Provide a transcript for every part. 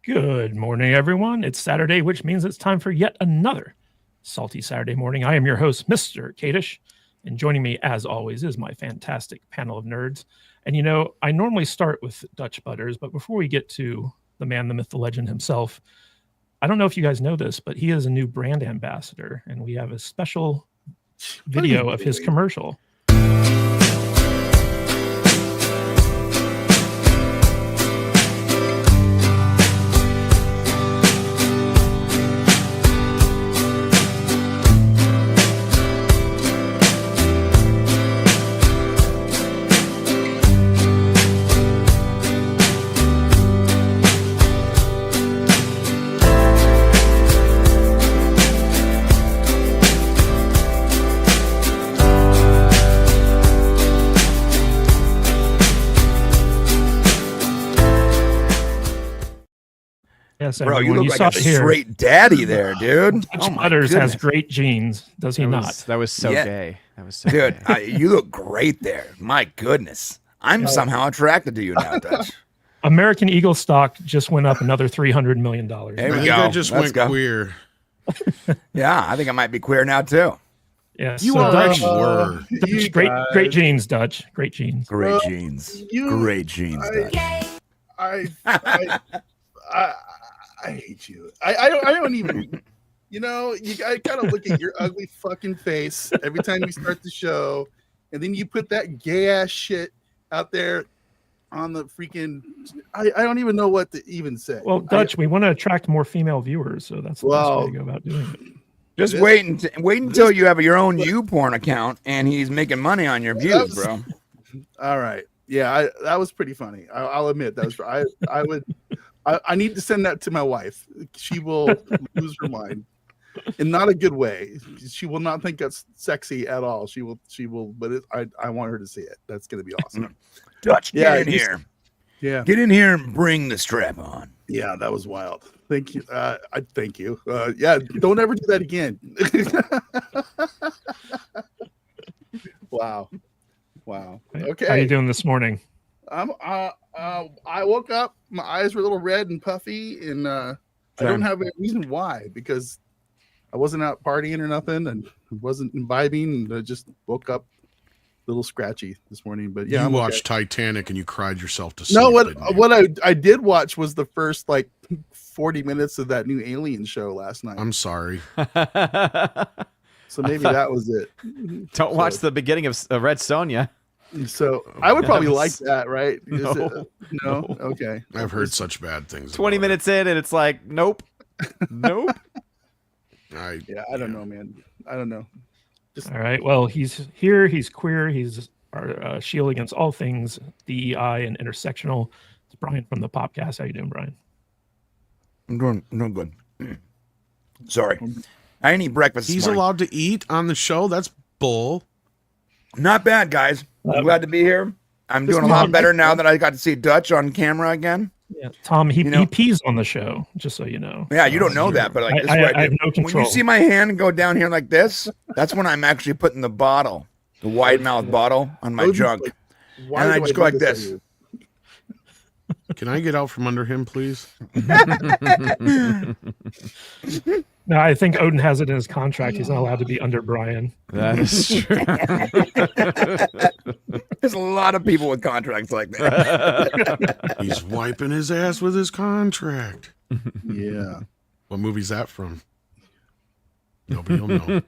Good morning, everyone. It's Saturday, which means it's time for yet another Salty Saturday morning. I am your host, Mr. Kadish, and joining me, as always, is my fantastic panel of nerds. And, you know, I normally start with Dutch Butters, but before we get to the man, the myth, the legend himself, I don't know if you guys know this, but he is a new brand ambassador, and we have a special video of his commercial. Yes, bro, you look like a straight daddy there, dude. Dutch Butters has great genes, does he not? That was so gay. That was so dude, gay. You look great there. My goodness. I'm somehow attracted to you now, Dutch. American Eagle stock just went up another $300 million. There we I think go. I just Let's went queer. Yeah, I think I might be queer now, too. Yeah, You so already Dutch, were. Dutch, great genes, Dutch. Great genes. Great genes. Great genes, Dutch. I hate you. I don't even, you know, I kind of look at your ugly fucking face every time you start the show, and then you put that gay ass shit out there on the freaking, I don't even know what to even say. Well, Dutch, we want to attract more female viewers, so that's the best way to go about doing it. Just wait until you have your own YouPorn account and he's making money on your views, bro. All right. Yeah, that was pretty funny. I'll admit that was. I need to send that to my wife. She will lose her mind, in not a good way. She will not think that's sexy at all. She will. But I want her to see it. That's going to be awesome. Dutch, get in here. Yeah, get in here and bring the strap on. Yeah, that was wild. Thank you. Thank you. Yeah, don't ever do that again. Wow. Okay. How you doing this morning? I woke up, my eyes were a little red and puffy, and I don't have a reason why, because I wasn't out partying or nothing and wasn't imbibing, and I just woke up a little scratchy this morning. But yeah, you watched Titanic and you cried yourself to sleep. No, what I did watch was the first like 40 minutes of that new Alien show last night. I'm sorry. So maybe that was it. Don't watch the beginning of Red Sonja. So I would probably like that, right? No. Okay. I've heard such bad things. 20 minutes in, and it's like, nope. I don't know, man. I don't know. All right. Well, he's here. He's queer. He's our shield against all things DEI and intersectional. It's Brian from the Popcast. How you doing, Brian? I'm doing good. Sorry, I didn't eat breakfast. He's allowed to eat on the show. That's bull. Not bad, guys. I'm glad to be here. I'm doing a lot better now that I got to see Dutch on camera again. Yeah, Tom, he pees on the show, just so you know. Yeah, you don't know that, but like this I right have no control. When you see my hand go down here like this, that's when I'm actually putting the wide mouth bottle on my junk. And I just go like this. Can I get out from under him, please? No, I think Odin has it in his contract. He's not allowed to be under Brian. That is true. There's a lot of people with contracts like that. He's wiping his ass with his contract. Yeah. What movie's that from? Nobody will know.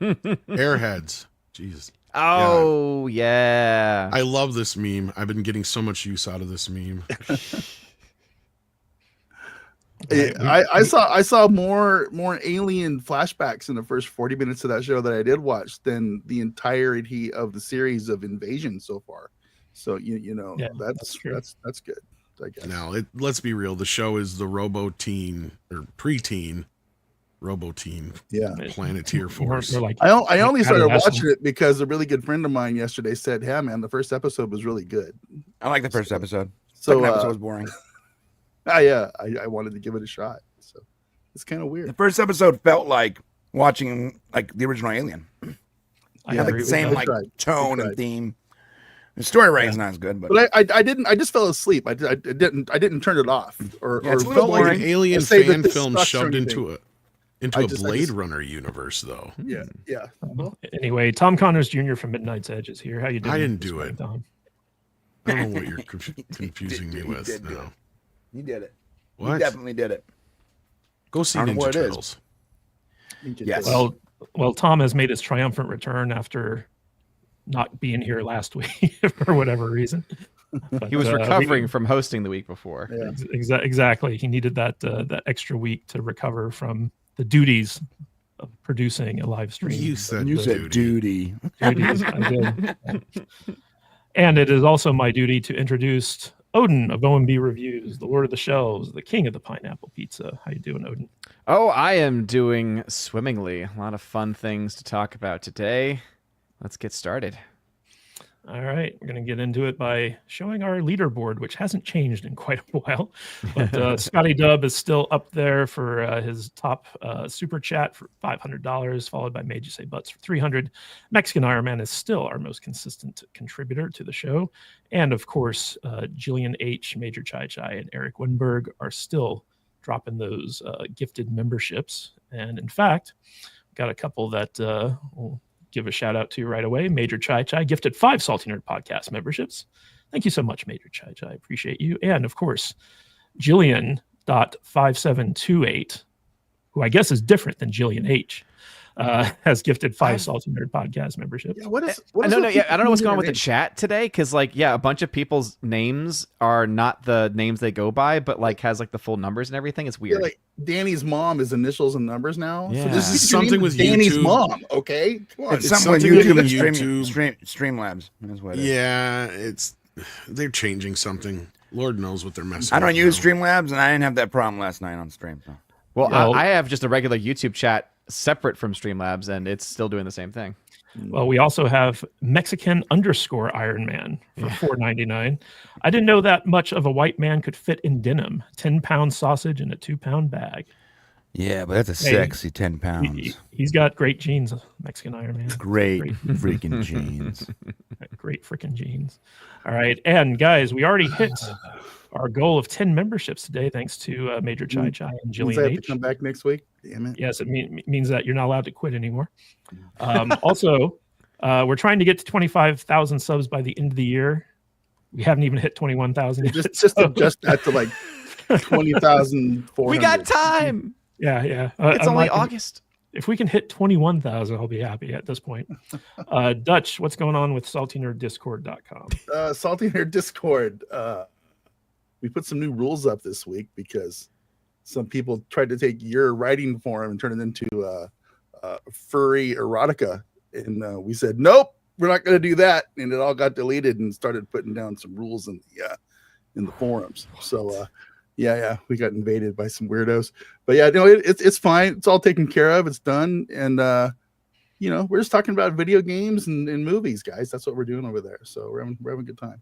Airheads. Jesus. Oh, yeah. I love this meme. I've been getting so much use out of this meme. I saw more alien flashbacks in the first 40 minutes of that show that I did watch than the entirety of the series of Invasion so far. So you know, that's good, I guess. Now let's be real. The show is the Robo-Teen or preteen Robo-Teen Planeteer Force. I only started watching it because a really good friend of mine yesterday said, "Yeah, man, the first episode was really good." I like the first episode. So Second episode was boring. I wanted to give it a shot. So it's kind of weird. The first episode felt like watching like the original Alien. I had agree the same with like that. tone and theme. The story writing's not as good, but But I didn't. I just fell asleep. I didn't turn it off. Or Yeah, it's or a little Felt like boring. an alien say that fan this film sucks or shoved anything. into I a just- Blade Runner universe, though. Yeah, yeah. Anyway, Tom Connors Jr. from Midnight's Edge is here. How you doing? I didn't this do morning, it. Tom? I don't know what you're confusing me He with did do now. You did it. You What? definitely did it. Go see I don't know Ninja what it is. Turtles. Yes. Well, Tom has made his triumphant return after not being here last week for whatever reason. But, He was we- recovering from hosting the week before. Yeah. Exactly. He needed that extra week to recover from the duties of producing a live stream. You said You said duty. Duties, I did. And it is also my duty to introduce Odin of OMB Reviews, the Lord of the Shelves, the King of the Pineapple Pizza. How you doing, Odin? Oh, I am doing swimmingly. A lot of fun things to talk about today. Let's get started. All right, we're going to get into it by showing our leaderboard, which hasn't changed in quite a while. But Scotty Dub is still up there for his top super chat for $500, followed by Made You Say Butts for $300. Mexican Iron Man is still our most consistent contributor to the show. And of course, Jillian H., Major Chai Chai, and Eric Winberg are still dropping those gifted memberships. And in fact, got a couple that will give a shout out to right away. Major Chai Chai gifted 5 Salty Nerd Podcast memberships. Thank you so much, Major Chai Chai. Appreciate you. And of course, Jillian.5728, who I guess is different than Jillian H, has gifted 5 Salty Nerd Podcast memberships. Yeah, what is I don't know. Yeah, I don't know what's people going on with the name? chat today because, like, yeah, a bunch of people's names are not the names they go by, but like has like the full numbers and everything. It's Yeah, weird. like Danny's mom is initials and numbers now. Yeah. So This is your name something with Danny's YouTube. mom. Okay, come on. It's It's something with something YouTube with and YouTube. Streamlabs. That's what it is. Yeah, they're changing something. Lord knows what they're messing. I don't with use now. Streamlabs, and I didn't have that problem last night on stream. So. Well, Well- I have just a regular YouTube chat separate from Streamlabs, and it's still doing the same thing. Well, we also have Mexican_ Iron Man for $4.99. I didn't know that much of a white man could fit in denim. 10-pound sausage in a 2-pound bag. Yeah, but that's a Hey, sexy 10 pounds. He's got great genes, Mexican Iron Man. Great Great. freaking jeans. Great freaking genes. All right. And guys, we already hit our goal of 10 memberships today, thanks to Major Chai Chai and Means I Jillian have to H. come back next week. Damn it. Yes, it means that you're not allowed to quit anymore. Also, we're trying to get to 25,000 subs by the end of the year. We haven't even hit 21,000 yet. Just adjust that to like 20,400. We got time. Yeah. It's I'm only like, August. if we can hit 21,000, I'll be happy at this point. Dutch, what's going on with saltynerdiscord.com? Salty Nerd Discord. We put some new rules up this week because some people tried to take your writing form and turn it into furry erotica, and we said nope, we're not going to do that, and it all got deleted and started putting down some rules in the forums. So yeah, we got invaded by some weirdos, but yeah, no, it's fine. It's all taken care of. It's done, and we're just talking about video games and movies, guys. That's what we're doing over there. So we're having a good time.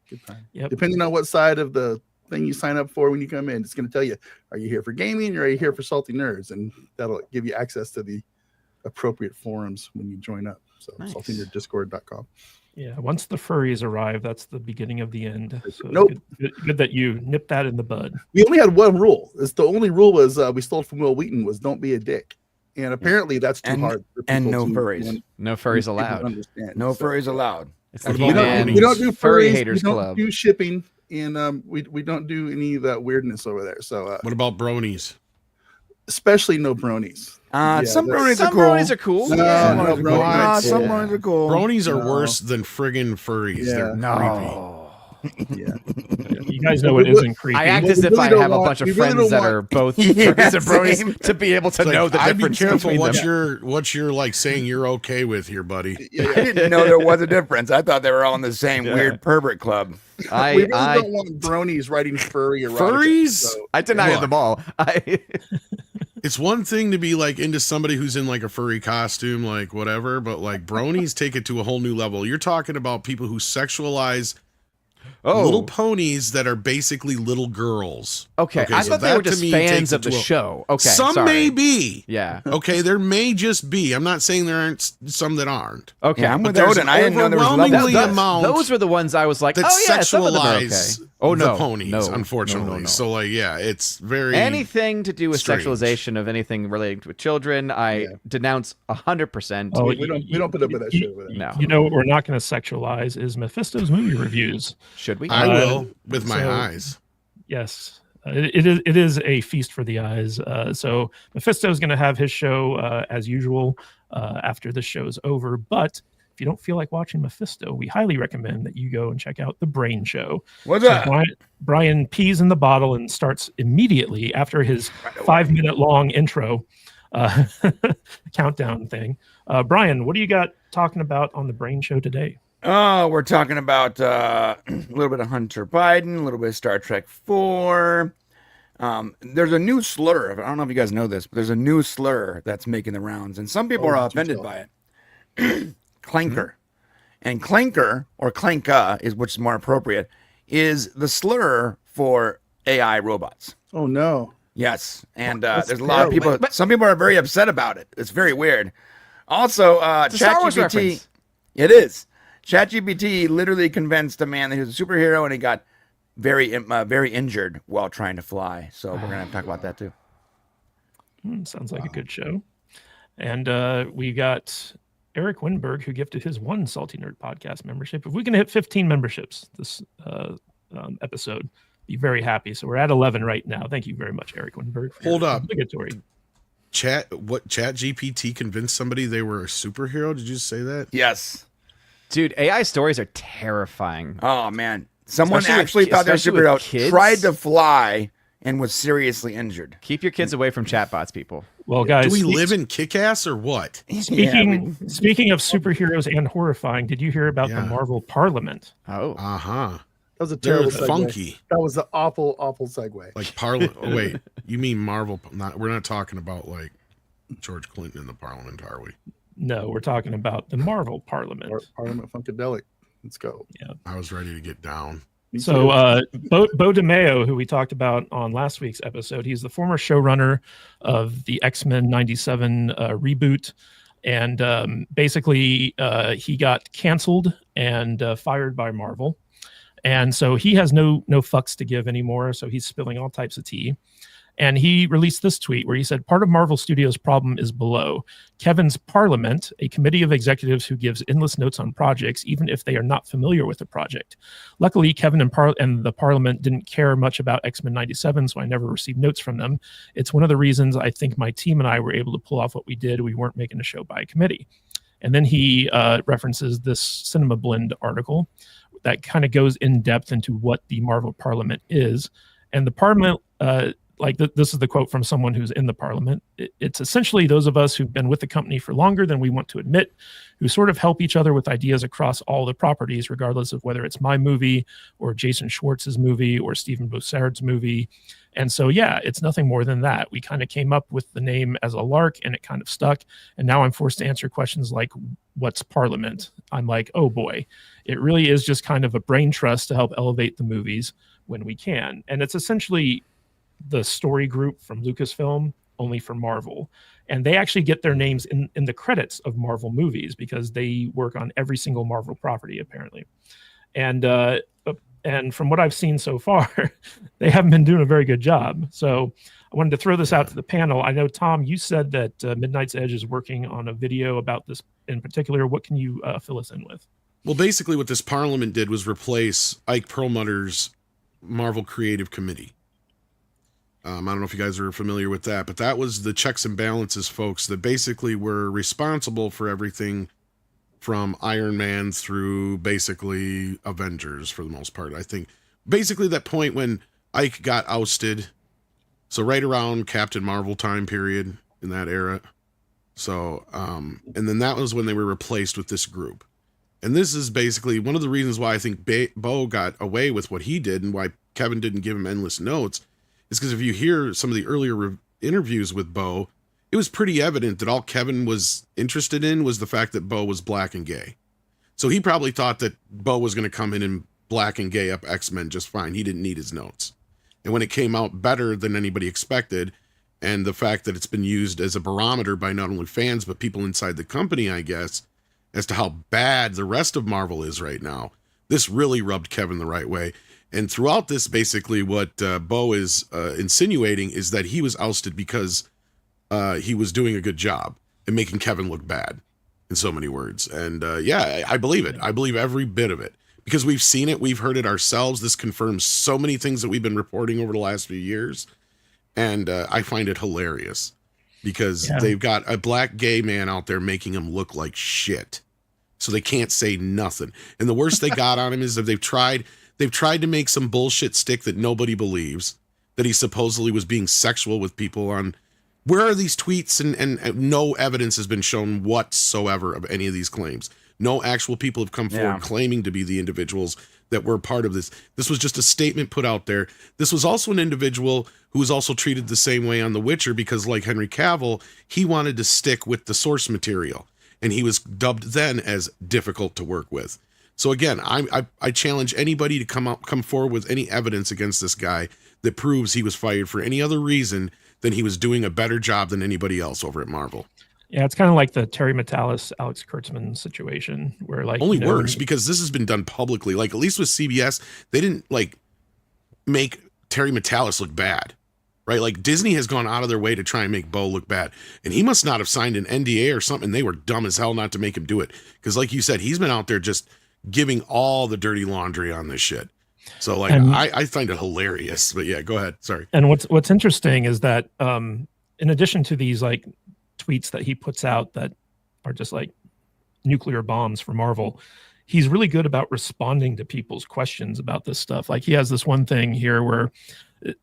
Good time. Yep. Depending on what side of the thing you sign up for when you come in, it's going to tell you, are you here for gaming or are you here for salty nerds? And that'll give you access to the appropriate forums when you join up. So Nice. saltynerdiscord.com. Yeah, once the furries arrive, that's the beginning of the end. So Nope. good that you nipped that in the bud. We only had one rule. It's the only rule was we stole from Will Wheaton was don't be a dick. And apparently that's too And- hard. For and people no to furries. No furries people to allowed. Understand. No So, furries allowed. It's What the about He-Man bronies? we don't do Furry furries, Haters we don't Club. do shipping, and we don't do any of that weirdness over there. So What about bronies? especially no bronies. Yeah, Some that's- bronies are Some cool. bronies are cool. No, Yeah. no, Some bronies are bronies some cool. bronies are cool. Bronies are No. worse than friggin' furries. Yeah. They're No. Yeah. You guys know it isn't creepy. I act Well, as we if really I don't have a want- bunch of we really friends don't that are both Yeah, furries and bronies same. to be able to It's know like, the I'd be difference careful between what them. you're like saying you're okay with here, buddy. Yeah, I didn't know there was a difference. I thought they were all in the same Yeah. weird pervert club. we really I don't want bronies writing furry erotica. Furries? So, deny Look. them all. It's one thing to be like into somebody who's in like a furry costume, like whatever, but like bronies take it to a whole new level. You're talking about people who sexualize little ponies that are basically little girls. Okay, I so thought they that were to just me fans takes of it the to a- show. Okay, Some sorry. may be. Yeah. Okay, there may just be. I'm not saying there aren't some that aren't. Okay. Yeah, I'm But with there's Odin. an I didn't know there was overwhelmingly levels. amount Those were the ones I was like, that oh yeah, some of them are okay. sexualize Oh no, the ponies, no, unfortunately. no. So like, yeah, it's very Anything to do with strange. sexualization of anything relating to children, I denounce 100%. Oh, we don't put up with that shit with it. No. You know what we're not going to sexualize is Mephisto's movie reviews. Should we? I will with my so- eyes. Yes, it is a feast for the eyes. So Mephisto is going to have his show as usual after the show's over. But if you don't feel like watching Mephisto, we highly recommend that you go and check out the Brain Show. What's So up? Brian pees in the bottle and starts immediately after his 5-minute long intro countdown thing. Brian, what do you got talking about on the Brain Show today? Oh, we're talking about a little bit of Hunter Biden, a little bit of Star Trek 4. There's a new slur. I don't know if you guys know this, but there's a new slur that's making the rounds, and some people are offended by it. Clanker. And clanker, or clanka, is which is more appropriate, is the slur for AI robots. Oh no. Yes, and That's there's a lot of people. Some people are very upset about it. It's very weird. Also, It's a Star Wars ChatGPT. reference. It is. ChatGPT literally convinced a man that he was a superhero, and he got very injured while trying to fly. So we're gonna have to talk about that too. Sounds like a good show. And we got Eric Winberg, who gifted his one Salty Nerd podcast membership. If we can hit 15 memberships this episode, be very happy. So we're at 11 right now. Thank you very much, Eric Winberg. For Hold your up. obligatory. Chat GPT convinced somebody they were a superhero? Did you say that? Yes. Dude, AI stories are terrifying. Oh man, someone Especially with actually thought they were a especially with superhero, kids. tried to fly, and was seriously injured. Keep your kids away from chatbots, people. Well, guys, Do we live in Kick-Ass or what? speaking of superheroes and horrifying, did you hear about the Yeah. Marvel Parliament? Oh. Uh-huh. That was a They're terrible segue. funky. That was an awful segue. Like Parliament. Oh, wait, you mean Marvel? We're not talking about like George Clinton in the Parliament, are we? No, we're talking about the Marvel Parliament. Parliament Funkadelic. Let's go. I was ready to get down. Me So too. Bo DeMeo, who we talked about on last week's episode, he's the former showrunner of the X-Men 97 reboot. And basically he got canceled and fired by Marvel. And so he has no fucks to give anymore. So he's spilling all types of tea. And he released this tweet where he said, part of Marvel Studios' problem is below. Kevin's Parliament, a committee of executives who gives endless notes on projects, even if they are not familiar with the project. Luckily, Kevin and the Parliament didn't care much about X-Men 97, so I never received notes from them. It's one of the reasons I think my team and I were able to pull off what we did. We weren't making a show by a committee. And then he references this Cinema Blend article that kind of goes in depth into what the Marvel Parliament is. And the Parliament... this is the quote from someone who's in the Parliament. It's essentially those of us who've been with the company for longer than we want to admit, who sort of help each other with ideas across all the properties, regardless of whether it's my movie or Jason Schwartz's movie or Stephen Bossard's movie. And so, yeah, it's nothing more than that. We kind of came up with the name as a lark and it kind of stuck. And now I'm forced to answer questions like, what's Parliament? I'm like, oh boy, it really is just kind of a brain trust to help elevate the movies when we can. And it's essentially the story group from Lucasfilm, only for Marvel. And they actually get their names in the credits of Marvel movies because they work on every single Marvel property, apparently. And from what I've seen so far, they haven't been doing a very good job. So I wanted to throw this out to the panel. I know, Tom, you said that Midnight's Edge is working on a video about this in particular. What can you fill us in with? Well, basically what this Parliament did was replace Ike Perlmutter's Marvel Creative Committee. I don't know if you guys are familiar with that, but that was the checks and balances folks that basically were responsible for everything from Iron Man through basically Avengers for the most part. I think basically that point when Ike got ousted, so right around Captain Marvel time period in that era. So, and then that was when they were replaced with this group. And this is basically one of the reasons why I think Bo got away with what he did and why Kevin didn't give him endless notes. Is because if you hear some of the earlier interviews with Bo, it was pretty evident that all Kevin was interested in was the fact that Bo was black and gay. So he probably thought that Bo was going to come in and black and gay up X-Men just fine. He didn't need his notes. And when it came out better than anybody expected, and the fact that it's been used as a barometer by not only fans, but people inside the company, I guess, as to how bad the rest of Marvel is right now, this really rubbed Kevin the right way. And throughout this, basically what Bo is insinuating is that he was ousted because he was doing a good job and making Kevin look bad, in so many words. And yeah, I believe it. I believe every bit of it. Because we've seen it, we've heard it ourselves. This confirms so many things that we've been reporting over the last few years. And I find it hilarious because they've got a black gay man out there making him look like shit. So they can't say nothing. And the worst they got on him is that they've tried to make some bullshit stick that nobody believes, that he supposedly was being sexual with people on. Where are these tweets? And no evidence has been shown whatsoever of any of these claims. No actual people have come forward claiming to be the individuals that were part of this. This was just a statement put out there. This was also an individual who was also treated the same way on The Witcher because, like Henry Cavill, he wanted to stick with the source material. And he was dubbed then as difficult to work with. So again, I challenge anybody to come forward with any evidence against this guy that proves he was fired for any other reason than he was doing a better job than anybody else over at Marvel. Yeah, it's kind of like the Terry Metalis, Alex Kurtzman situation where like only worse because this has been done publicly. Like at least with CBS, they didn't like make Terry Metalis look bad, right? Like Disney has gone out of their way to try and make Bo look bad. And he must not have signed an NDA or something. They were dumb as hell not to make him do it. Because like you said, he's been out there just giving all the dirty laundry on this shit. So like, I find it hilarious, but yeah, go ahead. Sorry. And what's interesting is that in addition to these like tweets that he puts out that are just like nuclear bombs for Marvel, he's really good about responding to people's questions about this stuff. Like he has this one thing here where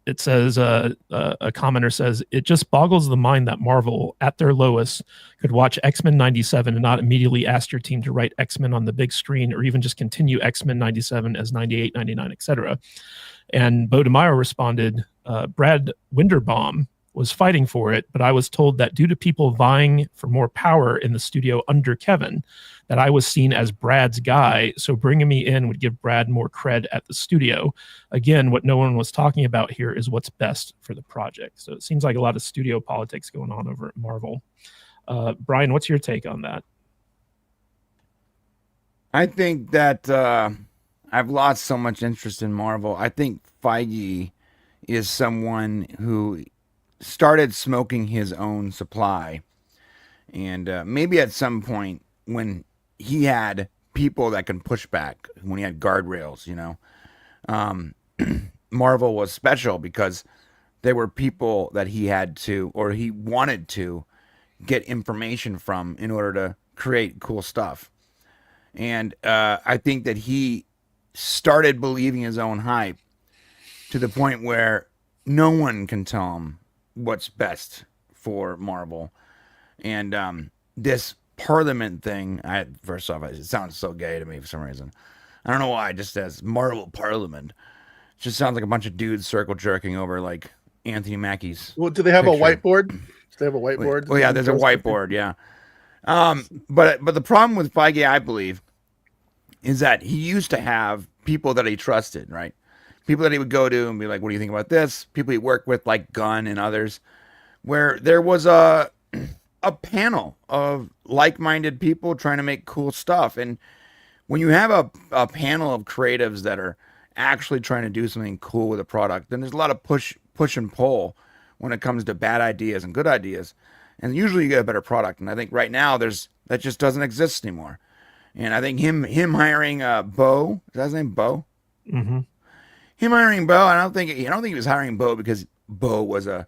it says a commenter says it just boggles the mind that Marvel at their lowest could watch X-Men 97 and not immediately ask your team to write X-Men on the big screen or even just continue X-Men 97 as 98, 99, etc. And Bo DeMaio responded, Brad Winderbaum was fighting for it, but I was told that due to people vying for more power in the studio under Kevin, that I was seen as Brad's guy, so bringing me in would give Brad more cred at the studio. Again, what no one was talking about here is what's best for the project. So it seems like a lot of studio politics going on over at Marvel. Brian, what's your take on that? I think that I've lost so much interest in Marvel. I think Feige is someone who started smoking his own supply. And maybe at some point when he had people that can push back, when he had guardrails, you know, Marvel was special because there were people that he had to, or he wanted to get information from in order to create cool stuff. And I think that he started believing his own hype to the point where no one can tell him what's best for Marvel. And this Parliament thing, first off, it sounds so gay to me for some reason. I don't know why. It just says Marvel Parliament. It just sounds like a bunch of dudes circle jerking over like Anthony Mackie's. Well, do they have picture. a whiteboard? Do they have a whiteboard? Well, yeah, there's a whiteboard. Yeah. But the problem with Feige, I believe, is that he used to have people that he trusted, right? People that he would go to and be like, what do you think about this? People he worked with like Gunn and others, where there was a panel of like-minded people trying to make cool stuff. And when you have a panel of creatives that are actually trying to do something cool with a product, then there's a lot of push and pull when it comes to bad ideas and good ideas. And usually you get a better product. And I think right now that just doesn't exist anymore. And I think him hiring Bo, is that his name, Bo? Mm-hmm. Him hiring Bo, I don't think he was hiring Bo because Bo was a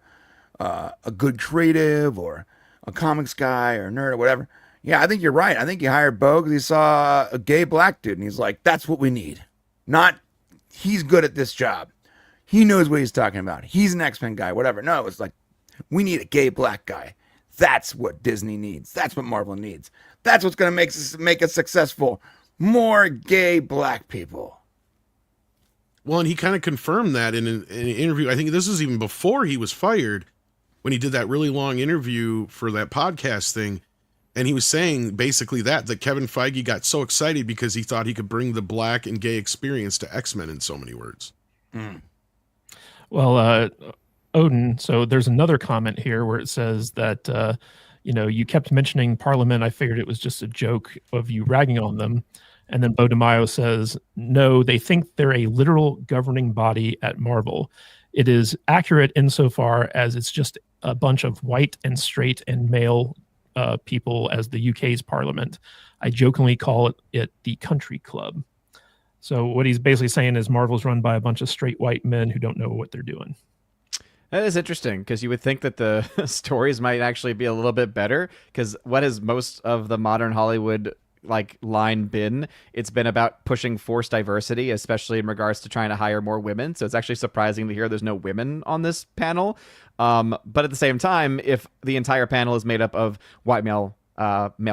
good creative or a comics guy or nerd or whatever. Yeah, I think you're right. I think he hired Bo because he saw a gay black dude and he's like, that's what we need. Not he's good at this job. He knows what he's talking about. He's an X-Men guy, whatever. No, it's like, we need a gay black guy. That's what Disney needs. That's what Marvel needs. That's what's going to make us successful. More gay black people. Well, and he kind of confirmed that in an interview. I think this was even before he was fired, when he did that really long interview for that podcast thing. And he was saying basically that Kevin Feige got so excited because he thought he could bring the black and gay experience to X-Men in so many words. Well, Odin, so there's another comment here where it says that, you kept mentioning Parliament. I figured it was just a joke of you ragging on them. And then Bo DeMaio says, no, they think they're a literal governing body at Marvel. It is accurate insofar as it's just a bunch of white and straight and male people as the UK's Parliament. I jokingly call it the country club. So what he's basically saying is Marvel's run by a bunch of straight white men who don't know what they're doing. That is interesting, because you would think that the stories might actually be a little bit better, because what has most of the modern Hollywood line been? It's been about pushing forced diversity, especially in regards to trying to hire more women. So it's actually surprising to hear there's no women on this panel. But at the same time, if the entire panel is made up of white male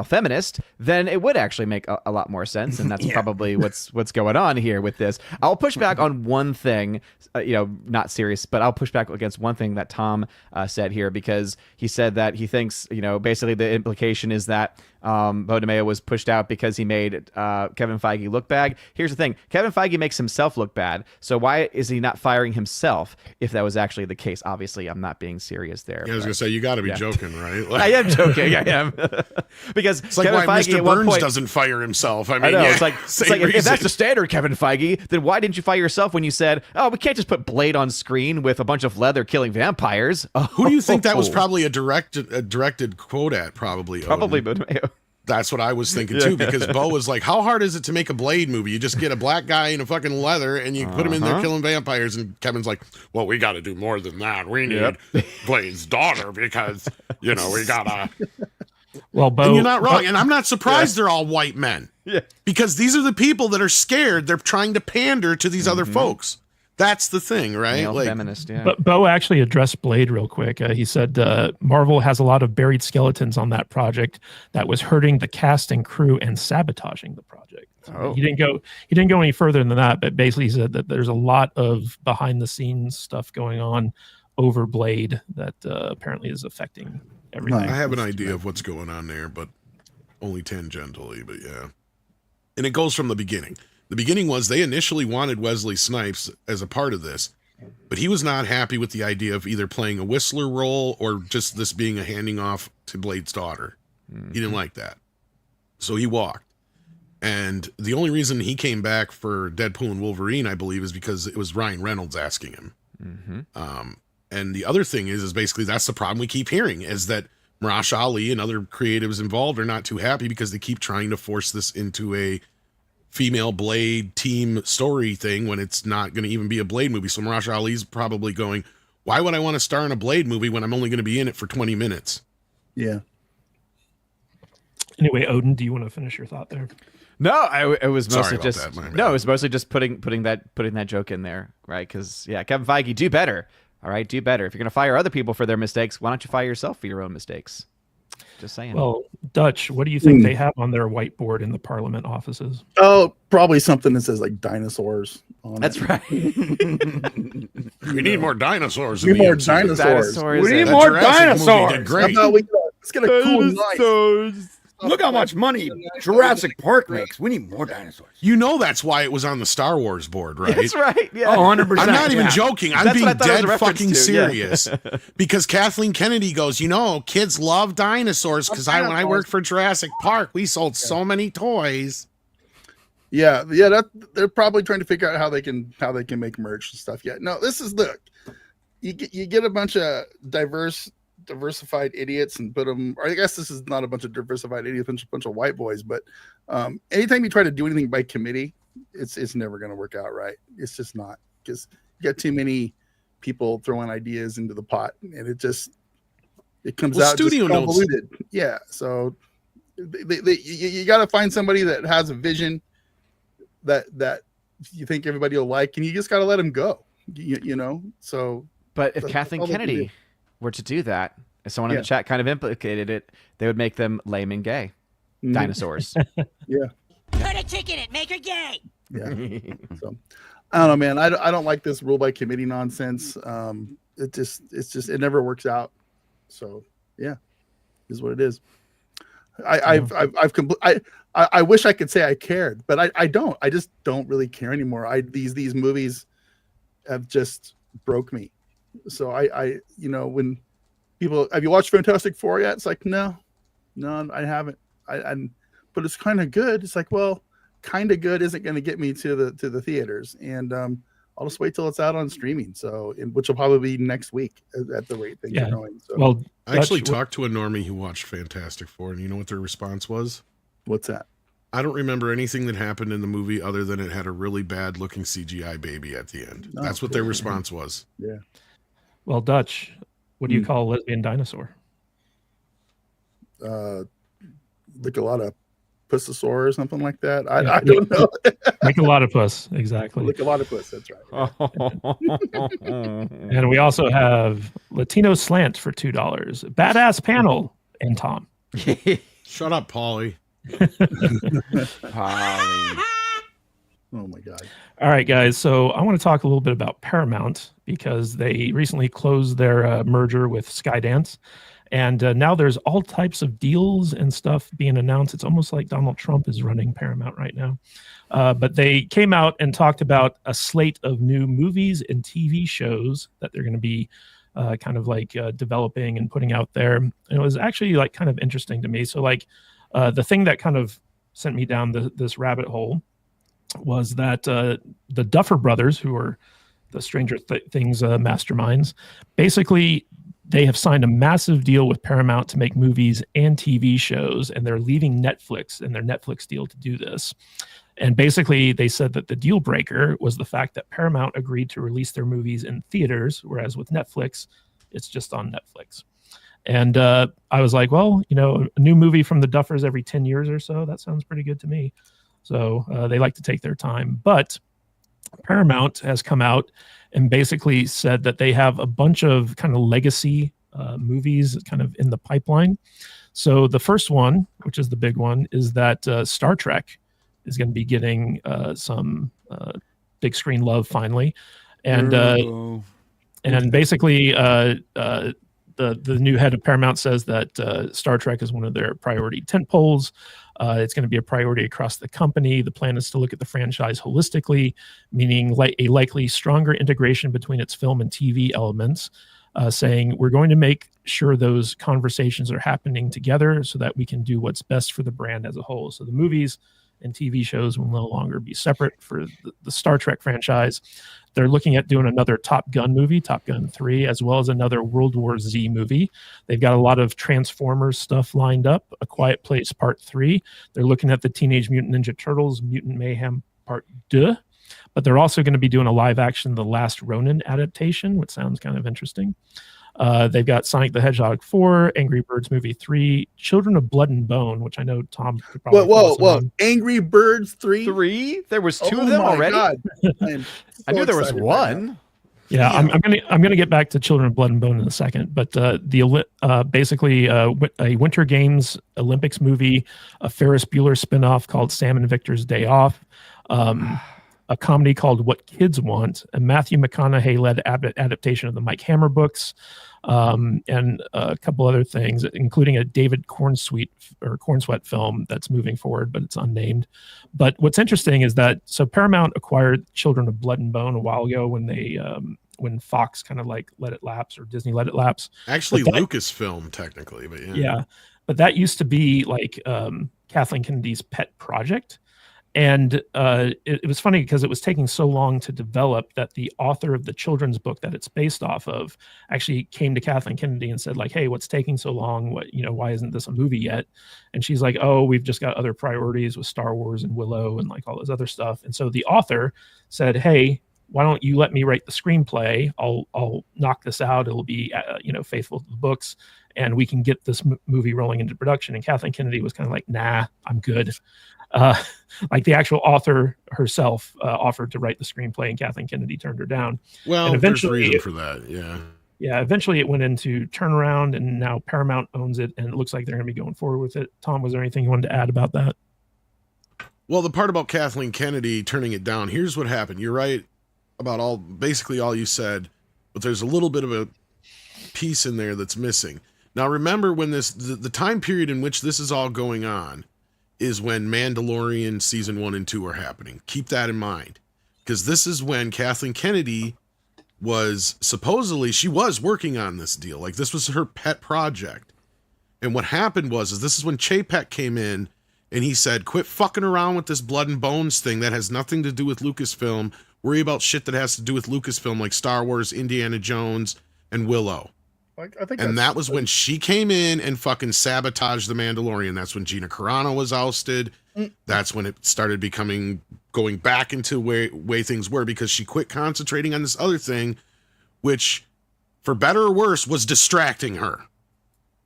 feminist, then it would actually make a lot more sense, and that's probably what's going on here with this. I'll push back on one thing, not serious, but I'll push back against one thing that Tom said here, because he said that he thinks, basically the implication is that Bo DeMaio was pushed out because he made Kevin Feige look bad. Here's the thing. Kevin Feige makes himself look bad. So why is he not firing himself if that was actually the case? Obviously, I'm not being serious there. Yeah, I was going to say, you got to be joking, right? I am joking. I am. Because it's like Kevin why Feige Mr. Burns doesn't fire himself. I mean, know. Yeah, it's like if that's the standard, Kevin Feige, then why didn't you fire yourself when you said, oh, we can't just put Blade on screen with a bunch of leather killing vampires? Who do you think that was probably a directed quote at? Probably Bo DeMaio. That's what I was thinking too, because Bo was like, how hard is it to make a Blade movie? You just get a black guy in a fucking leather and you put him in there killing vampires. And Kevin's like, well, we got to do more than that. We need Blade's daughter because, we got to. Well, Bo, and you're not wrong. And I'm not surprised they're all white men. Yeah. Because these are the people that are scared. They're trying to pander to these other folks. That's the thing, right? Male feminist, yeah. But Bo actually addressed Blade real quick. He said Marvel has a lot of buried skeletons on that project that was hurting the cast and crew and sabotaging the project. He didn't go any further than that, but basically he said that there's a lot of behind the scenes stuff going on over Blade that apparently is affecting everything. I have an idea of what's going on there, but only tangentially, but yeah. And it goes from the beginning. The beginning was they initially wanted Wesley Snipes as a part of this, but he was not happy with the idea of either playing a Whistler role or just this being a handing off to Blade's daughter. He didn't like that. So he walked. And the only reason he came back for Deadpool and Wolverine, I believe, is because it was Ryan Reynolds asking him. And the other thing is basically that's the problem we keep hearing, is that Marash Ali and other creatives involved are not too happy because they keep trying to force this into a female Blade team story thing when it's not going to even be a Blade movie. So Marash Ali's probably going, why would I want to star in a Blade movie when I'm only going to be in it for 20 minutes? Yeah. Anyway, Odin, do you want to finish your thought there? No, it was mostly just that, it was mostly just putting that joke in there, right? Because Kevin Feige, do better. All right, do better. If you're going to fire other people for their mistakes, why don't you fire yourself for your own mistakes? Just saying. Well, Dutch, what do you think they have on their whiteboard in the Parliament offices? Oh, probably something that says dinosaurs on That's it. right. We need more dinosaurs. We need more dinosaurs. We need more dinosaurs. Great. Let's get a cool knife. Look how much money Jurassic Park makes. We need more dinosaurs. That's why it was on the Star Wars board, right? That's right. Yeah. Oh, 100%. I'm not even joking. I'm That's being what I thought it was a dead reference fucking to, serious. Because Kathleen Kennedy goes, kids love dinosaurs because when I worked for Jurassic Park, we sold so many toys. Yeah, they're probably trying to figure out how they can make merch and stuff. Yeah, no, you get a bunch of diversified idiots and put them. Or I guess this is not a bunch of diversified idiots, a bunch of white boys. But anytime you try to do anything by committee, it's never going to work out right. It's just not, because you got too many people throwing ideas into the pot, and it comes out studio just convoluted. Yeah, so you got to find somebody that has a vision that you think everybody will like, and you just got to let them go. So. But if Kathleen Kennedy were to do that, if someone in the chat kind of implicated it, they would make them lame and gay dinosaurs. Yeah. Put a chick in it, make her gay. Yeah. So I don't know, man. I don't like this rule by committee nonsense. It never works out. So yeah, is what it is. I wish I could say I cared, but I don't. I just don't really care anymore. These movies have just broke me. So when people, have you watched Fantastic Four yet? It's like, no, I haven't. But it's kind of good. It's like, well, kind of good isn't going to get me to the theaters, and I'll just wait till it's out on streaming. So, which will probably be next week at the rate things are going. So. Well, I actually talked to a normie who watched Fantastic Four, and you know what their response was? What's that? I don't remember anything that happened in the movie other than it had a really bad looking CGI baby at the end. Oh, That's what their response was. Yeah. Well, Dutch, what do you call a lesbian dinosaur? Like a lot of pussosaur or something like that. I don't know. Like a lot of puss, exactly. Like a lot of puss. That's right. And we also have Latino Slant for $2. Badass Panel and Tom. Shut up, Polly. Polly. Oh my God. All right, guys. So I want to talk a little bit about Paramount because they recently closed their merger with Skydance. And now there's all types of deals and stuff being announced. It's almost like Donald Trump is running Paramount right now. But they came out and talked about a slate of new movies and TV shows that they're going to be kind of like developing and putting out there. And it was actually like kind of interesting to me. So like the thing that kind of sent me down this rabbit hole was that the Duffer Brothers, who are the Stranger Things masterminds, basically they have signed a massive deal with Paramount to make movies and TV shows, and they're leaving Netflix in their Netflix deal to do this. And basically, they said that the deal breaker was the fact that Paramount agreed to release their movies in theaters, whereas with Netflix, it's just on Netflix. And I was like, well, a new movie from the Duffers every 10 years or so, that sounds pretty good to me. So they like to take their time. But Paramount has come out and basically said that they have a bunch of kind of legacy movies kind of in the pipeline. So the first one, which is the big one, is that Star Trek is going to be getting some big screen love finally. And basically the new head of Paramount says that Star Trek is one of their priority tentpoles. It's going to be a priority across the company. The plan is to look at the franchise holistically, meaning a likely stronger integration between its film and TV elements, saying we're going to make sure those conversations are happening together so that we can do what's best for the brand as a whole. So the movies and TV shows will no longer be separate for the Star Trek franchise. They're looking at doing another Top Gun movie, Top Gun 3, as well as another World War Z movie. They've got a lot of Transformers stuff lined up, A Quiet Place Part 3. They're looking at the Teenage Mutant Ninja Turtles, Mutant Mayhem Part 2. But they're also going to be doing a live action The Last Ronin adaptation, which sounds kind of interesting. They've got Sonic the Hedgehog 4, Angry Birds Movie 3, Children of Blood and Bone, which I know Tom could probably Whoa. Angry Birds 3? 3? There was 2 of them already? God. I knew there was one. Yeah, I'm gonna get back to Children of Blood and Bone in a second, but basically a Winter Games Olympics movie, a Ferris Bueller spinoff called Sam and Victor's Day Off, a comedy called What Kids Want, a Matthew McConaughey-led adaptation of the Mike Hammer books, and a couple other things, including a David Cornsweet film that's moving forward, but it's unnamed. But what's interesting is that Paramount acquired Children of Blood and Bone a while ago when Fox kind of like let it lapse, or Disney let it lapse. Actually, Lucasfilm technically, but yeah. But that used to be like Kathleen Kennedy's pet project. And it was funny because it was taking so long to develop that the author of the children's book that it's based off of actually came to Kathleen Kennedy and said, like, hey, what's taking so long? Why isn't this a movie yet? And she's like, oh, we've just got other priorities with Star Wars and Willow and like all this other stuff. And so the author said, hey, why don't you let me write the screenplay? I'll knock this out. It'll be, faithful to the books, and we can get this movie rolling into production. And Kathleen Kennedy was kind of like, nah, I'm good. Like the actual author herself offered to write the screenplay, and Kathleen Kennedy turned her down. Well, and eventually, there's reason for that, yeah. Yeah, eventually it went into turnaround, and now Paramount owns it, and it looks like they're going to be going forward with it. Tom, was there anything you wanted to add about that? Well, the part about Kathleen Kennedy turning it down, here's what happened. You're right about basically all you said, but there's a little bit of a piece in there that's missing. Now, remember when the time period in which this is all going on is when Mandalorian season 1 and 2 are happening. Keep that in mind, because this is when Kathleen Kennedy was supposedly, she was working on this deal. Like, this was her pet project. And what happened was this is when Chapek came in and he said, quit fucking around with this blood and bones thing that has nothing to do with Lucasfilm. Worry about shit that has to do with Lucasfilm, like Star Wars, Indiana Jones, and Willow. I think And that was when she came in and fucking sabotaged The Mandalorian. That's when Gina Carano was ousted. That's when it started going back into way things were, because she quit concentrating on this other thing, which, for better or worse, was distracting her,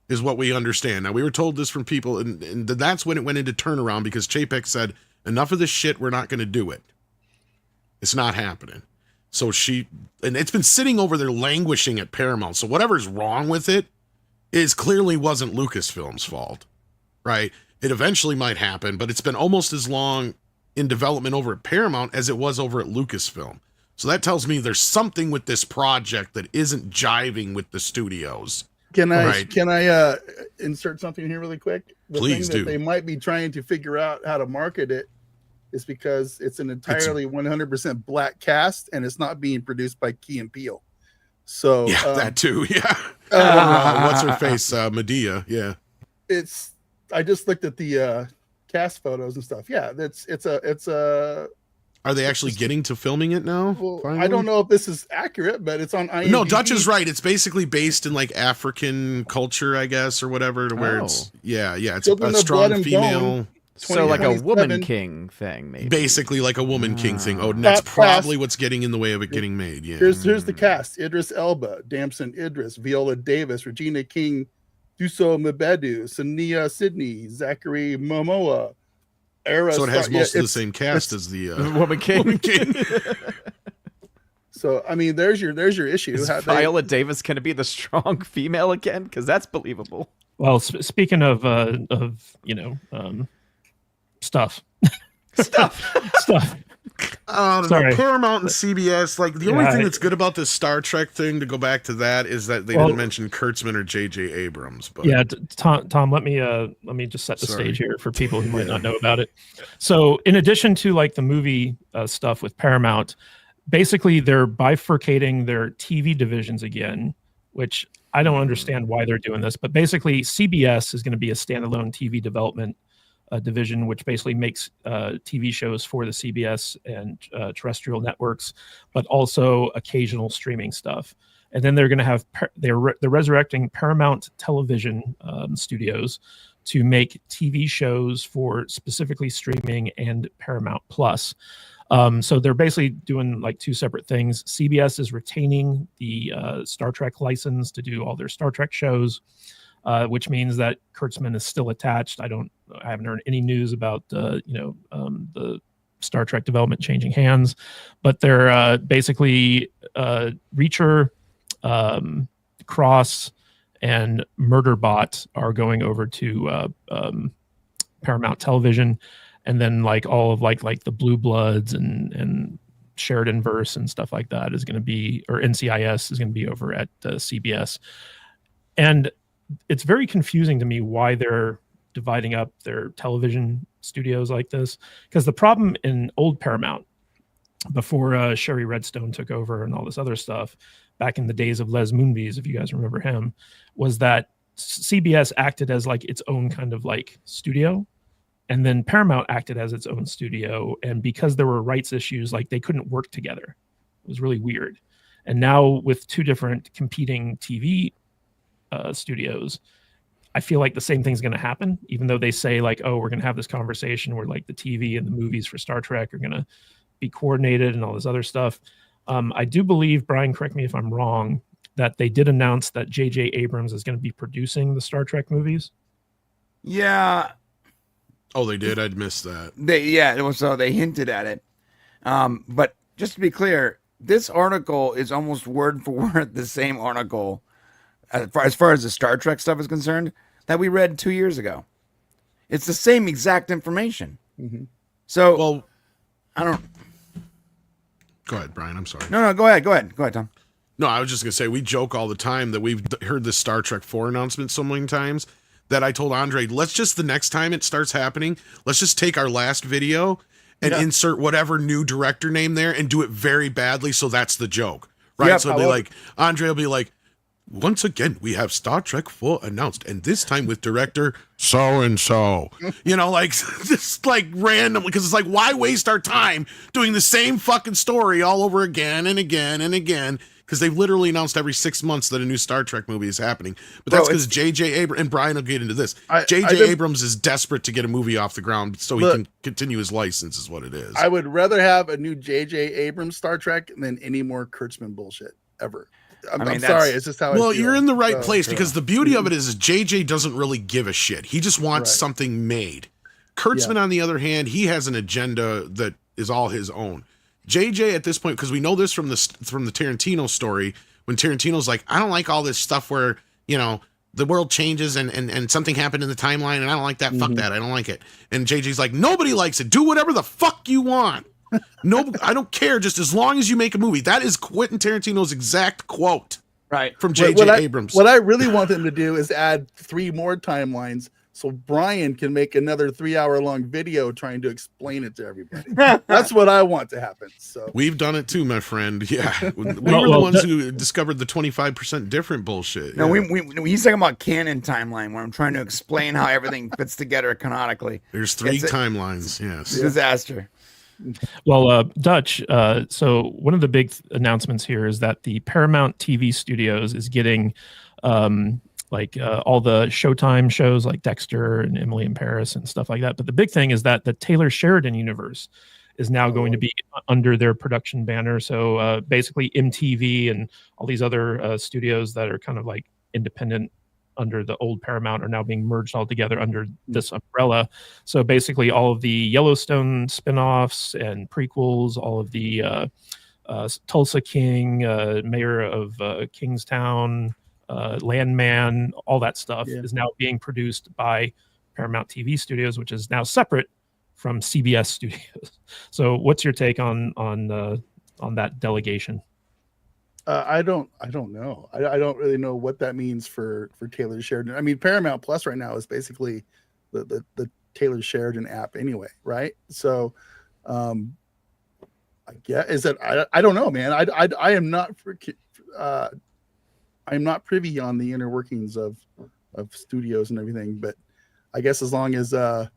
is what we understand. Now, we were told this from people, and that's when it went into turnaround, because Chapek said, enough of this shit, we're not going to do it. It's not happening. So and it's been sitting over there languishing at Paramount. So whatever's wrong with it clearly wasn't Lucasfilm's fault, right? It eventually might happen, but it's been almost as long in development over at Paramount as it was over at Lucasfilm. So that tells me there's something with this project that isn't jiving with the studios. Can I insert something here really quick? The Please thing do. that they might be trying to figure out how to market it is because it's an entirely 100% black cast, and it's not being produced by Key and Peele. So Yeah, that too. Yeah. What's her face? Medea. Yeah. I just looked at the cast photos and stuff. Yeah, it's a. Are they actually getting to filming it now? Well, finally? I don't know if this is accurate, but it's on IMDb. No, Dutch is right. It's basically based in like African culture, I guess, or whatever, to where it's it's Children a of Blood strong and female. Bone. So like a 2027. woman king thing, maybe. Basically like a woman king thing. Oh, and that's That probably cast- what's getting in the way of it getting made. Yeah. Here's the cast: Idris Elba, Damson Idris, Viola Davis, Regina King, Duso Mabedu, Sania Sidney, Zachary Momoa. So it has most of the same cast as the Woman king. Woman King. So I mean, there's your issue. Is How they- Viola Davis going to be the strong female again? Because that's believable. Well, speaking of stuff. I don't Sorry. know. Paramount and CBS, like the only Yeah, thing that's good about this Star Trek thing, to go back to that, is that they didn't mention Kurtzman or J.J. Abrams. But Yeah, Tom, let me just set the Sorry. stage here for people who might not know about it. So, in addition to like the movie stuff with Paramount, basically they're bifurcating their TV divisions again, which I don't understand why they're doing this. But basically, CBS is going to be a standalone TV development division, which basically makes TV shows for the CBS and terrestrial networks, but also occasional streaming stuff. And then they're going to have they're resurrecting Paramount Television Studios to make TV shows for specifically streaming and Paramount Plus. So they're basically doing like two separate things. CBS is retaining the Star Trek license to do all their Star Trek shows, which means that Kurtzman is still attached. I haven't heard any news about the Star Trek development changing hands, but they're basically Reacher, Cross, and Murderbot are going over to Paramount Television, and then like all of like the Blue Bloods and Sheridan Verse and stuff like that is going to be, or NCIS is going to be over at CBS. And it's very confusing to me why they're dividing up their television studios like this, because the problem in old Paramount, before Sherry Redstone took over and all this other stuff, back in the days of Les Moonves, if you guys remember him, was that CBS acted as like its own kind of like studio, and then Paramount acted as its own studio. And because there were rights issues, like they couldn't work together. It was really weird. And now with two different competing TV studios, I feel like the same thing's going to happen, even though they say like, oh, we're going to have this conversation where like the TV and the movies for Star Trek are going to be coordinated and all this other stuff. I do believe, Brian, correct me if I'm wrong, that they did announce that J.J. Abrams is going to be producing the Star Trek movies. Yeah. oh, they did. I'd missed that. So they hinted at it. But just to be clear, this article is almost word for word the same article as far as the Star Trek stuff is concerned that we read 2 years ago. It's the same exact information. Mhm. So, Well, I don't. go ahead, Brian. I'm sorry. No, go ahead, Tom. No, I was just gonna say we joke all the time that we've heard this Star Trek 4 announcement so many times that I told Andre, let's just the next time it starts happening, let's just take our last video and insert whatever new director name there and do it very badly, so that's the joke, right? Yep, So it'll be like Andre will be like, once again, we have Star Trek 4 announced, and this time with director so-and-so. You know, like, just like random, because it's like, why waste our time doing the same fucking story all over again and again and again? Because they've literally announced every 6 months that a new Star Trek movie is happening. But that's because J.J. Abrams, and Brian will get into this, J.J. Abrams is desperate to get a movie off the ground so he can continue his license, is what it is. I would rather have a new J.J. Abrams Star Trek than any more Kurtzman bullshit ever. I'm sorry, it's just how I feel. You're in the right place, because the beauty of it is JJ doesn't really give a shit. He just wants something made. Kurtzman, on the other hand, he has an agenda that is all his own. JJ at this point, because we know this from the Tarantino story, when Tarantino's like, I don't like all this stuff where, you know, the world changes and something happened in the timeline and I don't like that. Fuck that. I don't like it. And JJ's like, nobody likes it. Do whatever the fuck you want. No, I don't care, just as long as you make a movie. That is Quentin Tarantino's exact quote. Right. From J.J. Abrams. What I really want them to do is add 3 more timelines so Brian can make another 3-hour-long video trying to explain it to everybody. That's what I want to happen. So we've done it too, my friend. Yeah. We were the ones who discovered the 25% different bullshit. No, he's talking about canon timeline, where I'm trying to explain how everything fits together canonically. There's 3 timelines, yes. Disaster. Well, Dutch, so one of the big announcements here is that the Paramount TV Studios is getting all the Showtime shows like Dexter and Emily in Paris and stuff like that. But the big thing is that the Taylor Sheridan universe is now going to be under their production banner. So basically MTV and all these other studios that are kind of like independent under the old Paramount are now being merged all together under this umbrella. So basically all of the Yellowstone spinoffs and prequels, all of the Tulsa King, Mayor of Kingstown, Landman, all that stuff is now being produced by Paramount TV Studios, which is now separate from CBS Studios. So what's your take on that delegation? I don't know. I don't really know what that means for Taylor Sheridan. I mean, Paramount Plus right now is basically the Taylor Sheridan app anyway, right? So, I guess is that I don't know, man. I am not I'm not privy on the inner workings of studios and everything, but I guess as long as Mr.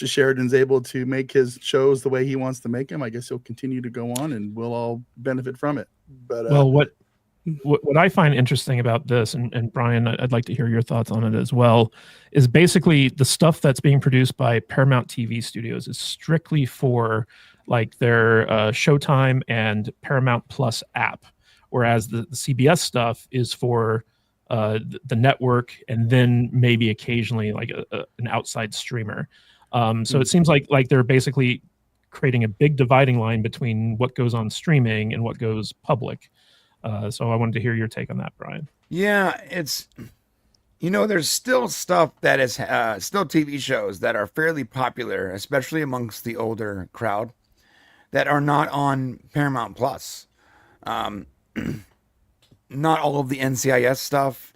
Sheridan's able to make his shows the way he wants to make them, I guess he'll continue to go on and we'll all benefit from it. But well, what I find interesting about this, and Brian, I'd like to hear your thoughts on it as well, is basically the stuff that's being produced by Paramount TV Studios is strictly for like their Showtime and Paramount Plus app, whereas the CBS stuff is for the network and then maybe occasionally like an outside streamer. So it seems like they're basically creating a big dividing line between what goes on streaming and what goes public. So I wanted to hear your take on that, Brian. Yeah, it's, there's still stuff that is still TV shows that are fairly popular, especially amongst the older crowd, that are not on Paramount Plus. Not all of the NCIS stuff.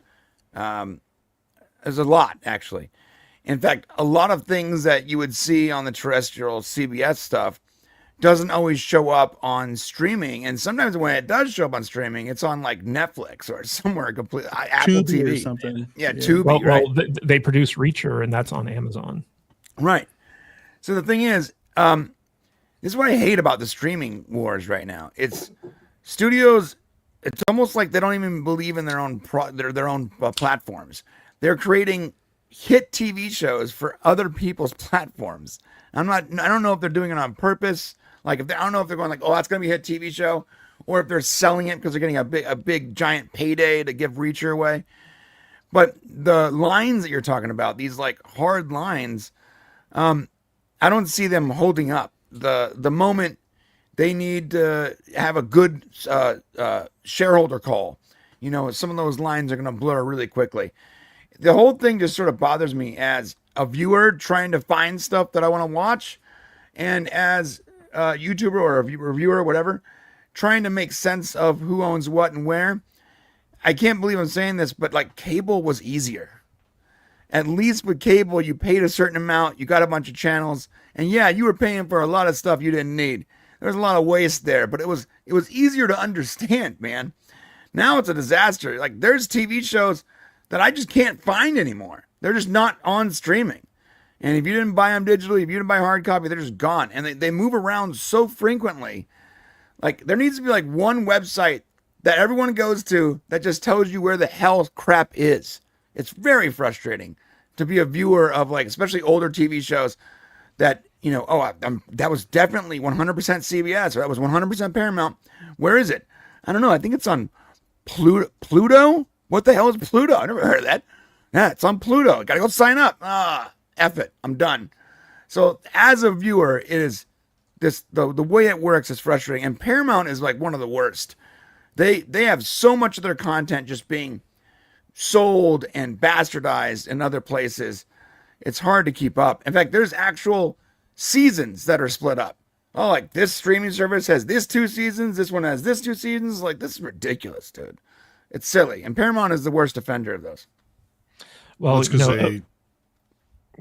There's a lot, actually. In fact, a lot of things that you would see on the terrestrial CBS stuff doesn't always show up on streaming. And sometimes when it does show up on streaming, it's on like Netflix or somewhere completely, Apple Tubi TV or something. Yeah, Tubi, right? Well, they produce Reacher, and that's on Amazon. Right. So the thing is, this is what I hate about the streaming wars right now. It's studios. It's almost like they don't even believe in their own platforms. They're creating hit TV shows for other people's platforms. I don't know if they're doing it on purpose. I don't know if they're going like, oh, that's going to be a hit TV show, or if they're selling it because they're getting a big giant payday to give Reacher away. But the lines that you're talking about, these like hard lines, I don't see them holding up. The moment they need to have a good shareholder call, some of those lines are going to blur really quickly. The whole thing just sort of bothers me as a viewer trying to find stuff that I want to watch, and as a YouTuber or a reviewer or whatever, trying to make sense of who owns what and where. I can't believe I'm saying this, but like cable was easier. At least with cable, you paid a certain amount, you got a bunch of channels, and yeah, you were paying for a lot of stuff you didn't need. There was a lot of waste there, but it was easier to understand, man. Now it's a disaster. Like there's TV shows that I just can't find anymore. They're just not on streaming. And if you didn't buy them digitally, if you didn't buy hard copy, they're just gone. And they move around so frequently. Like there needs to be like one website that everyone goes to that just tells you where the hell crap is. It's very frustrating to be a viewer of like, especially older TV shows that, you know, that was definitely 100% CBS or that was 100% Paramount. Where is it? I don't know. I think it's on Pluto. What the hell is Pluto? I never heard of that. Yeah, it's on Pluto. Gotta go sign up. F it. I'm done. So as a viewer, it is the way it works is frustrating. And Paramount is like one of the worst. They have so much of their content just being sold and bastardized in other places. It's hard to keep up. In fact, there's actual seasons that are split up. Oh, like this streaming service has this 2 seasons. This one has this 2 seasons. Like this is ridiculous, dude. It's silly. And Paramount is the worst offender of those. Well, Let's say,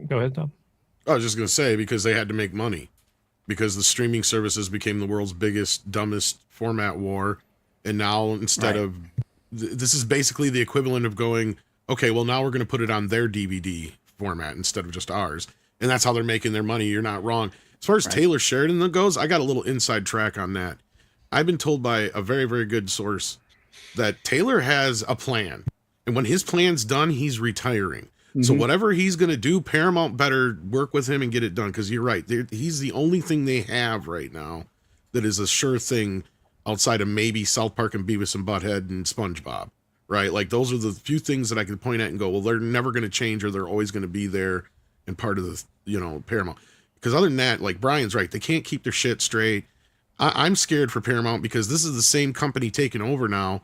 go ahead, Tom. I was just going to say, because they had to make money. Because the streaming services became the world's biggest, dumbest format war. And now instead of... This is basically the equivalent of going, okay, well, now we're going to put it on their DVD format instead of just ours. And that's how they're making their money. You're not wrong. As far as Taylor Sheridan goes, I got a little inside track on that. I've been told by a very, very good source that Taylor has a plan. And when his plan's done, he's retiring. Mm-hmm. So whatever he's going to do, Paramount better work with him and get it done. Because you're right. He's the only thing they have right now that is a sure thing outside of maybe South Park and Beavis and Butthead and SpongeBob, right? Like those are the few things that I can point at and go, well, they're never going to change or they're always going to be there and part of the, you know, Paramount. Because other than that, like Brian's right, they can't keep their shit straight. I'm scared for Paramount because this is the same company taking over now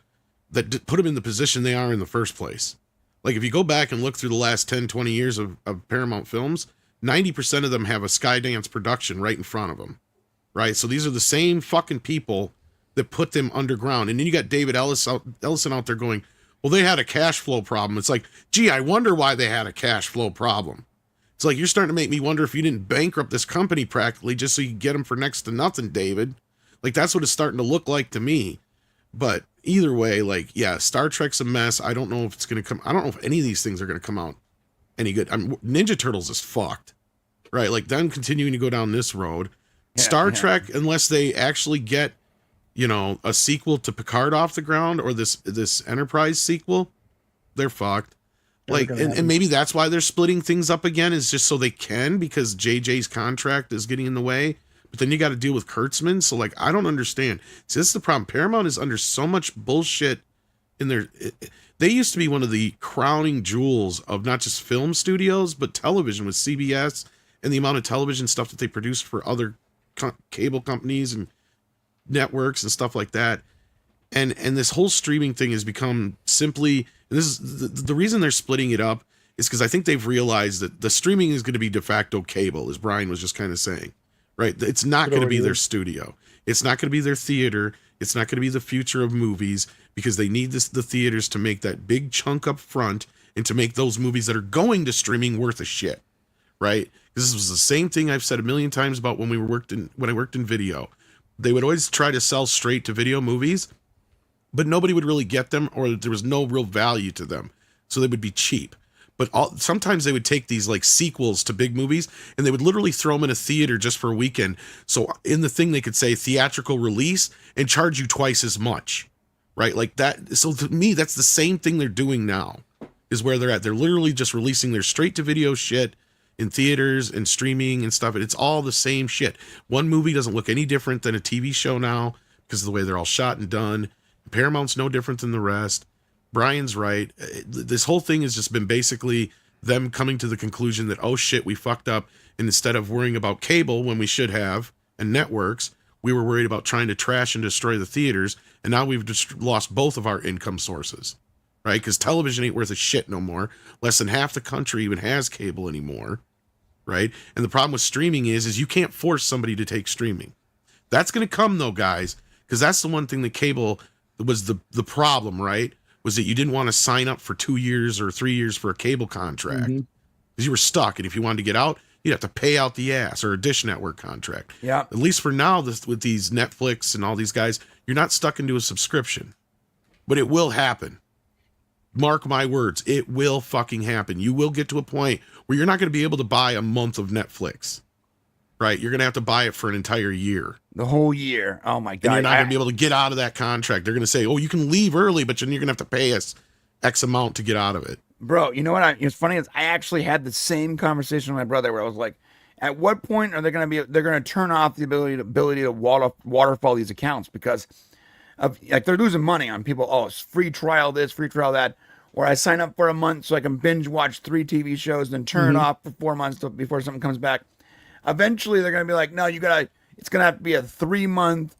that put them in the position they are in the first place. Like if you go back and look through the last 10, 20 years of Paramount films, 90% of them have a Skydance production right in front of them, right? So these are the same fucking people that put them underground. And then you got David Ellison out there going, well, they had a cash flow problem. It's like, gee, I wonder why they had a cash flow problem. It's like, you're starting to make me wonder if you didn't bankrupt this company practically just so you could get them for next to nothing, David. Like, that's what it's starting to look like to me. But either way, like, yeah, Star Trek's a mess. I don't know if it's going to come. I don't know if any of these things are going to come out any good. Ninja Turtles is fucked, right? Like, them continuing to go down this road. Yeah, Star Trek, unless they actually get, you know, a sequel to Picard off the ground or this Enterprise sequel, they're fucked. Like, and maybe that's why they're splitting things up again, is just so they can, because JJ's contract is getting in the way. But then you got to deal with Kurtzman. So, like, I don't understand. See, this is the problem. Paramount is under so much bullshit in their... They used to be one of the crowning jewels of not just film studios, but television with CBS and the amount of television stuff that they produce for other cable companies and networks and stuff like that. And this whole streaming thing has become simply... And this is the reason they're splitting it up is because I think they've realized that the streaming is going to be de facto cable, as Brian was just kind of saying, right? It's not going to be their studio. It's not going to be their theater. It's not going to be the future of movies, because they need the theaters to make that big chunk up front and to make those movies that are going to streaming worth a shit, right? This was the same thing I've said a million times about when I worked in video. They would always try to sell straight to video movies, but nobody would really get them, or there was no real value to them. So they would be cheap. But sometimes they would take these like sequels to big movies and they would literally throw them in a theater just for a weekend. So in the thing, they could say theatrical release and charge you twice as much, right? Like that. So to me, that's the same thing they're doing now, is where they're at. They're literally just releasing their straight to video shit in theaters and streaming and stuff. And it's all the same shit. One movie doesn't look any different than a TV show now because of the way they're all shot and done. Paramount's no different than the rest. Brian's right. This whole thing has just been basically them coming to the conclusion that, oh shit, we fucked up. And instead of worrying about cable when we should have, and networks, we were worried about trying to trash and destroy the theaters. And now we've just lost both of our income sources, right? Because television ain't worth a shit no more. Less than half the country even has cable anymore, right? And the problem with streaming is you can't force somebody to take streaming. That's going to come though, guys. because that's the one thing that cable was the problem, right? Was that you didn't want to sign up for 2 years or 3 years for a cable contract because you were stuck, and if you wanted to get out, you'd have to pay out the ass, or a Dish Network contract. Yeah. At least for now, with these Netflix and all these guys, you're not stuck into a subscription. But it will happen. Mark my words, it will fucking happen. You will get to a point where you're not going to be able to buy a month of Netflix, right? You're going to have to buy it for an entire year. The whole year. Oh my God. And you're not going to be able to get out of that contract. They're going to say, oh, you can leave early, but then you're going to have to pay us X amount to get out of it. Bro, you know what? It's funny is I actually had the same conversation with my brother where I was like, at what point are they going to be? They're going to turn off the ability to waterfall these accounts because of like they're losing money on people. Oh, it's free trial this, free trial that. Or I sign up for a month so I can binge watch 3 TV shows, then turn it off for 4 months before something comes back. Eventually, they're going to be like, no, it's going to have to be a 3-month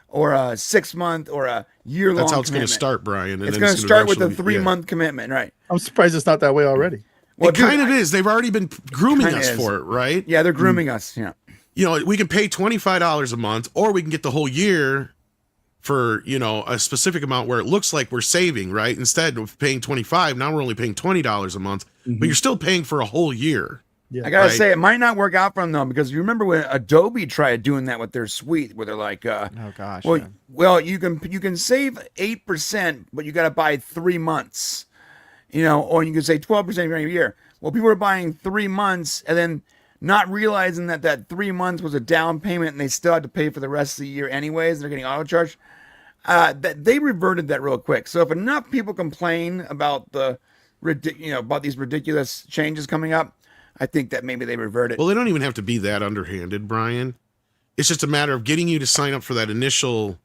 or a 6-month or a year-long That's how it's commitment. going to start, Brian. And It's then going to start with a eventually- 3-month commitment, right? I'm surprised it's not that way already. Well, it kind of is. They've already been grooming Kinda us is. for it, right? Yeah, they're grooming us. Yeah. You know, we can pay $25 a month, or we can get the whole year for, you know, a specific amount where it looks like we're saving, right? Instead of paying $25, now we're only paying $20 a month, but you're still paying for a whole year. Yeah. I gotta Right. say, it might not work out for them though, because you remember when Adobe tried doing that with their suite, where they're like, Oh gosh. well, yeah. well, you can save 8%, but you got to buy 3 months, you know, or you can say 12% every year. Well, people are buying 3 months and then not realizing that 3 months was a down payment, and they still had to pay for the rest of the year anyways. They're getting auto charged. That they reverted that real quick. So if enough people complain about about these ridiculous changes coming up, I think that maybe they revert it. Well, they don't even have to be that underhanded, Brian. It's just a matter of getting you to sign up for that initial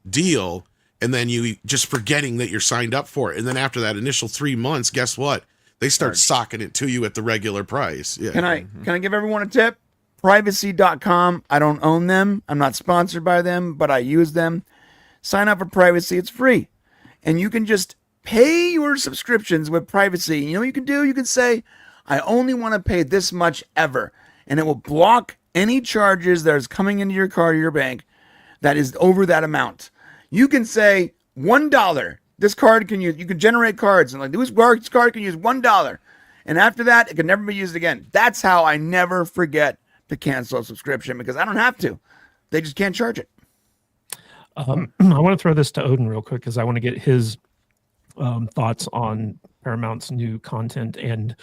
deal, and then you just forgetting that you're signed up for it. And then after that initial 3 months, guess what? They start socking it to you at the regular price. Yeah. Can I give everyone a tip? Privacy.com. I don't own them. I'm not sponsored by them, but I use them. Sign up for Privacy. It's free. And you can just pay your subscriptions with Privacy. You know what you can do? You can say, I only want to pay this much ever. And it will block any charges that is coming into your card or your bank that is over that amount. You can say $1. This card can use, you can generate cards and like this card can use $1. And after that, it can never be used again. That's how I never forget to cancel a subscription, because I don't have to. They just can't charge it. I want to throw this to Odin real quick because I want to get his thoughts on Paramount's new content and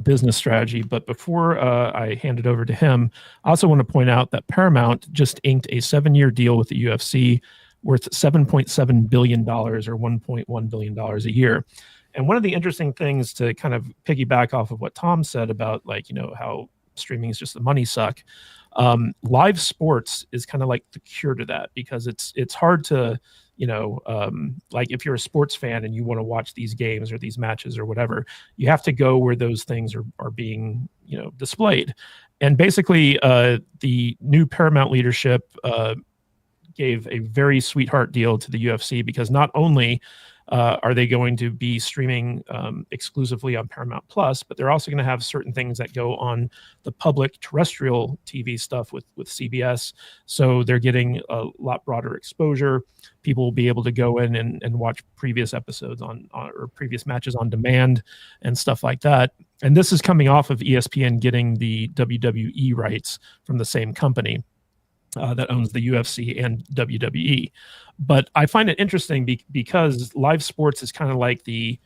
business strategy. But before I hand it over to him, I also want to point out that Paramount just inked a 7-year deal with the UFC worth $7.7 billion or $1.1 billion a year. And one of the interesting things to kind of piggyback off of what Tom said about, like, you know, how streaming is just the money suck. Live sports is kind of like the cure to that, because it's hard to, you know, like if you're a sports fan and you want to watch these games or these matches or whatever, you have to go where those things are being, you know, displayed. And basically the new Paramount leadership gave a very sweetheart deal to the UFC, because not only are they going to be streaming exclusively on Paramount Plus, but they're also going to have certain things that go on the public terrestrial TV stuff with CBS. So they're getting a lot broader exposure. People will be able to go in and watch previous episodes on or previous matches on demand and stuff like that. And this is coming off of ESPN getting the WWE rights from the same company that owns the UFC and WWE. But I find it interesting because live sports is kind of like the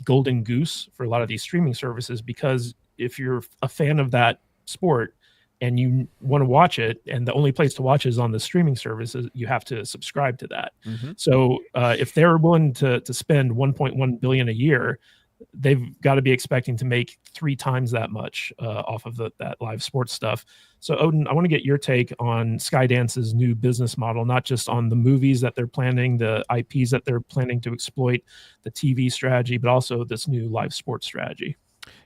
golden goose for a lot of these streaming services, because if you're a fan of that sport and you want to watch it, and the only place to watch is on the streaming services, you have to subscribe to that. Mm-hmm. So if they're willing to spend $1.1 billion a year, they've got to be expecting to make 3 times that much off of that live sports stuff. So Odin, I want to get your take on Skydance's new business model, not just on the movies that they're planning, the IPs that they're planning to exploit, the TV strategy, but also this new live sports strategy.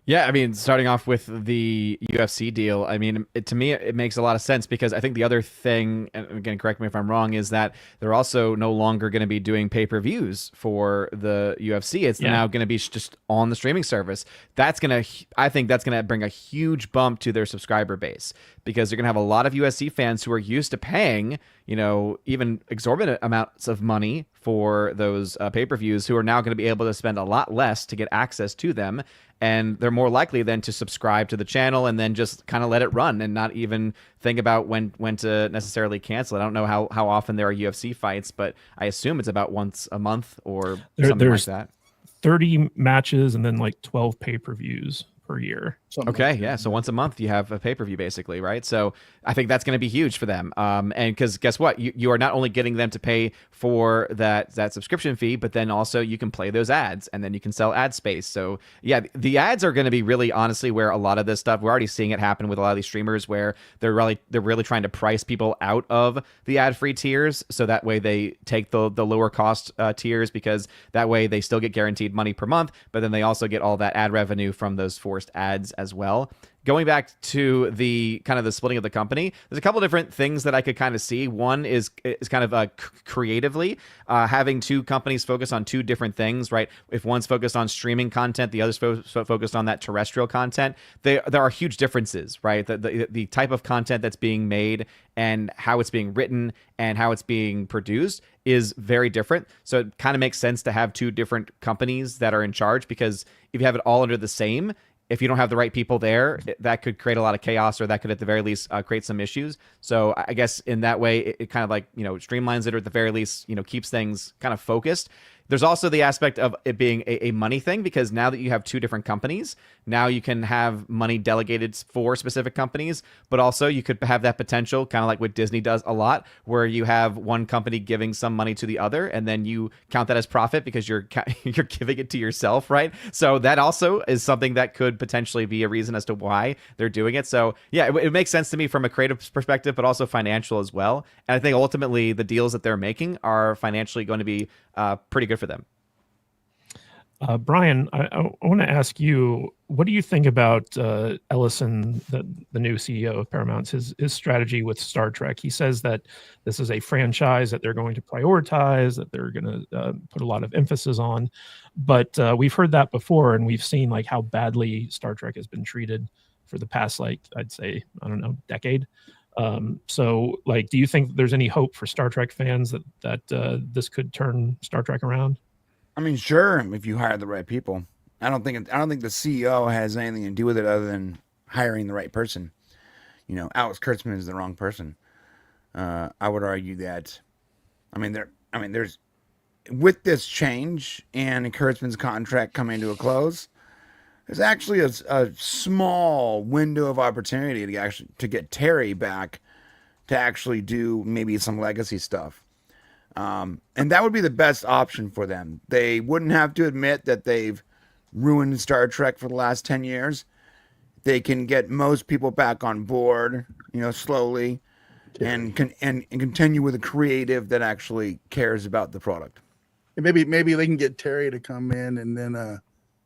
Yeah, I mean, starting off with the UFC deal, I mean, to me, it makes a lot of sense because I think the other thing, and again, correct me if I'm wrong, is that they're also no longer going to be doing pay-per-views for the UFC. It's now going to be just on the streaming service. I think that's going to bring a huge bump to their subscriber base because you're going to have a lot of UFC fans who are used to paying, even exorbitant amounts of money for those pay-per-views who are now going to be able to spend a lot less to get access to them. And they're more likely then to subscribe to the channel and then just kind of let it run and not even think about when to necessarily cancel it. I don't know how often there are UFC fights, but I assume it's about once a month or something like that. 30 matches and then like 12 pay-per-views per year. Okay, yeah. So once a month you have a pay-per-view basically, right? So I think that's going to be huge for them. And because guess what? You are not only getting them to pay for that subscription fee, but then also you can play those ads and then you can sell ad space. So yeah, the ads are going to be really honestly where a lot of this stuff, we're already seeing it happen with a lot of these streamers where they're really trying to price people out of the ad-free tiers. So that way they take the lower cost tiers because that way they still get guaranteed money per month, but then they also get all that ad revenue from those forced ads as well. Going back to the kind of the splitting of the company, there's a couple different things that I could kind of see. One is kind of creatively having two companies focus on two different things, right? If one's focused on streaming content, the other's focused on that terrestrial content. There are huge differences, right? The type of content that's being made and how it's being written and how it's being produced is very different. So it kind of makes sense to have two different companies that are in charge because if you have it all under the same, if you don't have the right people there, that could create a lot of chaos or that could at the very least create some issues. So I guess in that way, it kind of like, streamlines it or at the very least, keeps things kind of focused. There's also the aspect of it being a money thing because now that you have two different companies, now you can have money delegated for specific companies, but also you could have that potential, kind of like what Disney does a lot, where you have one company giving some money to the other, and then you count that as profit because you're giving it to yourself, right? So that also is something that could potentially be a reason as to why they're doing it. So yeah, it makes sense to me from a creative perspective, but also financial as well. And I think ultimately the deals that they're making are financially going to be pretty good for them. Brian, I want to ask you, what do you think about Ellison, the new CEO of Paramount, his strategy with Star Trek? He says that this is a franchise that they're going to prioritize, that they're going to put a lot of emphasis on. But we've heard that before, and we've seen like how badly Star Trek has been treated for the past, I'd say, I don't know, decade. So do you think there's any hope for Star Trek fans that this could turn Star Trek around? I mean, sure, if you hire the right people. I don't think the CEO has anything to do with it other than hiring the right person. Alex Kurtzman is the wrong person. I would argue that. There's with this change and Kurtzman's contract coming to a close, there's actually a small window of opportunity to get Terry back to actually do maybe some legacy stuff. And that would be the best option for them. They wouldn't have to admit that they've ruined Star Trek for the last 10 years. They can get most people back on board, slowly, and continue with a creative that actually cares about the product. And maybe they can get Terry to come in and then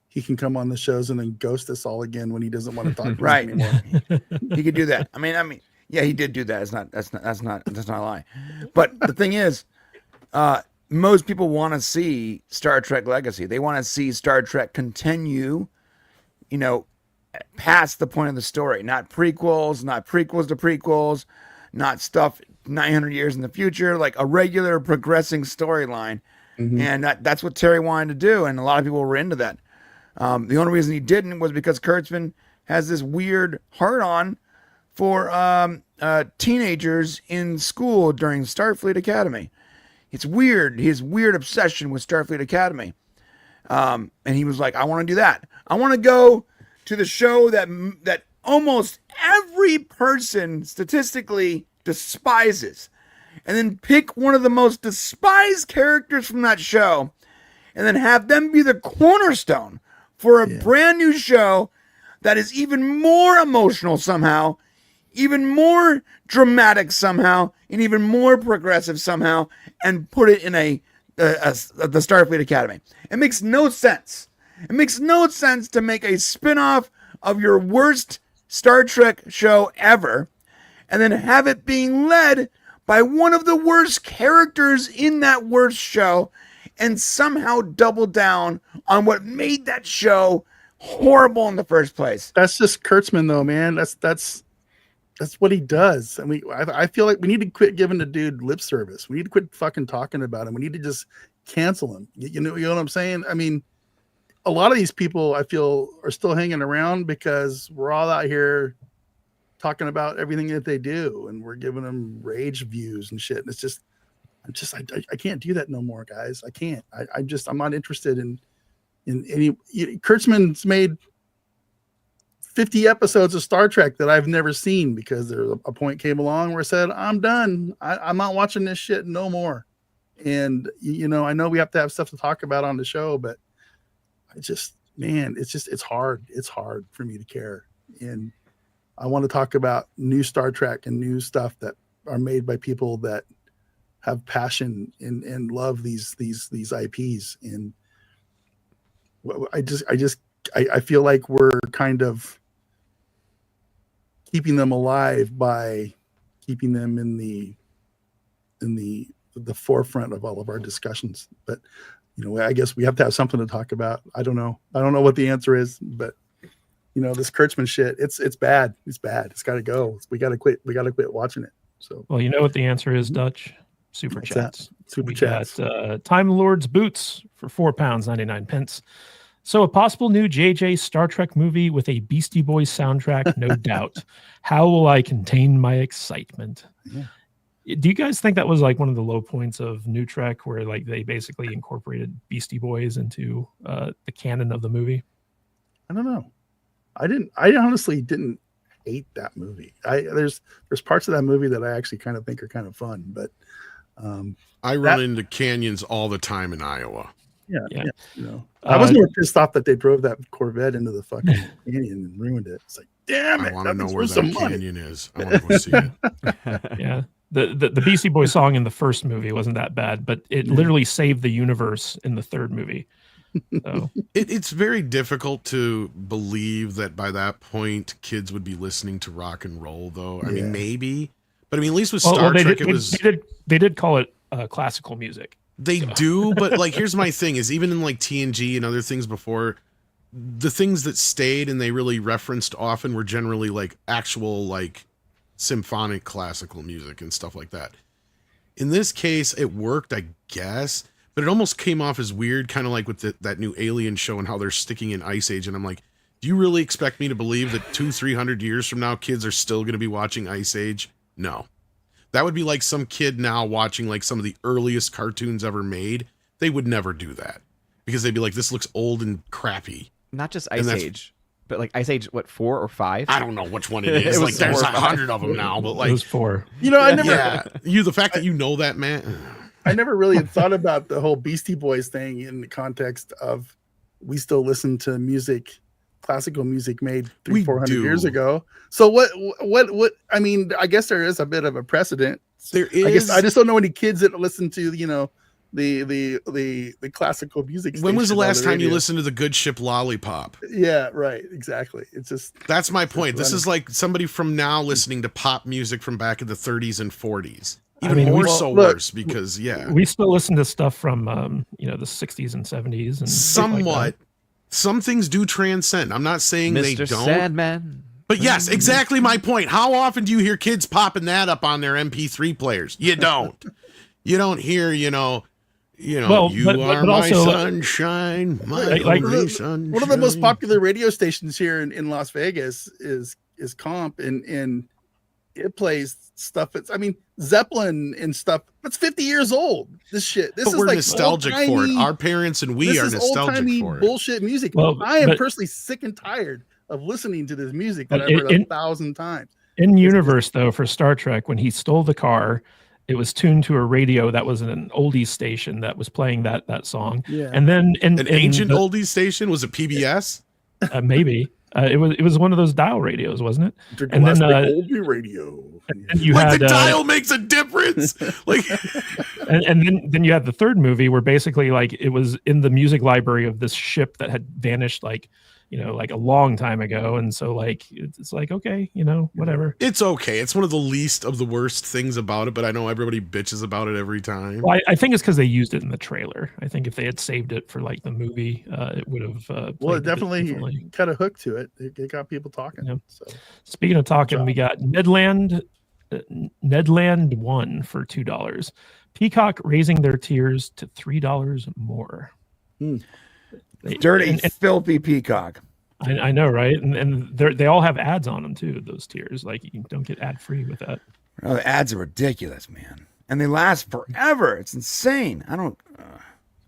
he can come on the shows and then ghost us all again when he doesn't want to talk to us anymore. He could do that. I mean, yeah, he did do that. That's not a lie. But the thing is, most people want to see Star Trek Legacy. They want to see Star Trek continue, past the point of the story. Not prequels, not prequels to prequels, not stuff 900 years in the future, like a regular progressing storyline. Mm-hmm. And that's what Terry wanted to do, and a lot of people were into that. The only reason he didn't was because Kurtzman has this weird hard-on for teenagers in school during Starfleet Academy. It's weird. His weird obsession with Starfleet Academy. And he was like, I want to do that. I want to go to the show that almost every person statistically despises. And then pick one of the most despised characters from that show. And then have them be the cornerstone for a brand new show that is even more emotional somehow, even more dramatic somehow, and even more progressive somehow, and put it in the Starfleet Academy. It makes no sense. It makes no sense to make a spin-off of your worst Star Trek show ever and then have it being led by one of the worst characters in that worst show and somehow double down on what made that show horrible in the first place. That's just Kurtzman, though, man. That's what he does. And I feel like we need to quit giving the dude lip service. We need to quit fucking talking about him. We need to just cancel him. You know what I'm saying? I mean, a lot of these people I feel are still hanging around because we're all out here talking about everything that they do, and we're giving them rage views and shit. And it's just, I can't do that no more, guys. I can't. I'm not interested in any. Kurtzman's made 50 episodes of Star Trek that I've never seen because there a point came along where I said, I'm done. I'm not watching this shit no more. And, I know we have to have stuff to talk about on the show, but it's hard. It's hard for me to care. And I want to talk about new Star Trek and new stuff that are made by people that have passion and love these IPs. And I feel like we're kind of keeping them alive by keeping them in the forefront of all of our discussions. But I guess we have to have something to talk about. I don't know what the answer is, but this Kurtzman shit, it's bad. It's bad. It's got to go. We got to quit watching it. So, well, you know what the answer is, Dutch? Super What's chats. that? Super we chats. Got, Time Lord's boots for £4.99. So a possible new JJ Star Trek movie with a Beastie Boys soundtrack, no doubt. How will I contain my excitement? Yeah. Do you guys think that was like one of the low points of New Trek, where like they basically incorporated Beastie Boys into the canon of the movie? I don't know. I honestly didn't hate that movie. There's parts of that movie that I actually kind of think are kind of fun, but I run into canyons all the time in Iowa. Yeah. I was more pissed off that they drove that Corvette into the fucking canyon and ruined it. It's like, damn it! I want to know where that canyon is. I want to go see it. Yeah. The Beastie Boys song in the first movie wasn't that bad, but it literally saved the universe in the third movie. So It's very difficult to believe that by that point kids would be listening to rock and roll, though. I mean, maybe, but I mean, at least with Star Trek, they did call it classical music. They do, but like, here's my thing: is even in like TNG and other things before, the things that stayed and they really referenced often were generally like actual like symphonic classical music and stuff like that. In this case, it worked, I guess, but it almost came off as weird, kind of like with that new Alien show and how they're sticking in Ice Age. And I'm like, do you really expect me to believe that 200-300 years from now, kids are still going to be watching Ice Age? No. That would be like some kid now watching like some of the earliest cartoons ever made. They would never do that because they'd be like, this looks old and crappy. Not just Ice Age, but like Ice Age, what, 4 or 5? I don't know which one it is. Like, there's 100 of them now, but like, it was 4. I never. Yeah, the fact that you know that, man. I never really had thought about the whole Beastie Boys thing in the context of we still listen to music, classical music made 300-400 years ago. So what? I mean, I guess there is a bit of a precedent. There is. I guess I just don't know any kids that listen to the classical music. When was the last time you listened to the Good Ship Lollipop? Yeah, right. Exactly. It's just that's my point. This is like somebody from now listening to pop music from back in the 30s and 40s. Even worse because we still listen to stuff from the 60s and 70s and somewhat. Like some things do transcend. I'm not saying Mr. they don't. Sandman. But yes, exactly my point. How often do you hear kids popping that up on their MP3 players? You don't. You don't hear, well, you but are my also, sunshine, my only sunshine. One of the most popular radio stations here in Las Vegas is Comp, and it plays stuff. Zeppelin and stuff. That's 50 years old. This shit. This but is we're like nostalgic for it. Our parents and we are nostalgic for it. Bullshit music. Well, I am personally sick and tired of listening to this music that I've heard 1,000 times. In universe, though, for Star Trek, when he stole the car, it was tuned to a radio that was an oldies station that was playing that song. Yeah. And then an ancient oldies station, was it PBS? Maybe. It was one of those dial radios, wasn't it? And then oldie radio. And you like had the dial makes a difference. difference? Like, and then you had the third movie where basically like it was in the music library of this ship that had vanished like like a long time ago, and so like it's like, okay, whatever. it's okay. It's one of the least of the worst things about it, but I know everybody bitches about it every time. Well, I think it's because they used it in the trailer. I think if they had saved it for like the movie, it would have. Well, played it a bit definitely differently. got a hook to it. It got people talking. Yeah. So Speaking of talking, job. we got Nedland 1 for $2. Peacock raising their tiers to $3 more. Dirty, And filthy peacock. I know, right? And they all have ads on them too. Those tiers, like you don't get ad free with that. Oh, the ads are ridiculous, man, and they last forever. It's insane.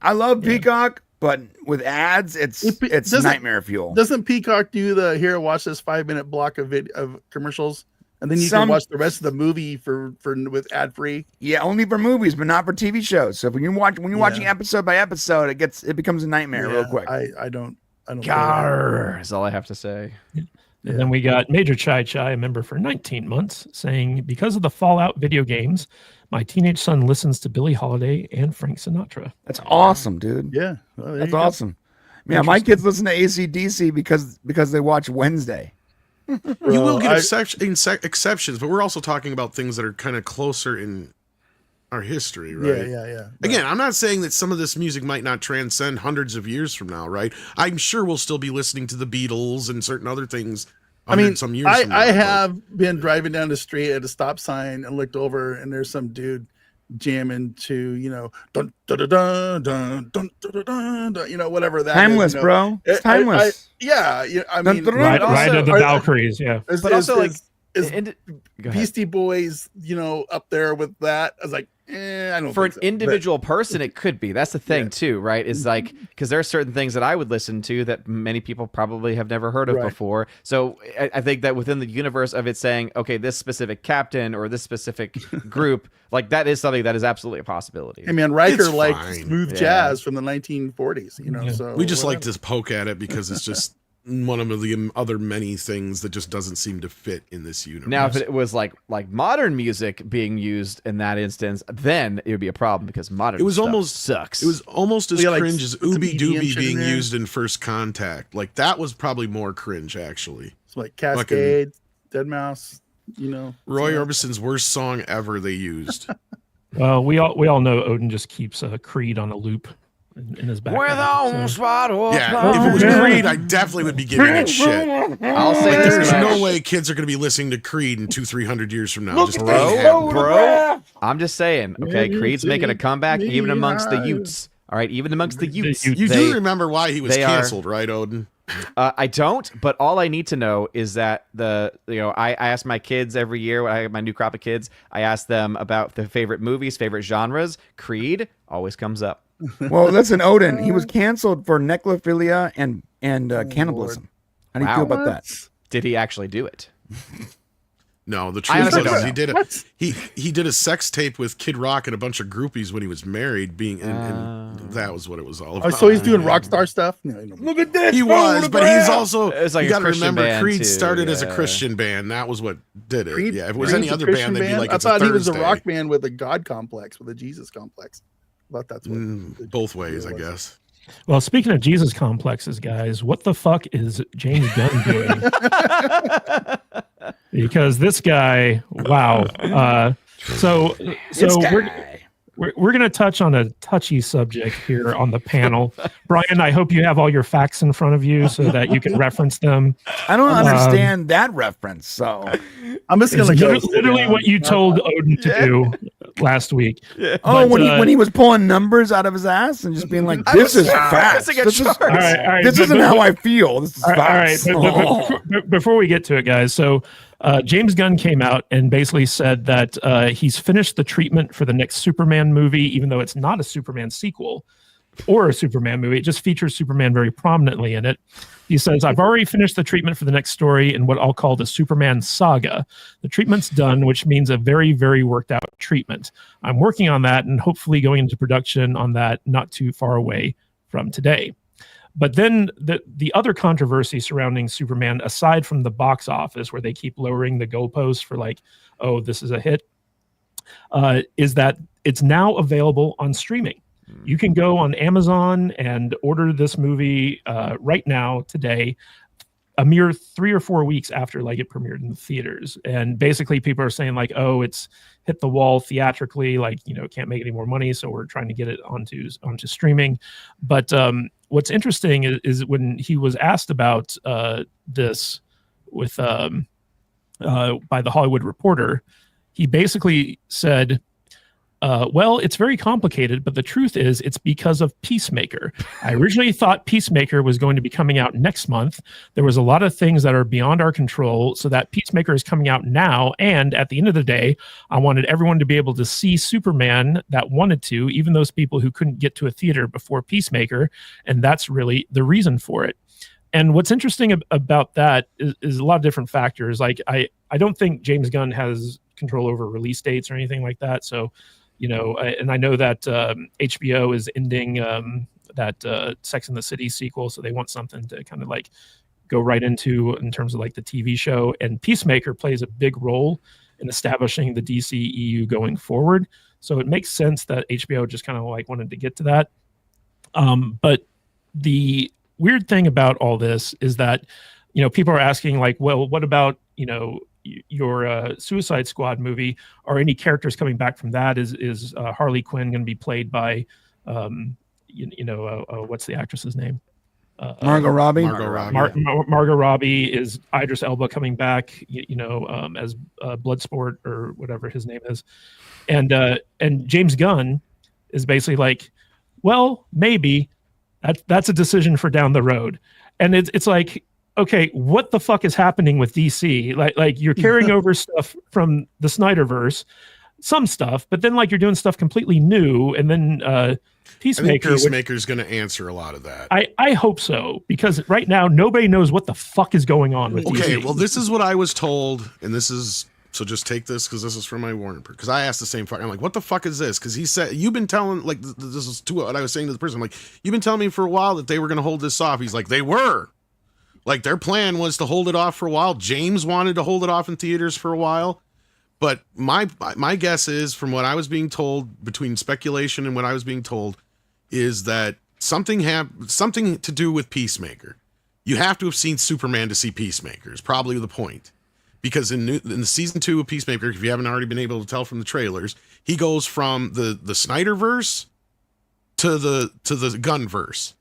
I love Peacock, but with ads, it's doesn't- nightmare fuel. doesn't Peacock do the here? Watch this 5-minute block of commercials, and then you can watch the rest of the movie for with ad free. Yeah, only for movies, but not for TV shows. So when you're watching episode by episode, it becomes a nightmare real quick. I don't. Gar is all I have to say. And then we got Major Chai Chai, a member for 19 months, saying, because of the Fallout video games, my teenage son listens to Billie Holiday and Frank Sinatra. That's awesome, dude. Yeah, well, there That's you go. awesome. Yeah, my kids listen to AC/DC because they watch Wednesday. You will get exceptions, but we're also talking about things that are kind of closer in our history, right? Yeah. Again, I'm not saying that some of this music might not transcend hundreds of years from now, right? I'm sure we'll still be listening to the Beatles and certain other things. Some years from now, I have been driving down the street at a stop sign and looked over, and there's some dude jamming to dun, dun, dun, dun, dun, dun, dun, dun, dun, whatever that Timeless, is, bro. It's timeless. I mean, Ride of the Valkyries, yeah. But also, like, is go ahead. Beastie Boys, up there with that. I was like, I don't For think an so. individual person, it could be. That's the thing, too, right? Is like, because there are certain things that I would listen to that many people probably have never heard of Right. before. So I think that within the universe of it saying, okay, this specific captain or this specific group, like that is something that is absolutely a possibility. Hey man, Riker It's liked fine. smooth jazz from the 1940s. Yeah. So we just like whatever. to poke at it because it's just one of the other many things that just doesn't seem to fit in this universe. Now, if it was like modern music being used in that instance, then it would be a problem because modern It was stuff almost- sucks. It was almost as Yeah, like, cringe as put some Ooby EDM Dooby shit in being there. used in First Contact. Like that was probably more cringe, actually. It's like Cascade, Dead Mouse. Roy so- Orbison's worst song ever they used. Well, we all know Odin just keeps Creed on a loop in his background. so- Yeah, if it was Creed, I definitely would be giving it shit. I'll say this There's much. no way kids are going to be listening to Creed in 200-300 years from now. Just Bro, ain't happening. bro, I'm just saying, okay, Yeah, Creed's making a comeback me even amongst the high. Utes. All right, even amongst the Utes. Utes. You they- do remember why he was they are- canceled, right, Odin? I don't, but all I need to know is that I ask my kids every year when I have my new crop of kids, I ask them about their favorite movies, favorite genres. Creed always comes up. Well, listen, Odin, he was canceled for necrophilia and cannibalism. How do you Wow. feel about that? Did he actually do it? No, the I truth honestly is don't he know. did What? he did a sex tape with Kid Rock and a bunch of groupies when he was married, and that was what it was all Oh, about. so he's doing rock star stuff. No, Look at this. He was, but he's also. It's like you a got to Christian remember, band, Creed too, started as a yeah. Christian band. That was what did it. Creed- Yeah, if it was Creed's any a other Christian band, they'd be band? like, I it's a thought he was a Thursday. rock band with a God complex, with a Jesus complex. I thought that's what. Both ways, I guess. Well, speaking of Jesus complexes, guys, what the fuck is James Gunn doing? Because this guy, wow. So we're going to touch on a touchy subject here on the panel. Brian, I hope you have all your facts in front of you so that you can reference them. I don't understand that reference. So I'm just It's gonna go. literally what you told Odin to do last week. But, when he was pulling numbers out of his ass and just being like, "This is facts. missing a This, is, chart. All right, this but- isn't how I feel. This is All right, facts." but before we get to it, guys, so James Gunn came out and basically said that he's finished the treatment for the next Superman movie, even though it's not a Superman sequel or a Superman movie. It just features Superman very prominently in it. He says, I've already finished the treatment for the next story in what I'll call the Superman saga. The treatment's done, which means a very, very worked out treatment. I'm working on that and hopefully going into production on that not too far away from today. But then the other controversy surrounding Superman, aside from the box office where they keep lowering the goalposts for like, oh, this is a hit, is that it's now available on streaming. You can go on Amazon and order this movie right now, today, a mere 3 or 4 weeks after like it premiered in the theaters. And basically people are saying like, oh, it's hit the wall theatrically, like, you know, can't make any more money, so we're trying to get it onto streaming. But what's interesting is when he was asked about this with by the Hollywood Reporter, he basically said, well, it's very complicated, but the truth is it's because of Peacemaker. I originally thought Peacemaker was going to be coming out next month. There was a lot of things that are beyond our control, so that Peacemaker is coming out now. And at the end of the day, I wanted everyone to be able to see Superman that wanted to, even those people who couldn't get to a theater before Peacemaker. And that's really the reason for it. And what's interesting about that is a lot of different factors. Like I don't think James Gunn has control over release dates or anything like that. So, you know, and I know that HBO is ending that Sex and the City sequel, so they want something to kind of like go right into in terms of like the TV show. And Peacemaker plays a big role in establishing the DCEU going forward. So it makes sense that HBO just kind of like wanted to get to that. But the weird thing about all this is that, you know, people are asking like, well, what about, you know, your Suicide Squad movie? Are any characters coming back from that? Is Harley Quinn going to be played by, what's the actress's name? Margot Robbie. Margot Robbie. Is Idris Elba coming back? As Bloodsport or whatever his name is, and James Gunn is basically like, well, maybe that's a decision for down the road, and it's like, okay, what the fuck is happening with DC? Like you're carrying over stuff from the Snyderverse, some stuff, but then like you're doing stuff completely new, and then Peacemaker. Peacemaker's going to answer a lot of that. I hope so, because right now nobody knows what the fuck is going on with DC. Okay, well, this is what I was told, and this is, so just take this because this is from my Warner, because I asked the same fuck. I'm like, what the fuck is this? Because he said, you've been telling, like, this is to what I was saying to the person. I'm like, you've been telling me for a while that they were going to hold this off. He's like, they were. Like, their plan was to hold it off for a while. James wanted to hold it off in theaters for a while. But my guess is, from what I was being told, between speculation and what I was being told, is that something to do with Peacemaker. You have to have seen Superman to see Peacemaker, is probably the point. Because in the season 2 of Peacemaker, if you haven't already been able to tell from the trailers, he goes from the Snyderverse to the Gunverse.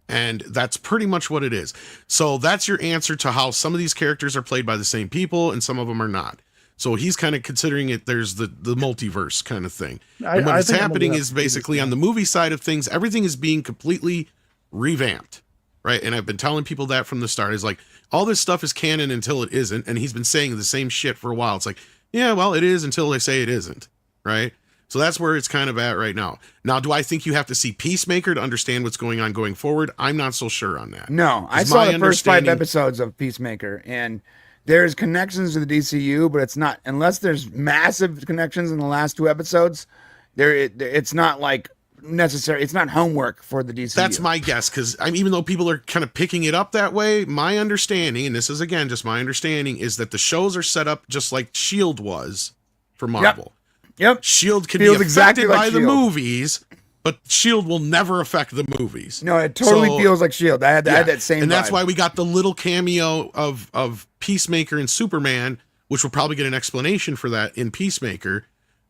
And that's pretty much what it is. So that's your answer to how some of these characters are played by the same people and some of them are not. So he's kind of considering it, there's the multiverse kind of thing. And what's happening is basically on the movie side of things, everything is being completely revamped, right? And I've been telling people that from the start. Is like, all this stuff is canon until it isn't. And he's been saying the same shit for a while. It's like, yeah, well, it is until they say it isn't, right? So that's where it's kind of at right now. Now, do I think you have to see Peacemaker to understand what's going on going forward? I'm not so sure on that. No, I saw the first 5 episodes of Peacemaker, and there's connections to the DCU, but it's not, unless there's massive connections in the last 2 episodes, it's not like necessary. It's not homework for the DCU. That's my guess, because even though people are kind of picking it up that way, my understanding, and this is again just my understanding, is that the shows are set up just like S.H.I.E.L.D. was for Marvel. Yep. S.H.I.E.L.D. can be affected by the movies, but S.H.I.E.L.D. will never affect the movies. No, it totally feels like S.H.I.E.L.D. I had that same and vibe. that's why we got the little cameo of Peacemaker and Superman, which we'll probably get an explanation for that in Peacemaker.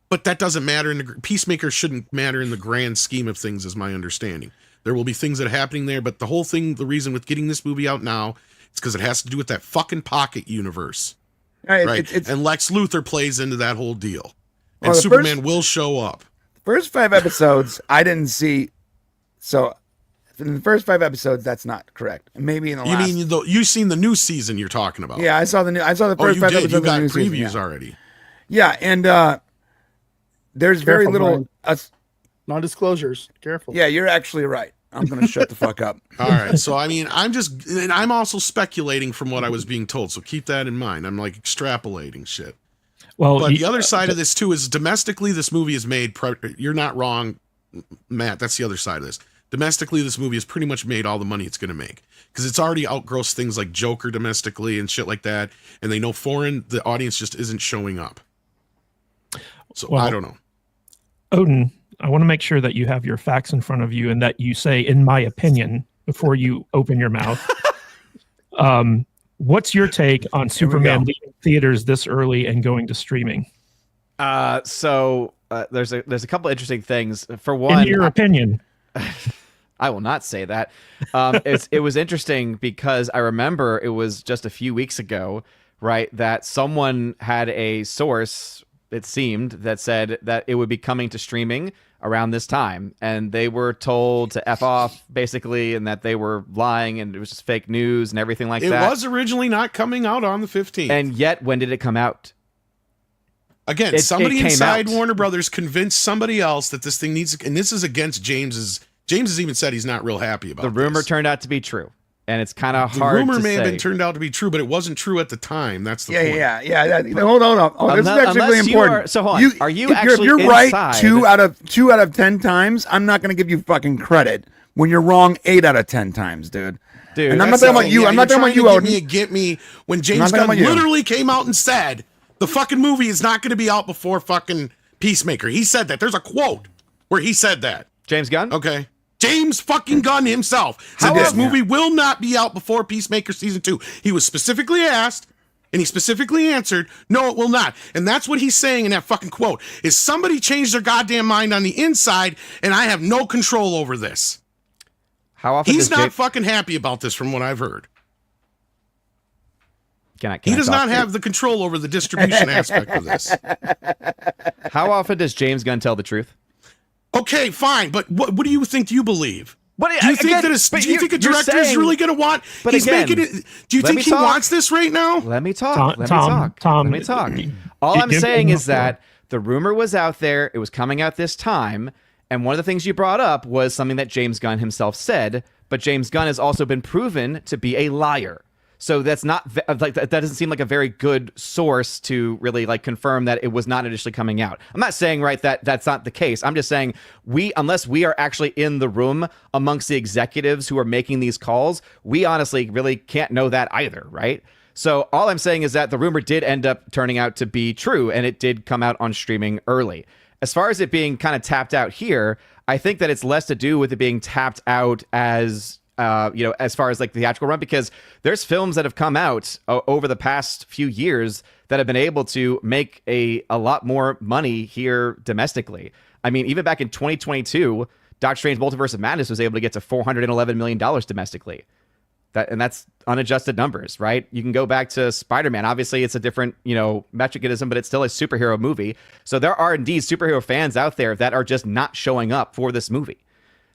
But that doesn't matter. Peacemaker shouldn't matter in the grand scheme of things, is my understanding. There will be things that are happening there, but the whole thing, the reason with getting this movie out now, is because it has to do with that fucking pocket universe. Right? And Lex Luthor plays into that whole deal. And Superman will show up. The first 5 episodes, I didn't see. So, in the first 5 episodes, that's not correct. And maybe in the last. You mean you've seen the new season you're talking about? Yeah, I saw the first 5 episodes. You got of the new previews season, already. Yeah, and there's very little non-disclosures. Careful. Yeah, you're actually right. I'm gonna shut the fuck up. All right. So I'm also speculating from what I was being told. So keep that in mind. I'm like extrapolating shit. Well, but the other side of this too is domestically, this movie is made. You're not wrong, Matt. That's the other side of this. Domestically, this movie has pretty much made all the money it's going to make, because it's already outgrossed things like Joker domestically and shit like that. And they know foreign, the audience just isn't showing up. So Well, I don't know. Odin, I want to make sure that you have your facts in front of you and that you say, in my opinion, before you open your mouth. What's your take on Superman leaving theaters this early and going to streaming? So there's a couple interesting things. For one, In your opinion. I will not say that. It was interesting because I remember it was just a few weeks ago, right, that someone had a source, it seemed, that said that it would be coming to streaming around this time. And they were told to F off, basically, and that they were lying and it was just fake news and everything like that. It was originally not coming out on the 15th. And yet, when did it come out? Again, somebody inside out. Warner Brothers convinced somebody else that this thing needs, and this is against James's. James has even said he's not real happy about the rumor this. turned out to be true, and it's kind of The hard. rumor to may have say. been turned out to be true, but it wasn't true at the time. That's the point. Yeah. Hold on. Oh, this is actually really important. So hold on. Are you if actually you're inside? right 2 out of 10 times, I'm not going to give you fucking credit when you're wrong 8 out of 10 times, dude. Dude, and I'm not talking about you. I'm not talking about you, Odin. Get me when James Gunn literally came out and said the fucking movie is not going to be out before fucking Peacemaker. He said that. There's a quote where he said that. James Gunn? Okay. James fucking Gunn himself said this movie will not be out before Peacemaker season 2. He was specifically asked, and he specifically answered, no, it will not. And that's what he's saying in that fucking quote, is somebody changed their goddamn mind on the inside, and I have no control over this. How often He's not fucking happy about this from what I've heard. He does not have the control over the distribution aspect of this. How often does James Gunn tell the truth? Okay, fine, but what do you think you believe? But do you think a director is really going to want? But he's again, making it. Do you think he wants this right now? Let me talk. Let me talk. All I'm saying is that the rumor was out there. It was coming out this time, and one of the things you brought up was something that James Gunn himself said. But James Gunn has also been proven to be a liar. So that's not like that doesn't seem like a very good source to really like confirm that it was not initially coming out. I'm not saying that that's not the case. I'm just saying unless we are actually in the room amongst the executives who are making these calls, we honestly really can't know that either, right? So all I'm saying is that the rumor did end up turning out to be true, and it did come out on streaming early. As far as it being kind of tapped out here, I think that it's less to do with it being tapped out as as far as like the theatrical run, because there's films that have come out over the past few years that have been able to make a lot more money here domestically. I mean, even back in 2022, Doctor Strange Multiverse of Madness was able to get to $411 million domestically. That's unadjusted numbers, right? You can go back to Spider-Man. Obviously, it's a different, mechanism, but it's still a superhero movie. So there are indeed superhero fans out there that are just not showing up for this movie.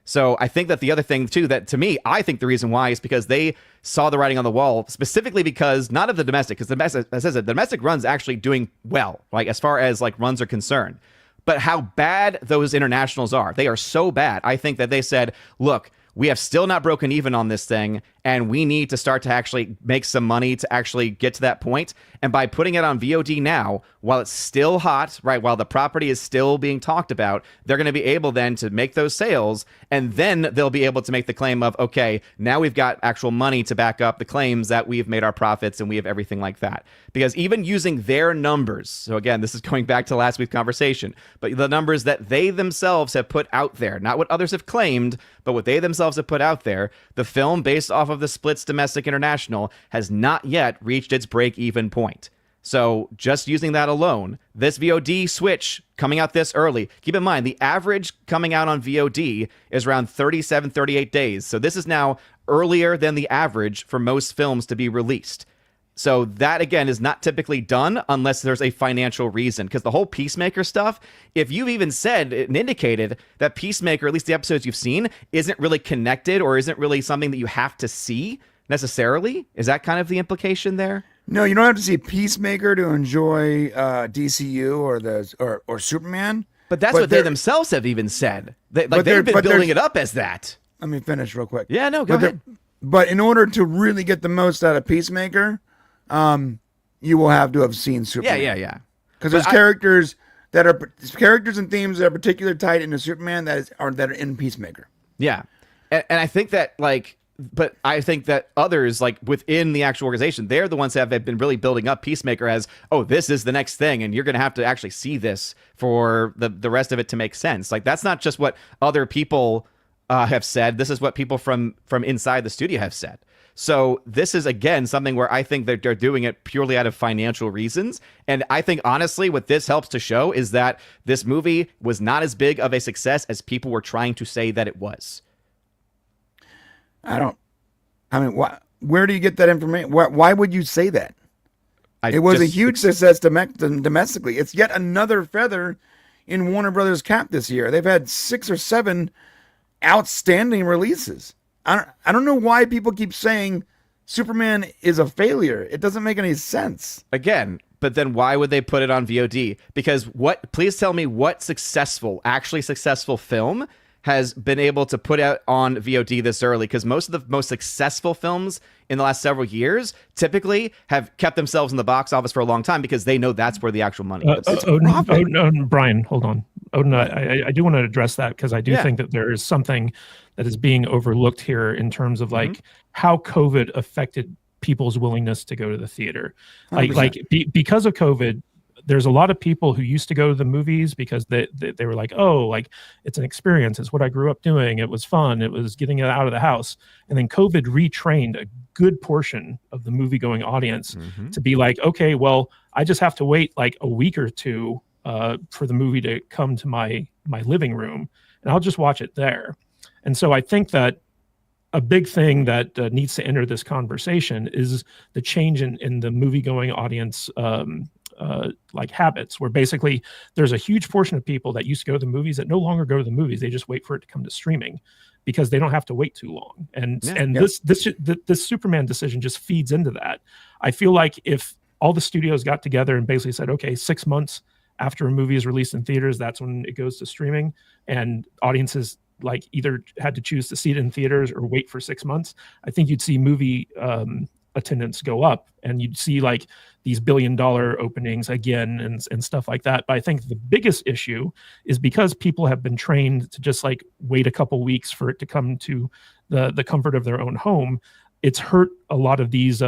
So I think that the other thing, too, that to me, I think the reason why is because they saw the writing on the wall, specifically because not of the domestic, because the domestic run's actually doing well, like as far as like runs are concerned. But how bad those internationals are. They are so bad. I think that they said, look, we have still not broken even on this thing, and we need to start to actually make some money to actually get to that point. And by putting it on VOD now, while it's still hot, right, while the property is still being talked about, they're going to be able then to make those sales, and then they'll be able to make the claim of, okay, now we've got actual money to back up the claims that we've made our profits and we have everything like that. Because even using their numbers, so again, this is going back to last week's conversation, but the numbers that they themselves have put out there, not what others have claimed, but what they themselves have put out there, the film, based off of the splits domestic international, has not yet reached its break-even point. So just using that alone, this VOD switch coming out this early, keep in mind, the average coming out on VOD is around 37, 38 days. So this is now earlier than the average for most films to be released. So that, again, is not typically done unless there's a financial reason. Because the whole Peacemaker stuff, if you've even said and indicated that Peacemaker, at least the episodes you've seen, isn't really connected or isn't really something that you have to see necessarily, is that kind of the implication there? No, you don't have to see Peacemaker to enjoy DCU or Superman. But that's what they themselves have even said. They've been building it up as that. Let me finish real quick. Yeah, no, go ahead. But in order to really get the most out of Peacemaker, you will have to have seen Superman. Yeah. Because there's characters and themes that are particularly tied into Superman that are in Peacemaker. Yeah, and I think that like But I think that others, like within the actual organization, they're the ones that have been really building up Peacemaker as, oh, this is the next thing, and you're going to have to actually see this for the rest of it to make sense. Like, that's not just what other people have said. This is what people from inside the studio have said. So this is, again, something where I think that they're doing it purely out of financial reasons. And I think, honestly, what this helps to show is that this movie was not as big of a success as people were trying to say that it was. Where do you get that information? Why would you say that? It was a huge success domestically. It's yet another feather in Warner Brothers' cap this year. They've had 6 or 7 outstanding releases. I don't know why people keep saying Superman is a failure. It doesn't make any sense. Again, but then why would they put it on VOD? Because please tell me what actually successful film has been able to put out on VOD this early, because most of the most successful films in the last several years typically have kept themselves in the box office for a long time because they know that's where the actual money is. Odin, Brian, hold on. Odin, I do want to address that because I do think that there is something that is being overlooked here in terms of like how COVID affected people's willingness to go to the theater. Because of COVID, there's a lot of people who used to go to the movies because they were like, oh, like it's an experience. It's what I grew up doing. It was fun. It was getting it out of the house. And then COVID retrained a good portion of the movie going audience to be like, okay, well, I just have to wait like a week or two for the movie to come to my living room and I'll just watch it there. And so I think that a big thing that needs to enter this conversation is the change in the movie going audience like habits, where basically there's a huge portion of people that used to go to the movies that no longer go to the movies. They just wait for it to come to streaming because they don't have to wait too long. This Superman decision just feeds into that. I feel like if all the studios got together and basically said, okay, 6 months after a movie is released in theaters, that's when it goes to streaming, and audiences like either had to choose to see it in theaters or wait for 6 months, I think you'd see movie attendance go up and you'd see like these $1 billion openings again and stuff like that. But I think the biggest issue is because people have been trained to just like wait a couple weeks for it to come to the comfort of their own home. It's hurt a lot of these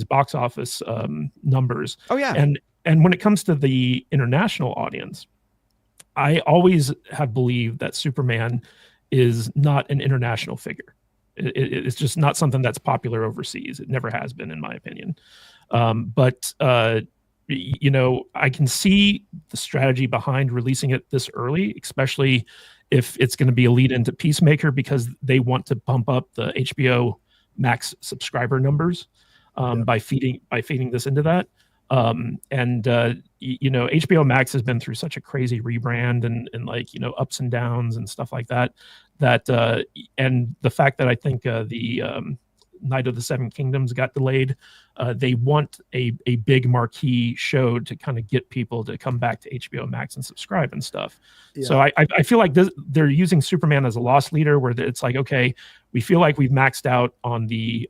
box office numbers. Oh yeah. And when it comes to the international audience, I always have believed that Superman is not an international figure. It's just not something that's popular overseas. It never has been, in my opinion. But you know, I can see the strategy behind releasing it this early, especially if it's going to be a lead into Peacemaker, because they want to bump up the HBO Max subscriber numbers by feeding this into that. You know, HBO Max has been through such a crazy rebrand and like, you know, ups and downs and stuff like that, and the fact that I think the Night of the Seven Kingdoms got delayed, they want a big marquee show to kind of get people to come back to HBO Max and subscribe and stuff. Yeah. So I feel like they're using Superman as a loss leader, where it's like, okay, we feel like we've maxed out on the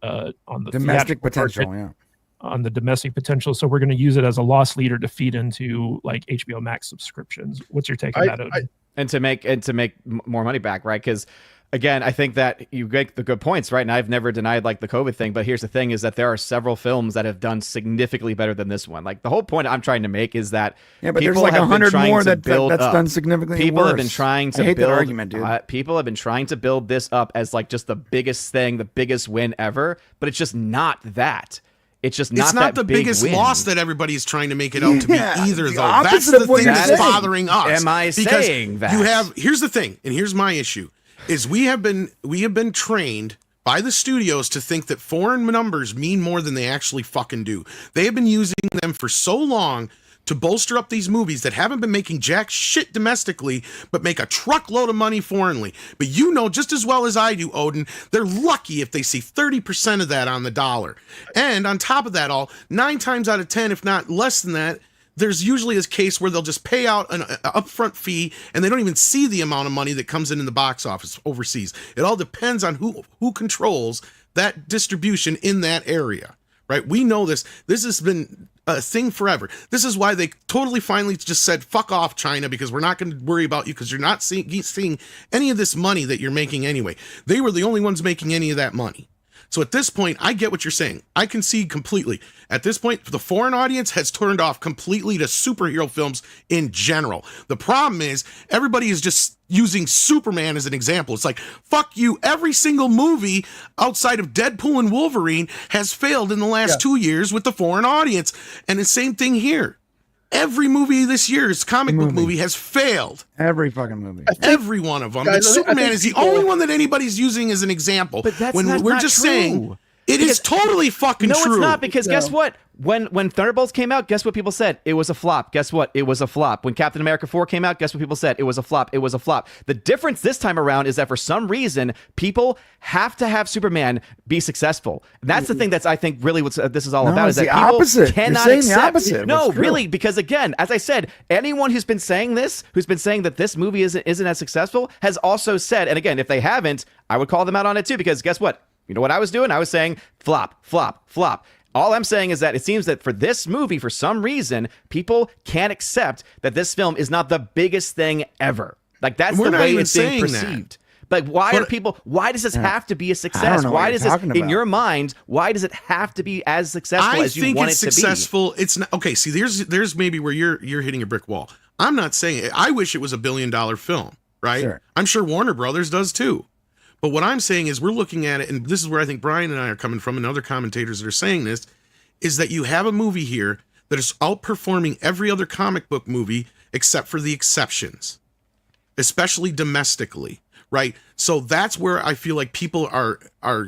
domestic potential, on the domestic potential, so we're going to use it as a loss leader to feed into like HBO Max subscriptions. What's your take on that, Odin? And to make more money back, right? Because again, I think that you make the good points, right? And I've never denied like the COVID thing, but here's the thing: is that there are several films that have done significantly better than this one. Like the whole point I'm trying to make is that but there's like 100 more that's done significantly people worse. Have been trying to build that argument, dude. People have been trying to build this up as like just the biggest thing, the biggest win ever, but it's just not that. It's just not the biggest win. loss that everybody's trying to make it out to be either, though. That's the the thing that's bothering us. Am I saying that? Here's the thing, and here's my issue, is we have been trained by the studios to think that foreign numbers mean more than they actually fucking do. They have been using them for so long to bolster up these movies that haven't been making jack shit domestically, but make a truckload of money foreignly. But you know just as well as I do, Odin, they're lucky if they see 30% of that on the dollar. And on top of that all, 9 times out of 10, if not less than that, there's usually a case where they'll just pay out an upfront fee and they don't even see the amount of money that comes in the box office overseas. It all depends on who controls that distribution in that area, right? We know this. This has been a thing forever. This is why they totally finally just said, fuck off, China, because we're not going to worry about you because you're not seeing any of this money that you're making anyway. They were the only ones making any of that money. So at this point, I get what you're saying. I concede completely. At this point, the foreign audience has turned off completely to superhero films in general. The problem is everybody is just using Superman as an example. It's like, fuck you. Every single movie outside of Deadpool and Wolverine has failed in the last 2 years with the foreign audience. And the same thing here. Every movie this year's comic book movie has failed. Every fucking movie. Every one of them. But Superman is the only one that anybody's using as an example. But that's when not we're just true. saying it is totally fucking true. No, it's not, because guess what? When Thunderbolts came out, guess what people said? It was a flop. Guess what? It was a flop. When Captain America 4 came out, guess what people said? It was a flop. It was a flop. The difference this time around is that for some reason, people have to have Superman be successful. And that's the thing that's, I think, really what this is all about. Is that people opposite. cannot You're saying accept. the opposite. No, What's true? really, because again, as I said, anyone who's been saying this, who's been saying that this movie isn't as successful, has also said, and again, if they haven't, I would call them out on it too, because guess what? You know what I was doing? I was saying flop, flop, flop. All I'm saying is that it seems that for this movie, for some reason, people can't accept that this film is not the biggest thing ever. Like, that's the way it's being perceived. Like, why does this have to be a success? Why does this, in your mind, why does it have to be as successful as you want it to be? I think it's successful. It's not, okay, see, there's maybe where you're hitting a brick wall. I'm not saying it. I wish it was $1 billion film, right? Sure. I'm sure Warner Brothers does too. But what I'm saying is we're looking at it, and this is where I think Brian and I are coming from, and other commentators that are saying this, is that you have a movie here that is outperforming every other comic book movie except for the exceptions, especially domestically, right? So that's where I feel like people are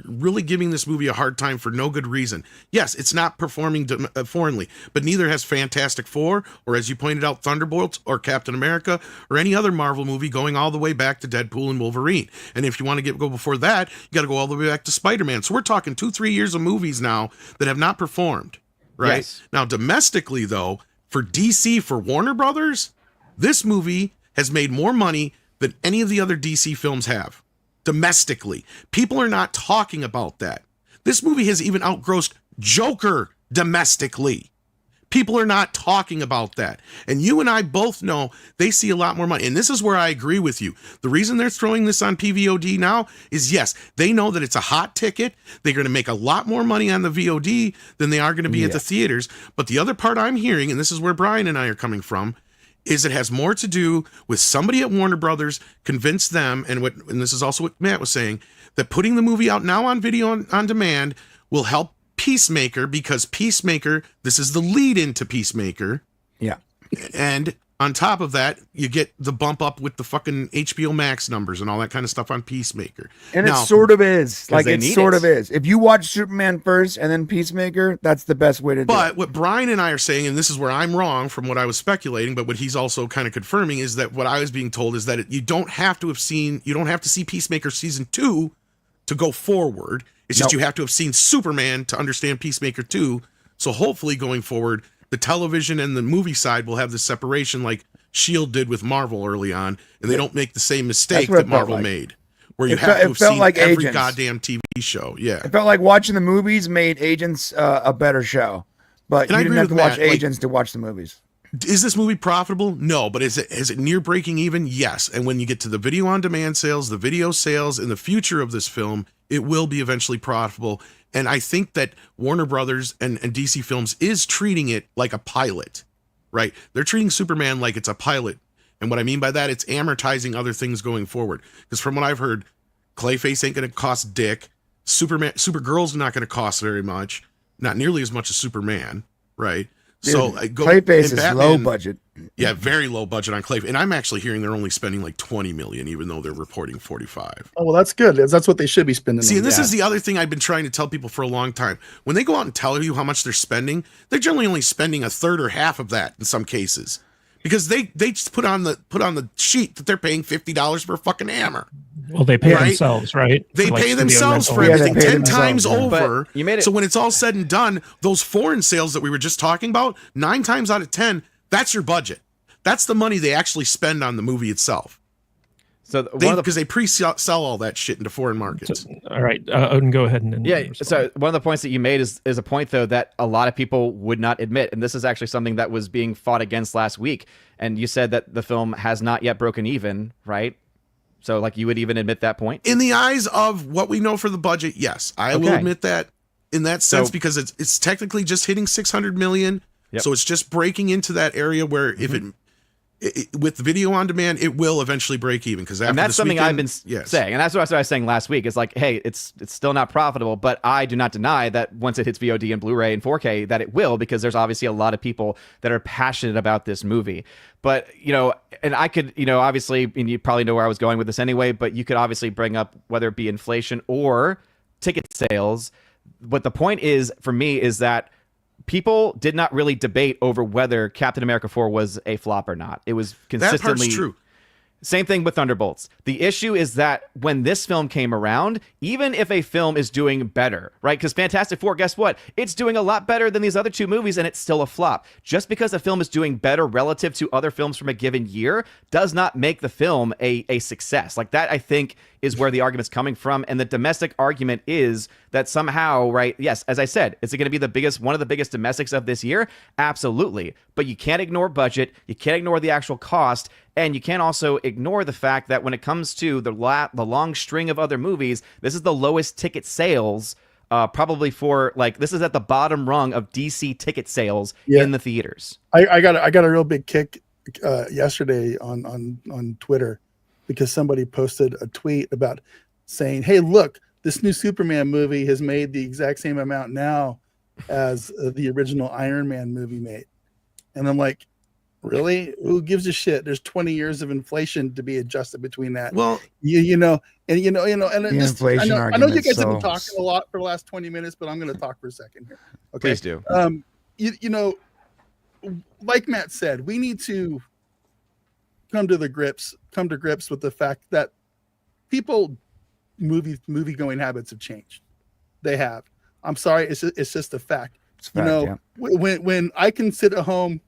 really giving this movie a hard time for no good reason. Yes, it's not performing foreignly, but neither has Fantastic Four, or as you pointed out, Thunderbolts, or Captain America, or any other Marvel movie going all the way back to Deadpool and Wolverine. And if you want to go before that, you got to go all the way back to Spider-Man. So we're talking 2-3 years of movies now that have not performed, right? Yes. Now, domestically, though, for DC, for Warner Brothers, this movie has made more money than any of the other DC films have. Domestically. People are not talking about that. This movie has even outgrossed Joker domestically. People are not talking about that. And you and I both know they see a lot more money. And this is where I agree with you. The reason they're throwing this on PVOD now is, yes, they know that it's a hot ticket. They're going to make a lot more money on the VOD than they are going to be at the theaters. But the other part I'm hearing, and this is where Brian and I are coming from, is it has more to do with somebody at Warner Brothers convinced them, and this is also what Matt was saying, that putting the movie out now on video on demand will help Peacemaker, because Peacemaker, this is the lead into Peacemaker. Yeah. And on top of that, you get the bump up with the fucking HBO Max numbers and all that kind of stuff on Peacemaker. And now, it sort of is. Like, it sort of is. If you watch Superman first and then Peacemaker, that's the best way to do it. But what Brian and I are saying, and this is where I'm wrong from what I was speculating, but what he's also kind of confirming, is that what I was being told is that you don't have to see Peacemaker season 2 to go forward. It's just you have to have seen Superman to understand Peacemaker 2. So hopefully going forward, the television and the movie side will have this separation like S.H.I.E.L.D. did with Marvel early on, and they don't make the same mistake that Marvel made, where you have to have seen like every goddamn TV show. Yeah. It felt like watching the movies made Agents a better show, but you didn't have to watch Agents to watch the movies. Is this movie profitable? No, but is it near breaking even? Yes. And when you get to the video on demand sales, the video sales, and the future of this film, it will be eventually profitable. And I think that Warner Brothers and DC Films is treating it like a pilot, right? They're treating Superman like it's a pilot. And what I mean by that, it's amortizing other things going forward. Because from what I've heard, Clayface ain't going to cost dick. Supergirl's not going to cost very much. Not nearly as much as Superman, right? Dude, so Clayface is low budget. Yeah, very low budget on Clayface. And I'm actually hearing they're only spending like $20 million, even though they're reporting 45. Oh, well, that's good. That's what they should be spending. See, and this is the other thing I've been trying to tell people for a long time. When they go out and tell you how much they're spending, they're generally only spending a third or half of that in some cases. Because they just put on the sheet that they're paying $50 for a fucking hammer. Well, they pay themselves, right? They pay themselves for everything 10 times over. You made it. So when it's all said and done, those foreign sales that we were just talking about, 9 times out of 10, that's your budget. That's the money they actually spend on the movie itself. So because they pre-sell all that shit into foreign markets. So, all right, Odin, go ahead and yeah. So one of the points that you made is a point though that a lot of people would not admit, and this is actually something that was being fought against last week. And you said that the film has not yet broken even, right? So like you would even admit that point? In the eyes of what we know for the budget, yes. I will admit that in that sense, because it's technically just hitting 600 million. Yep. So it's just breaking into that area where if it with video on demand, it will eventually break even, because that's something I've been saying, and that's what I was saying last week. It's like, hey, it's still not profitable, but I do not deny that once it hits VOD and Blu-ray and 4K, that it will, because there's obviously a lot of people that are passionate about this movie. But and I could, obviously, and you probably know where I was going with this anyway, but you could obviously bring up whether it be inflation or ticket sales. But the point is, for me, is that people did not really debate over whether Captain America 4 was a flop or not. It was consistently... That part's true. Same thing with Thunderbolts. The issue is that when this film came around, even if a film is doing better, right? Because Fantastic Four, guess what? It's doing a lot better than these other two movies, and it's still a flop. Just because a film is doing better relative to other films from a given year does not make the film a success. Like that, I think, is where the argument's coming from. And the domestic argument is that somehow, right? Yes, as I said, is it going to be one of the biggest domestics of this year? Absolutely. But you can't ignore budget. You can't ignore the actual cost. And you can't also ignore the fact that when it comes to the long string of other movies, this is the lowest ticket sales, probably for this is at the bottom rung of DC ticket sales in the theaters. I got a real big kick yesterday on Twitter, because somebody posted a tweet about saying, hey, look, this new Superman movie has made the exact same amount now as the original Iron Man movie made. And I'm like, really? Who gives a shit? There's 20 years of inflation to be adjusted between that. Well, inflation argument. I know you guys have been talking a lot for the last 20 minutes, but I'm going to talk for a second here. Okay. Please do. Like Matt said, we need to come to grips with the fact that movie going habits have changed. They have. I'm sorry, it's just a fact. When I can sit at home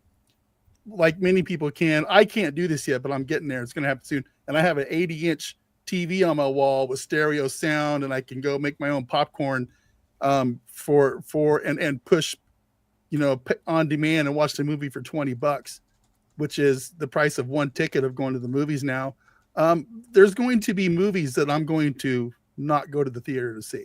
like many people can, I can't do this yet, but I'm getting there. It's going to happen soon. And I have an 80-inch TV on my wall with stereo sound, and I can go make my own popcorn and push, on demand and watch the movie for $20, which is the price of one ticket of going to the movies now. There's going to be movies that I'm going to not go to the theater to see,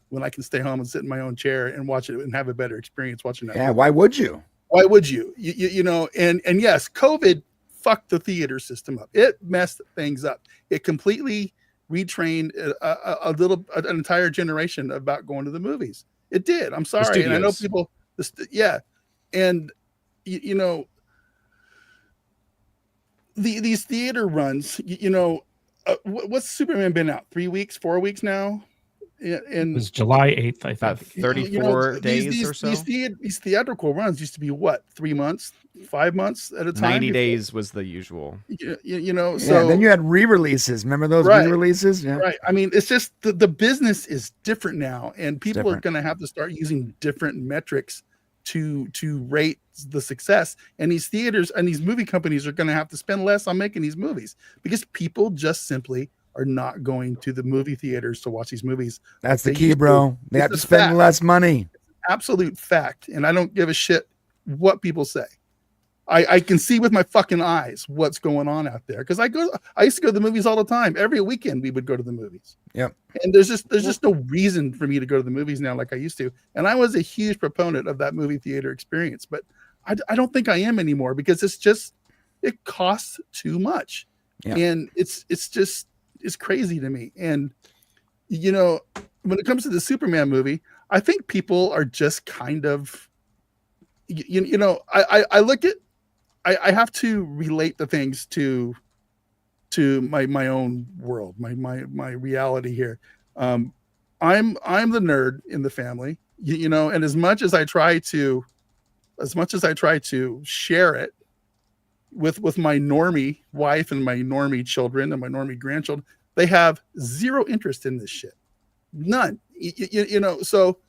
when I can stay home and sit in my own chair and watch it and have a better experience watching that. Yeah, why would you? Why would you? And yes, COVID fucked the theater system up. It messed things up. It completely retrained an entire generation about going to the movies. It did. I'm sorry. And I know people, and these theater runs, what's Superman been out? 3 weeks, 4 weeks now? It was July 8th, I think. About 34 days or so. These theatrical runs used to be what, 3 months, 5 months at a time? 90 days was the usual. So then you had re-releases. Remember those re-releases? Yeah. Right. I mean, it's just the business is different now, and people are going to have to start using different metrics to rate the success. And these theaters and these movie companies are going to have to spend less on making these movies, because people just simply are not going to the movie theaters to watch these movies. That's the key, bro. They have to spend less money. Absolute fact. And I don't give a shit what people say. I can see with my fucking eyes what's going on out there, because I used to go to the movies all the time. Every weekend we would go to the movies. Yep. And there's just no reason for me to go to the movies now like I used to. And I was a huge proponent of that movie theater experience, but I don't think I am anymore, because it costs too much. Yeah. And it's crazy to me. And when it comes to the Superman movie, I think people are just kind of, I look at, I have to relate the things to my own world, my reality here. I'm the nerd in the family, and as much as I try to share it with my normie wife and my normie children and my normie grandchildren, they have zero interest in this shit. None. So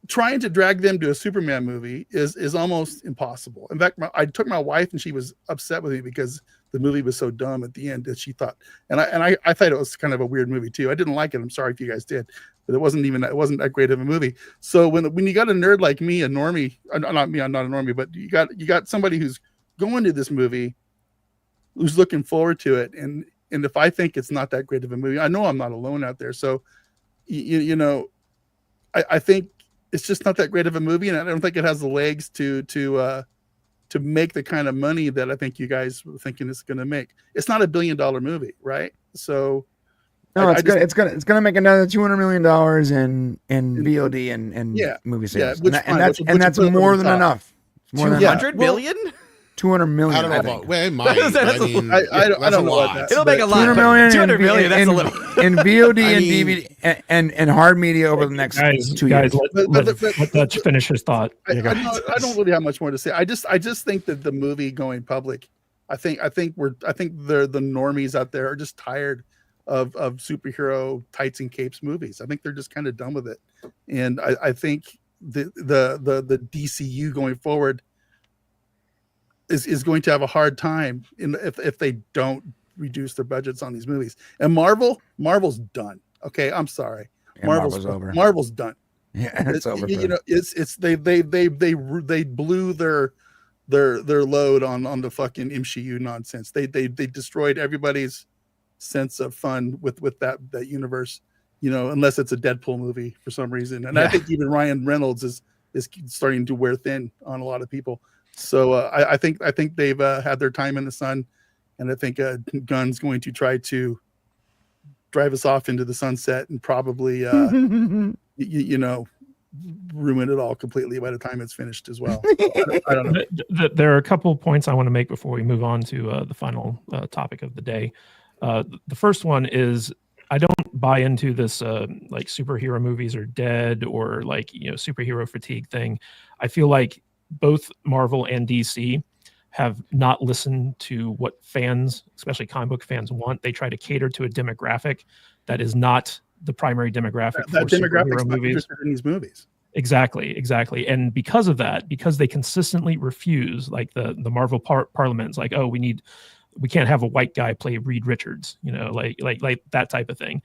trying to drag them to a Superman movie is almost impossible. In fact, I took my wife, and she was upset with me because the movie was so dumb at the end that she thought, and I thought it was kind of a weird movie too. I didn't like it. I'm sorry if you guys did, but it wasn't that great of a movie. So when you got a nerd like me, a normie, not me, I'm not a normie, but you got somebody who's going to this movie, who's looking forward to it, and And if I think it's not that great of a movie, I know I'm not alone out there. So, you know, I think it's just not that great of a movie, and I don't think it has the legs to make the kind of money that I think you guys were thinking it's going to make. It's not $1 billion movie, right? So no, it's gonna make another $200 million in VOD and movie sales, and that's more than enough. More than 200 million? 200 million. I don't know about. Well, it might. I mean, I don't know about that. It'll make a lot. 200 million. 200 million. That's a little. In VOD and DVD and hard media over the next 2 years. Let Dutch finish his thought. I don't really have much more to say. I just think that the movie going public, I think the normies out there are just tired of superhero tights and capes movies. I think they're just kind of done with it, and I think the DCU going forward is going to have a hard time if they don't reduce their budgets on these movies. And Marvel's done. Okay, I'm sorry. Yeah, Marvel's over. Marvel's done. Yeah, it's over. You know, it's they blew their load on the fucking MCU nonsense. They destroyed everybody's sense of fun with that universe. You know, unless it's a Deadpool movie for some reason. And I think even Ryan Reynolds is starting to wear thin on a lot of people. So I think they've had their time in the sun, and I think Gunn's going to try to drive us off into the sunset and probably you know, ruin it all completely by the time it's finished as well. I don't know. There are a couple points I want to make before we move on to the final topic of the day. The first one is I don't buy into this like superhero movies are dead or like, you know, superhero fatigue thing. I feel like both Marvel and DC have not listened to what fans, especially comic book fans, want. They try to cater to a demographic that is not the primary demographic that for demographic's superhero not movies. interested in these movies. Exactly. And because of that, because they consistently refuse, like the Marvel Parliament's like, oh, we can't have a white guy play Reed Richards, you know, like that type of thing.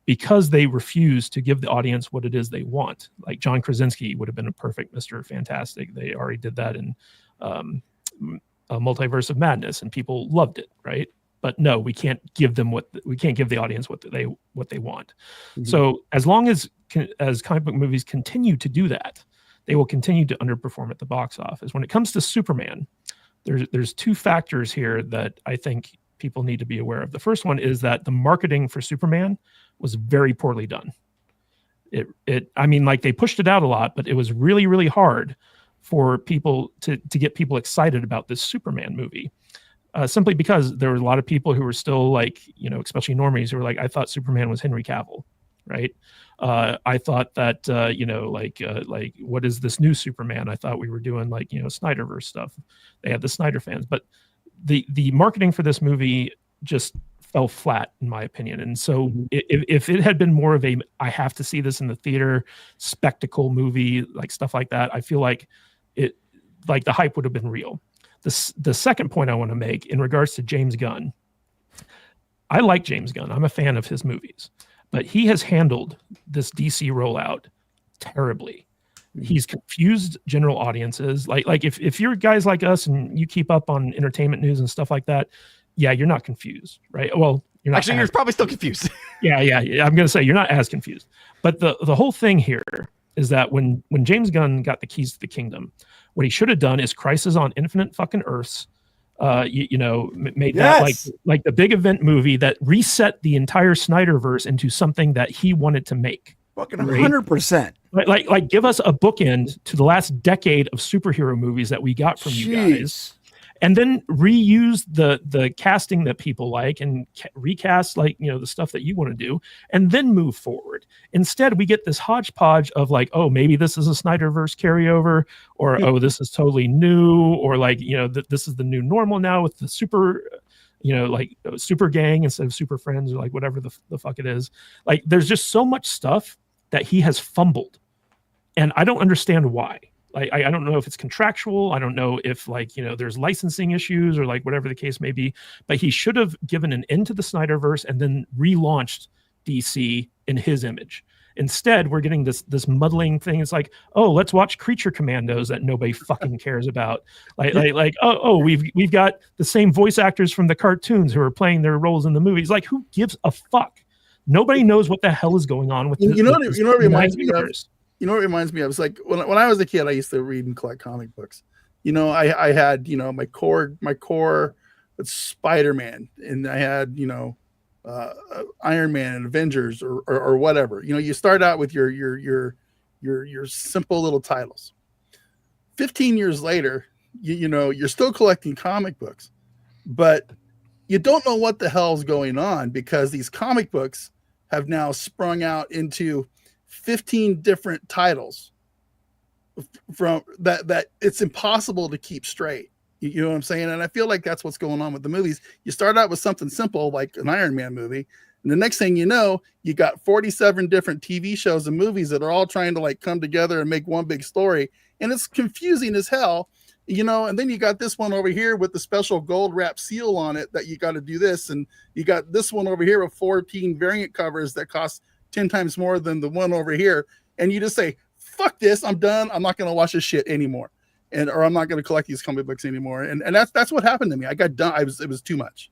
Because they refuse to give the audience what it is they want. Like John Krasinski would have been a perfect Mr. Fantastic. They already did that in a Multiverse of Madness, and people loved it, right? But no, we can't give the audience what they want. Mm-hmm. So as long as comic book movies continue to do that, they will continue to underperform at the box office. When it comes to Superman, there's two factors here that I think people need to be aware of. The first one is that the marketing for Superman was very poorly done. I mean, like they pushed it out a lot, but it was really, really hard for people to get people excited about this Superman movie. Simply because there were a lot of people who were still like, you know, especially normies who were like, I thought Superman was Henry Cavill, right? I thought that, you know, like what is this new Superman? I thought we were doing like, you know, Snyderverse stuff. They had the Snyder fans, but the marketing for this movie just fell flat, in my opinion. And so if it had been more of a, I have to see this in the theater spectacle movie, like stuff like that, I feel like the hype would have been real. The second point I want to make in regards to James Gunn, I like James Gunn. I'm a fan of his movies, but he has handled this DC rollout terribly. He's confused general audiences. Like if you're guys like us and you keep up on entertainment news and stuff like that, yeah, you're not confused, right? Well, you're not. Actually, you're probably still confused. Yeah. I'm going to say you're not as confused. But the whole thing here is that when James Gunn got the keys to the kingdom, what he should have done is Crisis on Infinite fucking Earths. Made that like the big event movie that reset the entire Snyderverse into something that he wanted to make. Fucking 100%. Like give us a bookend to the last decade of superhero movies that we got from you guys, and then reuse the casting that people like and recast like, you know, the stuff that you want to do, and then move forward. Instead, we get this hodgepodge of like, oh, maybe this is a Snyderverse carryover, or oh, this is totally new, or like, you know, this is the new normal now with the super, you know, like super gang instead of super friends, or like whatever the fuck it is. Like there's just so much stuff that he has fumbled, and I don't understand why. Like, I don't know if it's contractual. I don't know if like, you know, there's licensing issues or like whatever the case may be, but he should have given an end to the Snyderverse and then relaunched DC in his image. Instead, we're getting this muddling thing. It's like, oh, let's watch Creature Commandos that nobody fucking cares about. We've got the same voice actors from the cartoons who are playing their roles in the movies. Like, who gives a fuck? Nobody knows what the hell is going on with you know what reminds me of? universe. You know what it reminds me of? It's like when I was a kid, I used to read and collect comic books. I had, my core Spider-Man, and I had, Iron Man and Avengers or whatever. You start out with your simple little titles. 15 years later, you're still collecting comic books, but you don't know what the hell's going on because these comic books have now sprung out into 15 different titles from that it's impossible to keep straight. You know what I'm saying? And I feel like that's what's going on with the movies. You start out with something simple like an Iron Man movie, and the next thing you know, you got 47 different TV shows and movies that are all trying to like come together and make one big story, and it's confusing as hell. And then you got this one over here with the special gold wrap seal on it that you got to do this, and you got this one over here with 14 variant covers that cost 10 times more than the one over here, and you just say, fuck this, I'm done, I'm not going to watch this shit anymore, or I'm not going to collect these comic books anymore. And that's what happened to me. I got done. It was too much.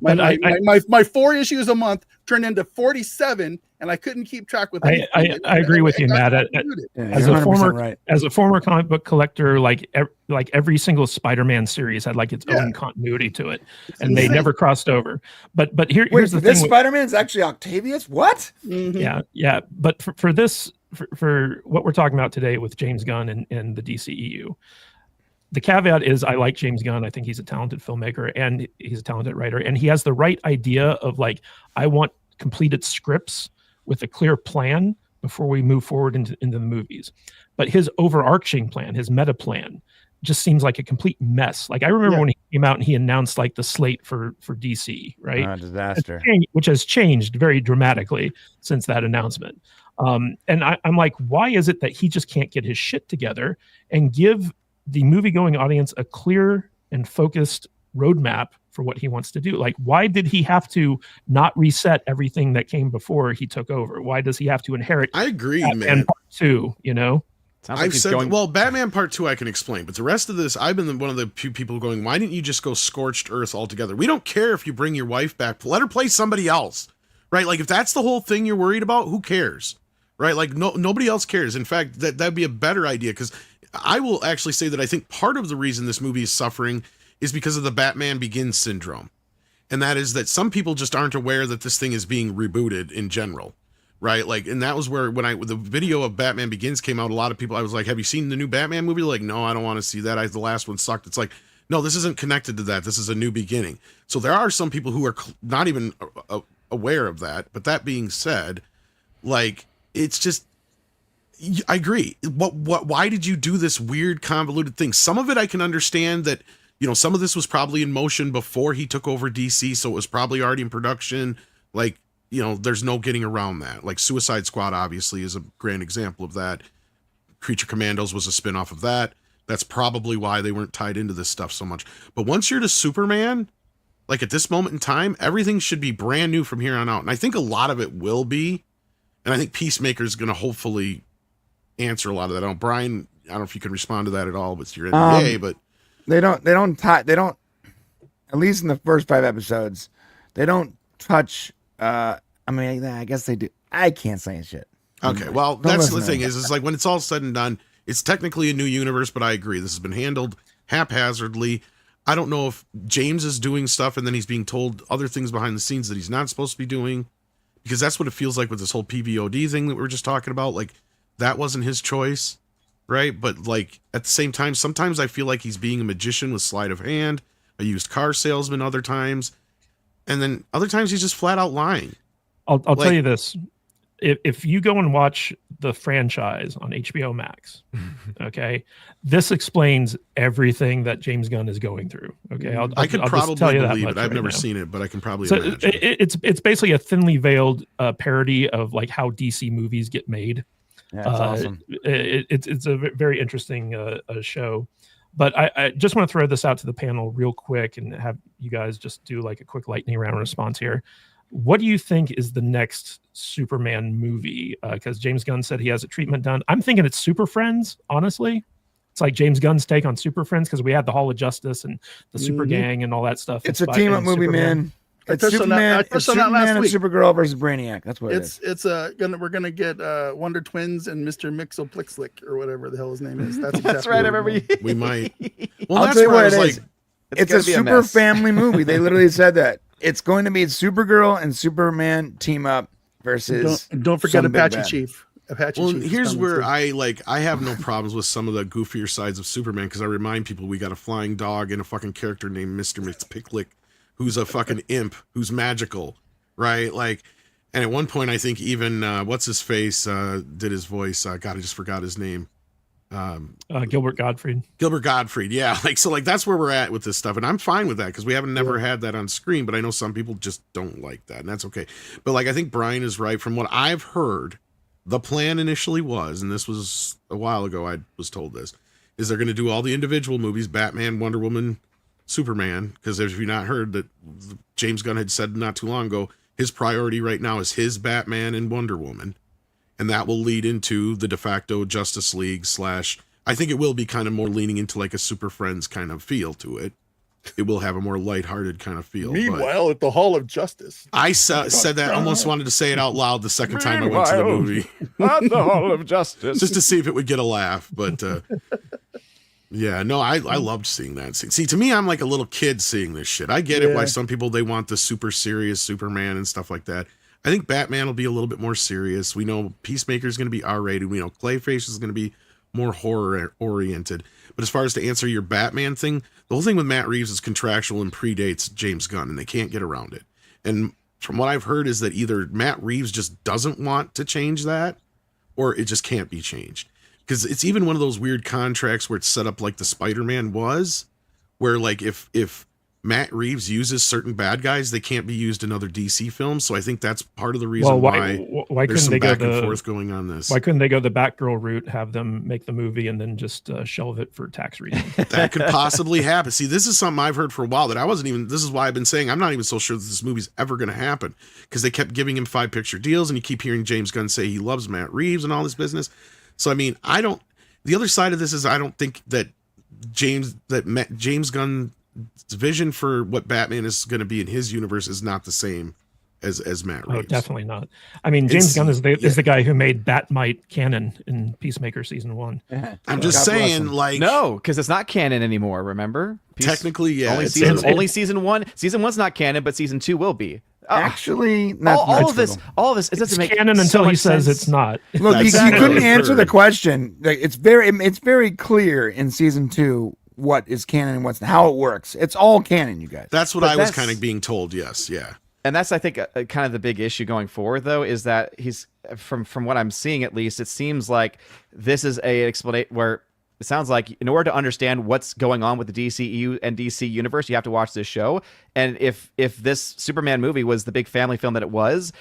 My 4 issues a month turned into 47, and I couldn't keep track with anything. I agree with you, Matt. As a former comic book collector, like every single Spider-Man series had like its own continuity to it, and they never crossed over. But here's the thing: this Spider-Man is actually Octavius. What? Mm-hmm. Yeah. But for this, for what we're talking about today with James Gunn and the DCEU. The caveat is I like James Gunn. I think he's a talented filmmaker and he's a talented writer, and he has the right idea of like, I want completed scripts with a clear plan before we move forward into the movies. But his overarching plan, his meta plan, just seems like a complete mess. Like I remember when he came out and he announced like the slate for DC, right? Disaster. Which has changed very dramatically since that announcement. And I'm like, why is it that he just can't get his shit together and give the movie-going audience a clear and focused roadmap for what he wants to do? Like, why did he have to not reset everything that came before he took over? Why does he have to inherit? I agree, Batman man. Part 2, Sounds like well, Batman Part 2 I can explain, but the rest of this, I've been one of the few people going, why didn't you just go scorched earth altogether? We don't care if you bring your wife back. Let her play somebody else, right? Like, if that's the whole thing you're worried about, who cares, right? Like, nobody else cares. In fact, that'd be a better idea, because I will actually say that I think part of the reason this movie is suffering is because of the Batman Begins syndrome. And that is that some people just aren't aware that this thing is being rebooted in general, right? Like, and that was where when the video of Batman Begins came out, a lot of people, I was like, have you seen the new Batman movie? Like, no, I don't want to see that. The last one sucked. It's like, no, this isn't connected to that. This is a new beginning. So there are some people who are not even aware of that. But that being said, like, it's just, I agree. Why did you do this weird convoluted thing? Some of it I can understand that, some of this was probably in motion before he took over DC, so it was probably already in production. Like, there's no getting around that. Like Suicide Squad obviously is a grand example of that. Creature Commandos was a spinoff of that. That's probably why they weren't tied into this stuff so much. But once you're to Superman, like at this moment in time, everything should be brand new from here on out. And I think a lot of it will be. And I think Peacemaker is going to hopefully answer a lot of that. Brian, I don't know if you can respond to that at all with your NBA, but they don't, at least in the first 5 episodes, they don't touch, I guess they do. I can't say shit. Okay. Well, that's the thing is like when it's all said and done, it's technically a new universe, but I agree. This has been handled haphazardly. I don't know if James is doing stuff and then he's being told other things behind the scenes that he's not supposed to be doing, because that's what it feels like with this whole PVOD thing that we were just talking about. Like, that wasn't his choice, right? But like at the same time, sometimes I feel like he's being a magician with sleight of hand, a used car salesman other times, and then other times he's just flat out lying. I'll tell you this. If you go and watch the franchise on HBO Max, okay, this explains everything that James Gunn is going through. Okay, I could probably believe it. I've never seen it, but I can probably imagine. It's basically a thinly veiled parody of like how DC movies get made. Yeah, that's awesome. It's a very interesting show. But I just want to throw this out to the panel real quick and have you guys just do like a quick lightning round response here. What do you think is the next Superman movie? Because James Gunn said he has a treatment done. I'm thinking it's Super Friends, honestly. It's like James Gunn's take on Super Friends, because we had the Hall of Justice and the Super Gang and all that stuff. It's a team-up movie, man. It's Superman, it's Superman and Supergirl versus Brainiac. That's what it is. We're gonna get Wonder Twins and Mr. Mixoplixlick or whatever the hell his name is. That's exactly That's right. I remember We might. Well, I'll that's tell you where I what was it like, is. It's a gonna be super mess. family movie. They literally said that. It's going to be Supergirl and Superman team up versus. Don't forget some big Apache bad. Chief. Apache well, Chief. is here's coming where too. I have no problems with some of the goofier sides of Superman, because I remind people we got a flying dog and a fucking character named Mr. Mxyzptlk, who's a fucking imp who's magical, right? Like, and at one point I think even what's his face did his voice. God, I just forgot his name. Gilbert Gottfried. Gilbert Gottfried, yeah. Like, so like that's where we're at with this stuff, and I'm fine with that because we haven't never had that on screen. But I know some people just don't like that, and that's okay. But like, I think Brian is right. From what I've heard, the plan initially was, and this was a while ago, I was told this, is they're going to do all the individual movies: Batman, Wonder Woman, Superman. Because if you've not heard that, James Gunn had said not too long ago, his priority right now is his Batman and Wonder Woman. And that will lead into the de facto Justice League / I think it will be kind of more leaning into like a Super Friends kind of feel to it. It will have a more lighthearted kind of feel. Meanwhile, at the Hall of Justice, I said that, almost wanted to say it out loud the second time I went to the movie. At the Hall of Justice. Just to see if it would get a laugh. But yeah, no, I loved seeing that. See, to me, I'm like a little kid seeing this shit. I get it why some people, they want the super serious Superman and stuff like that. I think Batman will be a little bit more serious. We know Peacemaker is going to be R-rated. We know Clayface is going to be more horror-oriented. But as far as to answer your Batman thing, the whole thing with Matt Reeves is contractual and predates James Gunn, and they can't get around it. And from what I've heard is that either Matt Reeves just doesn't want to change that, or it just can't be changed. Because it's even one of those weird contracts where it's set up like the Spider-Man was, where like if Matt Reeves uses certain bad guys, they can't be used in other DC films. So I think that's part of the reason why couldn't there's some they back go and forth going on this. Why couldn't they go the Batgirl route, have them make the movie, and then just shelve it for tax reasons? That could possibly happen. See, this is something I've heard for a while that I wasn't even, this is why I've been saying I'm not even so sure that this movie's ever going to happen, because they kept giving him 5-picture deals, and you keep hearing James Gunn say he loves Matt Reeves and all this business. So, I mean, the other side of this is I don't think that James Gunn's vision for what Batman is going to be in his universe is not the same as Matt Reeves. Oh, definitely not. I mean, James Gunn is the guy who made Batmite canon in Peacemaker season 1. I'm just saying, like, No, because it's not canon anymore, remember? Technically, yeah. Only season 1. Season 1's not canon, but season 2 will be. Actually, all of this, it doesn't make canon until so he much says sense. it's not. Look, you couldn't answer the question. Like, it's very clear in season 2 what is canon and what's how it works. It's all canon, you guys. That's what I was kind of being told. Yes, yeah. And that's, I think, kind of the big issue going forward, though, is that he's from what I'm seeing, at least, it seems like this is a explanation where it sounds like in order to understand what's going on with the DCU and DC universe, you have to watch this show. And if this Superman movie was the big family film that it was,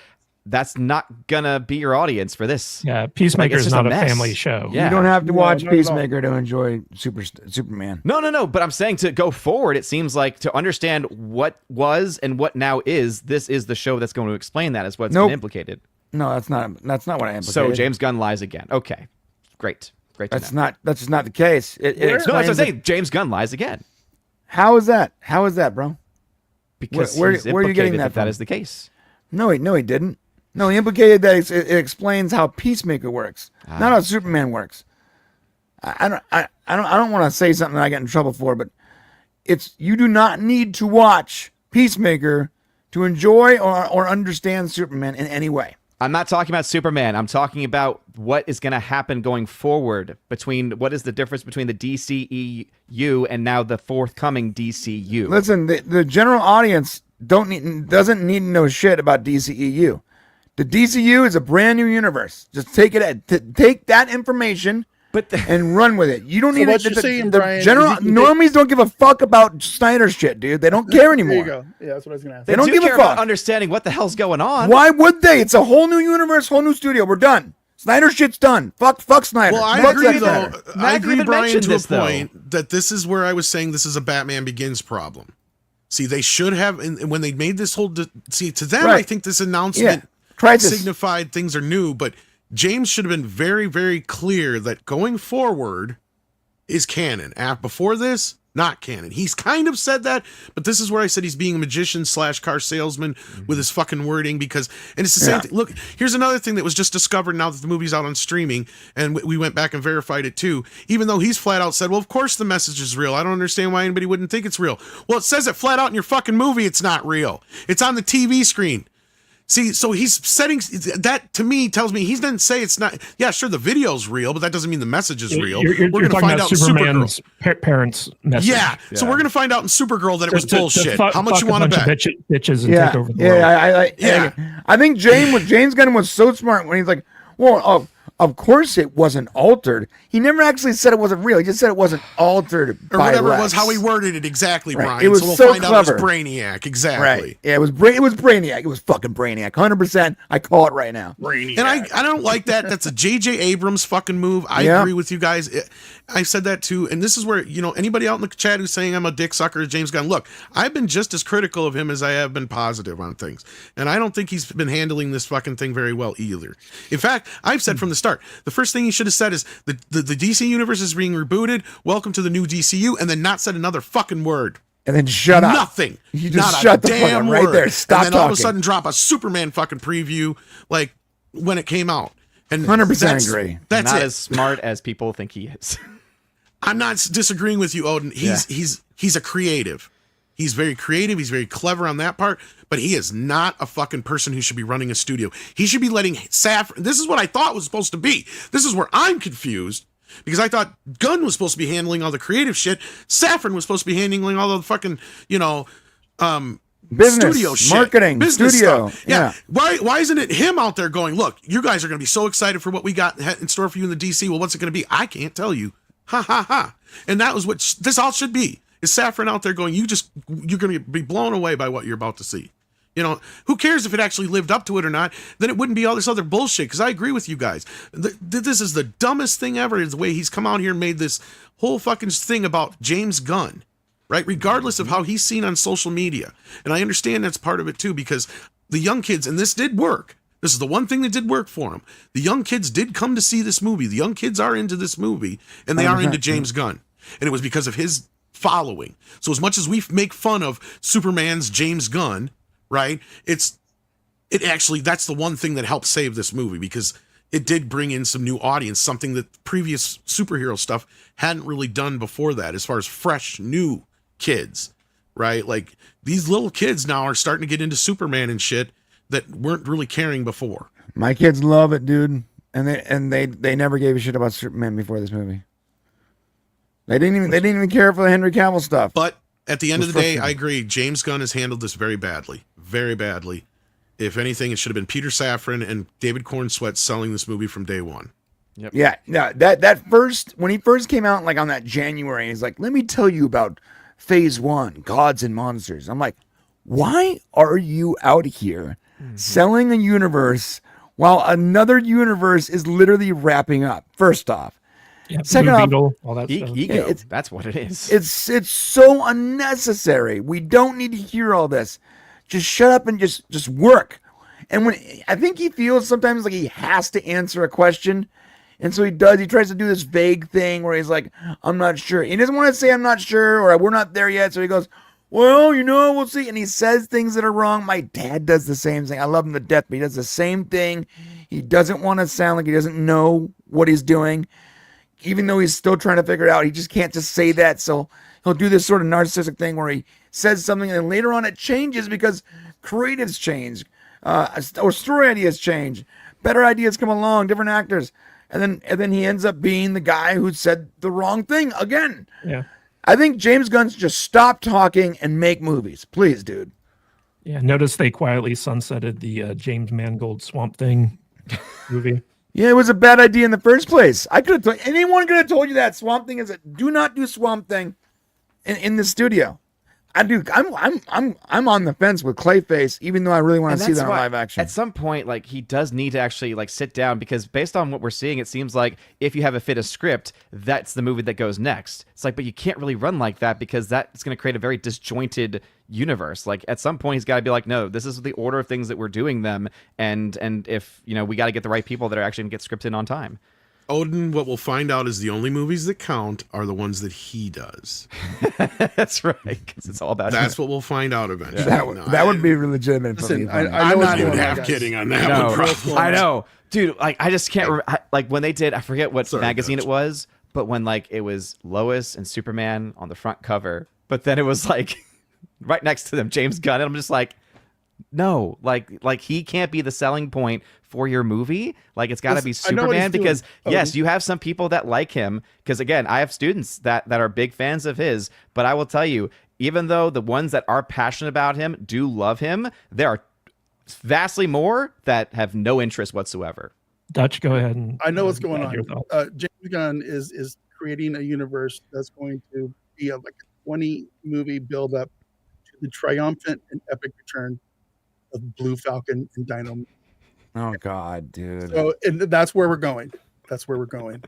that's not gonna be your audience for this. Yeah, Peacemaker is not a family show. Yeah. You don't have to watch Peacemaker to enjoy Superman. No. But I'm saying to go forward, it seems like to understand what was and what now is, this is the show that's going to explain that, is what's been implicated. No, that's not what I implicated. So James Gunn lies again. Okay, great. That's just not the case. It No, that's what I'm explains saying. James Gunn lies again. How is that? How is that, bro? Because where he's are you getting that that from? is the case. No, he didn't. No, he implicated that it explains how Peacemaker works, not how Superman works. I don't want to say something that I get in trouble for, but you do not need to watch Peacemaker to enjoy or understand Superman in any way. I'm not talking about Superman. I'm talking about what is going to happen going forward between what is the difference between the DCEU and now the forthcoming DCU. Listen, the general audience doesn't need to know shit about DCEU. The DCU is a brand new universe. Just take that information and run with it. You don't need what to. you're saying, the Brian, general normies don't give a fuck about Snyder shit, dude. They don't care anymore. There you go. Yeah, that's what I was gonna ask. They don't do give a care fuck. about understanding what the hell's going on. Why would they? It's a whole new universe, whole new studio. We're done. Snyder shit's done. Fuck Snyder. Well, I Fuck agree, Zack though. Snyder. I agree, even Brian, mentioned to this, a point that this is where I was saying this is a Batman Begins problem. See, they should have, and when they made this whole, see, to them, Right. I think this announcement Crisis. signified things are new, but James should have been very, very clear that going forward is canon. Before this, not canon. He's kind of said that, but this is where I said he's being a magician / car salesman with his fucking wording because, and it's the same thing. Look, here's another thing that was just discovered now that the movie's out on streaming, and we went back and verified it too, even though he's flat out said, well, of course the message is real. I don't understand why anybody wouldn't think it's real. Well, it says it flat out in your fucking movie it's not real. It's on the TV screen. See, so he's setting that to me tells me he didn't say it's not. Yeah, sure, the video's real, but that doesn't mean the message is real. We're going to find out in Superman's parents' message. Yeah, so we're going to find out in Supergirl that it was bullshit. How much you want to bet? Bitches and take over the world. I think James Gunn was so smart when he's like, well, of course it wasn't altered. He never actually said it wasn't real. He just said it wasn't altered or by whatever Lex. it was, how he worded it exactly, Right. Brian. It was so we'll so find out clever. it was Brainiac, exactly. Right. Yeah, it was Brainiac. It was fucking Brainiac. 100%. I call it right now. Brainy. And I don't like that. That's a J.J. Abrams fucking move. I agree with you guys. I said that too. And this is where, anybody out in the chat who's saying I'm a dick sucker to James Gunn, look, I've been just as critical of him as I have been positive on things. And I don't think he's been handling this fucking thing very well either. In fact, I've said from the start, the first thing he should have said is the DC universe is being rebooted. Welcome to the new DCU. And then not said another fucking word. And then shut up. Nothing. You just not shut a the fuck damn up right word. there. Stop and then all of a talking. sudden drop a Superman fucking preview like when it came out. And 100% agree. That's not it. as smart as people think he is. I'm not disagreeing with you, Odin. He's a creative. He's very creative. He's very clever on that part, but he is not a fucking person who should be running a studio. He should be letting Safran. This is what I thought was supposed to be. This is where I'm confused because I thought Gunn was supposed to be handling all the creative shit. Safran was supposed to be handling all the fucking, Business, studio shit, marketing, business studio. stuff. Yeah. Why isn't it him out there going, look, you guys are going to be so excited for what we got in store for you in the DC. Well, what's it going to be? I can't tell you. Ha ha ha. And that was what this all should be. Is Safran out there going, you're going to be blown away by what you're about to see. Who cares if it actually lived up to it or not? Then it wouldn't be all this other bullshit. Because I agree with you guys. This is the dumbest thing ever. Is the way he's come out here and made this whole fucking thing about James Gunn, right? Regardless of how he's seen on social media. And I understand that's part of it too, because the young kids, and this did work. This is the one thing that did work for him. The young kids did come to see this movie. The young kids are into this movie, and they are into James Gunn. And it was because of his following. So as much as we make fun of Superman's James Gunn, right? That's the one thing that helped save this movie, because it did bring in some new audience, something that previous superhero stuff hadn't really done before that, as far as fresh, new kids, right? Like these little kids now are starting to get into Superman and shit that weren't really caring before. My kids love it, dude. And they never gave a shit about Superman before this movie. They didn't even care for the Henry Cavill stuff. But at the end of the day, I agree. James Gunn has handled this very badly. Very badly. If anything, it should have been Peter Safran and David Cornsweet selling this movie from day one. Yep. Yeah, no, when he first came out, like on that January, he's like, let me tell you about Phase 1, Gods and Monsters. I'm like, why are you out here selling a universe while another universe is literally wrapping up? First off. Yeah, Second Blue off, Beetle, all that stuff. Ego. That's what it is. It's so unnecessary. We don't need to hear all this. Just shut up and just work. And when I think he feels sometimes like he has to answer a question, and so he tries to do this vague thing where he's like, I'm not sure. He doesn't want to say I'm not sure or we're not there yet. So he goes, well, we'll see. And he says things that are wrong. My dad does the same thing. I love him to death, but he does the same thing. He doesn't want to sound like he doesn't know what he's doing. Even though he's still trying to figure it out, he just can't just say that. So he'll do this sort of narcissistic thing where he says something and then later on it changes because creatives change, or story ideas change, better ideas come along, different actors, and then he ends up being the guy who said the wrong thing again. Yeah. I think James Gunn should just stop talking and make movies, please, dude. Yeah. Notice they quietly sunsetted the James Mangold Swamp Thing movie. Yeah, it was a bad idea in the first place. Anyone could have told you that Swamp Thing do not do Swamp Thing in the studio. I'm on the fence with Clayface, even though I really want And to see that's that in why, live action. At some point, like, he does need to actually like sit down, because based on what we're seeing, it seems like if you have a fit of script, that's the movie that goes next. It's like, but you can't really run like that, because that's going to create a very disjointed universe. Like, at some point, he's got to be like, no, this is the order of things that we're doing them, and if we got to get the right people that are actually going to get scripted on time. Odin, what we'll find out is the only movies that count are the ones that he does. That's right, because it's all about That's what we'll find out eventually. That would be legitimate. Listen, for me. I know I'm what's not even going on, half guys. kidding on that No, one. Probably. I know, dude. Like, I just can't remember. Like, when they did, I forget what Sorry, magazine Dutch. it was, but when like it was Lois and Superman on the front cover, but then it was like right next to them, James Gunn, and I'm just like, no, like he can't be the selling point for your movie. Like, it's got to be I know what he's Superman, because doing. yes, you have some people that like him, because again, I have students that are big fans of his, but I will tell you, even though the ones that are passionate about him do love him, there are vastly more that have no interest whatsoever. Dutch, go ahead and I know what's going add your thoughts. on. James Gunn is creating a universe that's going to be like a 20 movie build up to the triumphant and epic return of Blue Falcon and Dino. Oh God, dude. So, and that's where we're going. That's where we're going.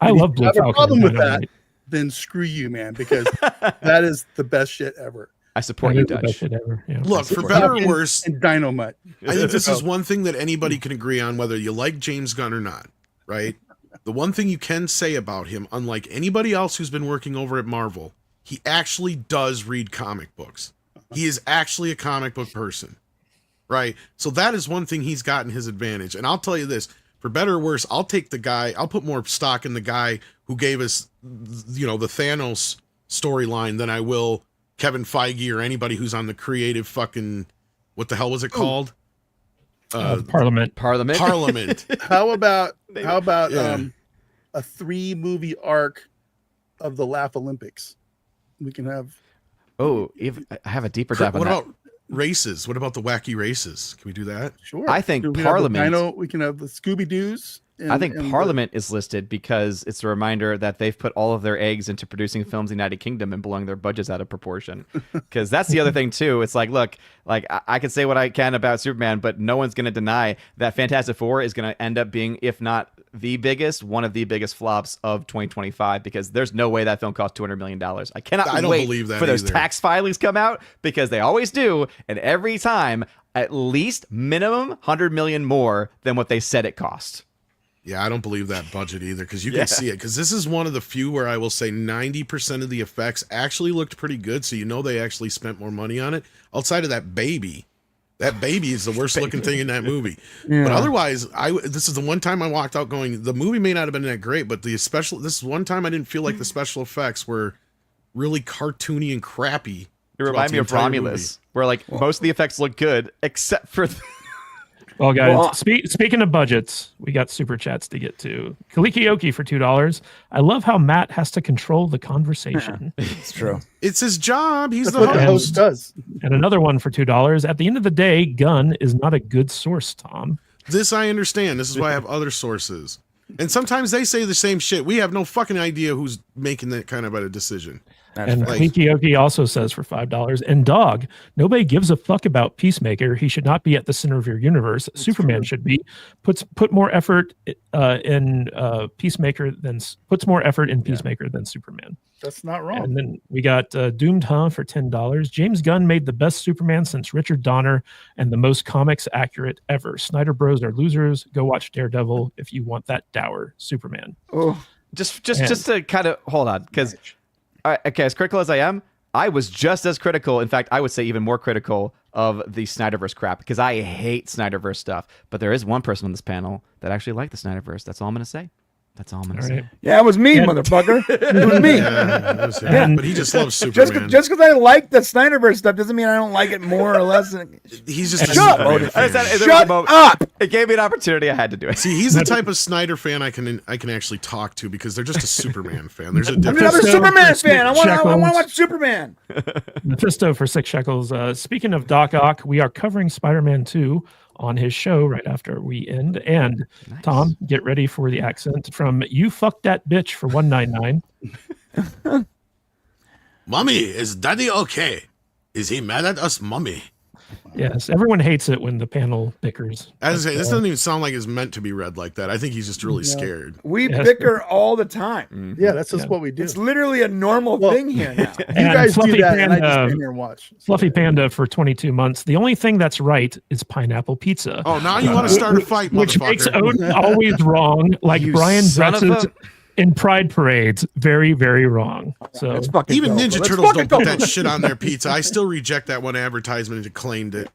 I And love if Blue you have Falcon. a problem with Dynamite. that, then screw you, man, because that is the best shit ever. I support That you, is the best Dutch. shit ever. Yeah. Look, for Blue better or Falcon worse, and Dynamite. I think this is one thing that anybody can agree on, whether you like James Gunn or not, right? The one thing you can say about him, unlike anybody else who's been working over at Marvel, he actually does read comic books. He is actually a comic book person, right? So that is one thing he's gotten his advantage. And I'll tell you this, for better or worse, I'll put more stock in the guy who gave us, the Thanos storyline than I will Kevin Feige or anybody who's on the creative fucking, what the hell was it called? Parliament. Parliament. How about Yeah. a 3-movie arc of the Laugh Olympics? We can have Oh, I have a deeper dive on What that. about races? What about the wacky races? Can we do that? sure. I think We can have the Parliament- Dino, we can have the Scooby Doo's. I think Parliament is listed because it's a reminder that they've put all of their eggs into producing films in the United Kingdom and blowing their budgets out of proportion. Because that's the other thing too. It's like, look, like I can say what I can about Superman, but no one's going to deny that Fantastic Four is going to end up being, if not the biggest, one of the biggest flops of 2025. Because there's no way that film cost $200 million. I cannot I don't wait believe that for those either. tax filings come out, because they always do, and every time at least minimum 100 million more than what they said it cost. Yeah, I don't believe that budget either, because you Yeah. can see it. Because this is one of the few where I will say 90% of the effects actually looked pretty good, so they actually spent more money on it. Outside of that baby is the worst looking thing in that movie. Yeah. But otherwise, this is the one time I walked out going, the movie may not have been that great, but this is one time I didn't feel like the special effects were really cartoony and crappy. It throughout reminded me the of entire Romulus, where like most of the effects look good except for. Well, guys, Well, speaking of budgets, we got super chats to get to. Kalikioki for $2. I love how Matt has to control the conversation. It's true. It's his job. He's That's the what the host. host does. And another one for $2. At the end of the day, Gunn is not a good source, Tom. This I understand. This is why I have other sources. And sometimes they say the same shit. We have no fucking idea who's making that kind of a decision. That's And fair. Like- Kalikioki also says for $5. And dog, nobody gives a fuck about Peacemaker. He should not be at the center of your universe. Superman should be. Put more effort in Peacemaker than Peacemaker than Superman. That's not wrong. And then we got Doomed Huh for $10. James Gunn made the best Superman since Richard Donner and the most comics accurate ever. Snyder Bros are losers. Go watch Daredevil if you want that dour Superman. Oh, just to kind of hold on, because okay, as critical as I am, I was just as critical. In fact, I would say even more critical of the Snyderverse crap, because I hate Snyderverse stuff. But there is one person on this panel that actually liked the Snyderverse. That's all I'm going to say. That's all I'm going to All say. right. yeah, it was me, And- motherfucker. It was me. Yeah, that was him. But he just loves Just Superman. because I like the Snyderverse stuff doesn't mean I don't like it more or less. He's just a Shut Superman up. fan. There was a Shut moment- up. It gave me an opportunity. I had to do it. See, he's the type of Snyder fan I can actually talk to, because they're just a Superman fan. There's a I'm difference. another Mephisto Superman for fan. I want to shekels. watch Superman. Mephisto for 6 shekels. Speaking of Doc Ock, we are covering Spider-Man 2 on his show right after we end. And Nice. Tom, get ready for the accent from "You fucked that bitch" for $1.99. Mommy, is Daddy okay? Is he mad at us, Mommy? Yes, everyone hates it when the panel bickers. As I say, this doesn't even sound like it's meant to be read like that. I think he's just really scared. We Yes. bicker all the time. Yeah, that's just Yeah. what we do. It's literally a normal thing here now. You And guys do Fluffy that, and I just Panda- stand here and watch. Fluffy Panda for 22 months. The only thing that's right is pineapple pizza. Oh, now you want to start a fight, Which makes motherfucker. Odin always wrong. Like You Brian son of dresses a- in pride parades. Very, very wrong. So Let's fucking Even go. Ninja Let's Turtles fucking don't put go. that shit on their pizza. I still reject that one advertisement and claimed it.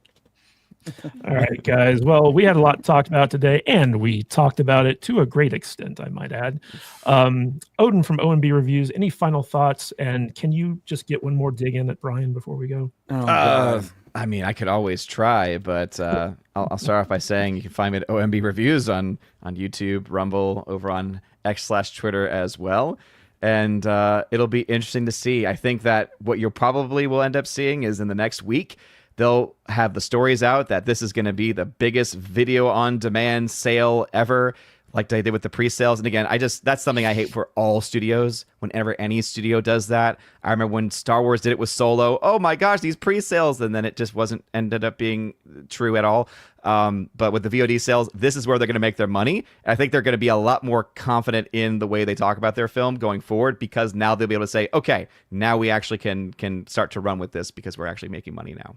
all right, guys. Well, we had a lot to talk about today, and we talked about it to a great extent, I might add. Odin from OMB Reviews, any final thoughts? And can you just get one more dig in at Brian before we go? Oh, God. I mean, I could always try, but I'll start off by saying you can find me at OMB Reviews on YouTube, Rumble, over on X/Twitter as well. And it'll be interesting to see. I think that what you probably will end up seeing is in the next week, they'll have the stories out that this is going to be the biggest video on demand sale ever, like they did with the pre-sales. And again, that's something I hate for all studios. Whenever any studio does that, I remember when Star Wars did it with Solo. Oh my gosh, these pre-sales, and then it just ended up being true at all. But with the VOD sales, this is where they're going to make their money. I think they're going to be a lot more confident in the way they talk about their film going forward, because now they'll be able to say, okay, now we actually can start to run with this because we're actually making money now.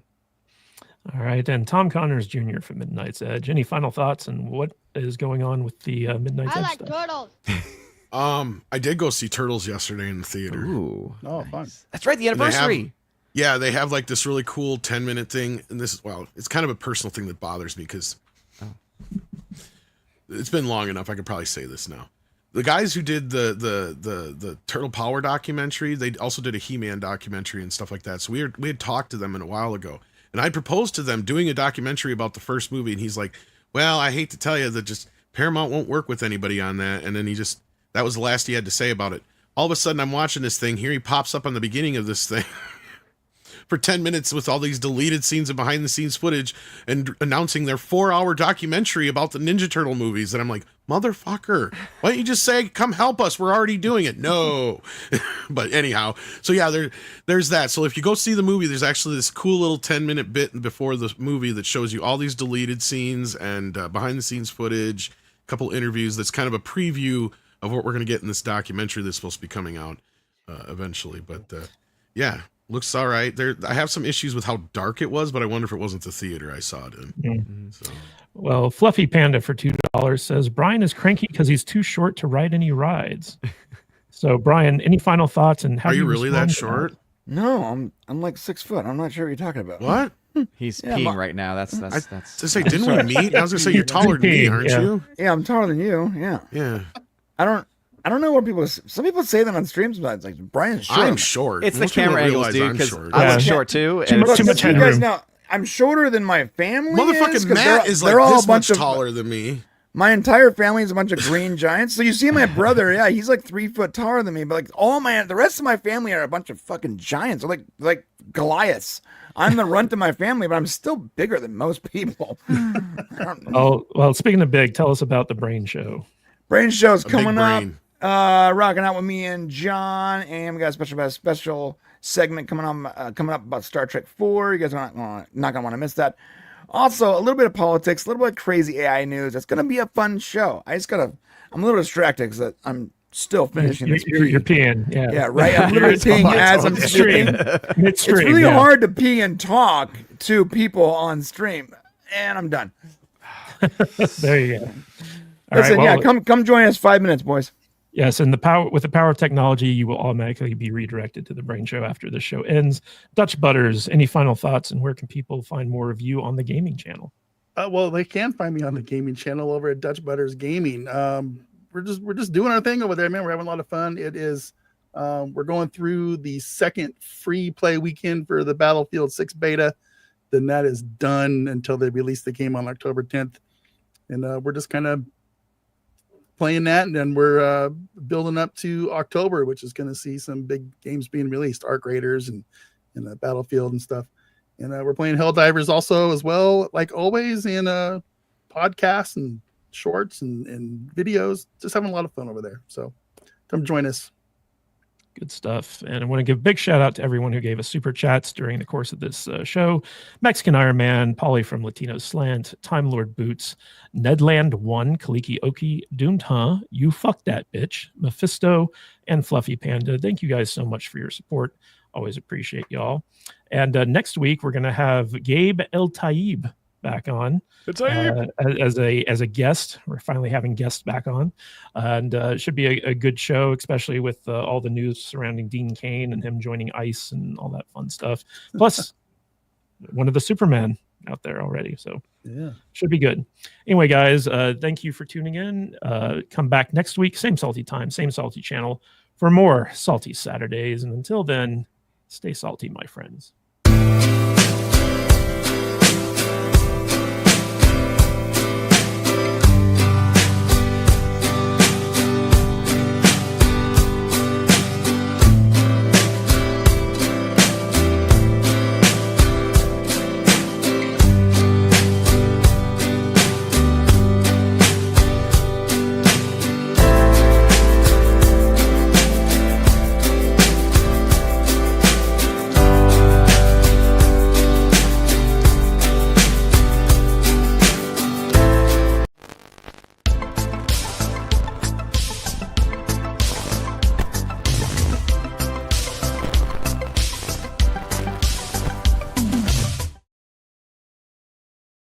All right. And Tom Connors Jr. from Midnight's Edge. Any final thoughts on what is going on with the Midnight's I Edge like stuff? turtles. I did go see Turtles yesterday in the theater. Ooh, Oh, fun. that's right, the anniversary. Yeah, they have like this really cool 10-minute thing, and this is, well, it's kind of a personal thing that bothers me because it's been long enough. I could probably say this now. The guys who did the Turtle Power documentary, they also did a He-Man documentary and stuff like that. So we had talked to them a while ago, and I proposed to them doing a documentary about the first movie, and he's like, "Well, I hate to tell you that just Paramount won't work with anybody on that." And then that was the last he had to say about it. All of a sudden, I'm watching this thing. Here he pops up on the beginning of this thing for 10 minutes with all these deleted scenes and behind-the-scenes footage and announcing their 4-hour documentary about the Ninja Turtle movies. And I'm like, motherfucker, why don't you just say, come help us? We're already doing it. No. But anyhow, so yeah, there's that. So if you go see the movie, there's actually this cool little 10-minute bit before the movie that shows you all these deleted scenes and behind-the-scenes footage, a couple interviews. That's kind of a preview of what we're going to get in this documentary that's supposed to be coming out eventually. But yeah, looks all right. I have some issues with how dark it was, but I wonder if it wasn't the theater I saw it in. Mm-hmm. So. Well, Fluffy Panda for $2 says Brian is cranky because he's too short to ride any rides. So, Brian, any final thoughts? And how Are do you really that respond to short? No, I'm like 6 foot. I'm not sure what you're talking about. What? He's Yeah, peeing right now. That's To say, didn't we meet? I was gonna say you're taller than me, aren't Yeah. you? Yeah, I'm taller than you. Yeah. Yeah, I don't know what people. Some people say that on streams sometimes. Like Brian's short. I'm short. It's Most the people camera don't angles, realize dude. I'm Because short. I Yeah. look short too. Too and much- it's- too much You guys headroom. know I'm shorter than my family. is, Motherfucking 'cause Matt is like they're all this a bunch much of taller than me. My entire family is a bunch of green giants. So you see my brother, yeah, he's like 3 foot taller than me. But like the rest of my family are a bunch of fucking giants. They're like Goliaths. I'm the runt of my family, but I'm still bigger than most people. I don't know. Oh, well, speaking of big, tell us about the Brain Show. Brain Show's A big coming up. brain. Rocking out with me and John, and we got a special segment coming up about Star Trek 4. You guys are not gonna want to miss that. Also, a little bit of politics, a little bit of crazy AI news. It's gonna be a fun show. I'm a little distracted because I'm still finishing this. You're peeing. Yeah. Yeah, right. I'm literally peeing as I'm Midstream. speaking. Midstream. It's really yeah. hard to pee and talk to people on stream, and I'm done. There you go. All Listen, right, well, come join us. 5 minutes, boys. yes, and with the power of technology, you will automatically be redirected to the Brain Show after the show ends. Dutch Butters, any final thoughts, and where can people find more of you on the gaming channel? Well, they can find me on the gaming channel over at Dutch Butters Gaming. We're just doing our thing over there, man. We're having a lot of fun. It is we're going through the second free play weekend for the Battlefield 6 beta. Then that is done until they release the game on October 10th. And we're just kind of playing that, and then we're building up to October, which is going to see some big games being released, Arc Raiders and the Battlefield and stuff. And we're playing Helldivers also as well, like always, in podcasts and shorts and videos. Just having a lot of fun over there. So come join us. Good stuff. And I want to give a big shout out to everyone who gave us super chats during the course of this show. Mexican Iron Man, Polly from Latino Slant, Time Lord Boots, Nedland1, Kaliki Oki, Doomed Huh, You Fuck That Bitch, Mephisto, and Fluffy Panda. Thank you guys so much for your support. Always appreciate y'all. And next week, we're going to have Gabe El Taib back on as a guest. We're finally having guests back on, and it should be a good show, especially with all the news surrounding Dean Cain and him joining ICE and all that fun stuff. Plus, one of the Superman out there already, so yeah, should be good. Anyway, guys, thank you for tuning in. Come back next week, same salty time, same salty channel, for more Salty Saturdays. And until then, stay salty, my friends.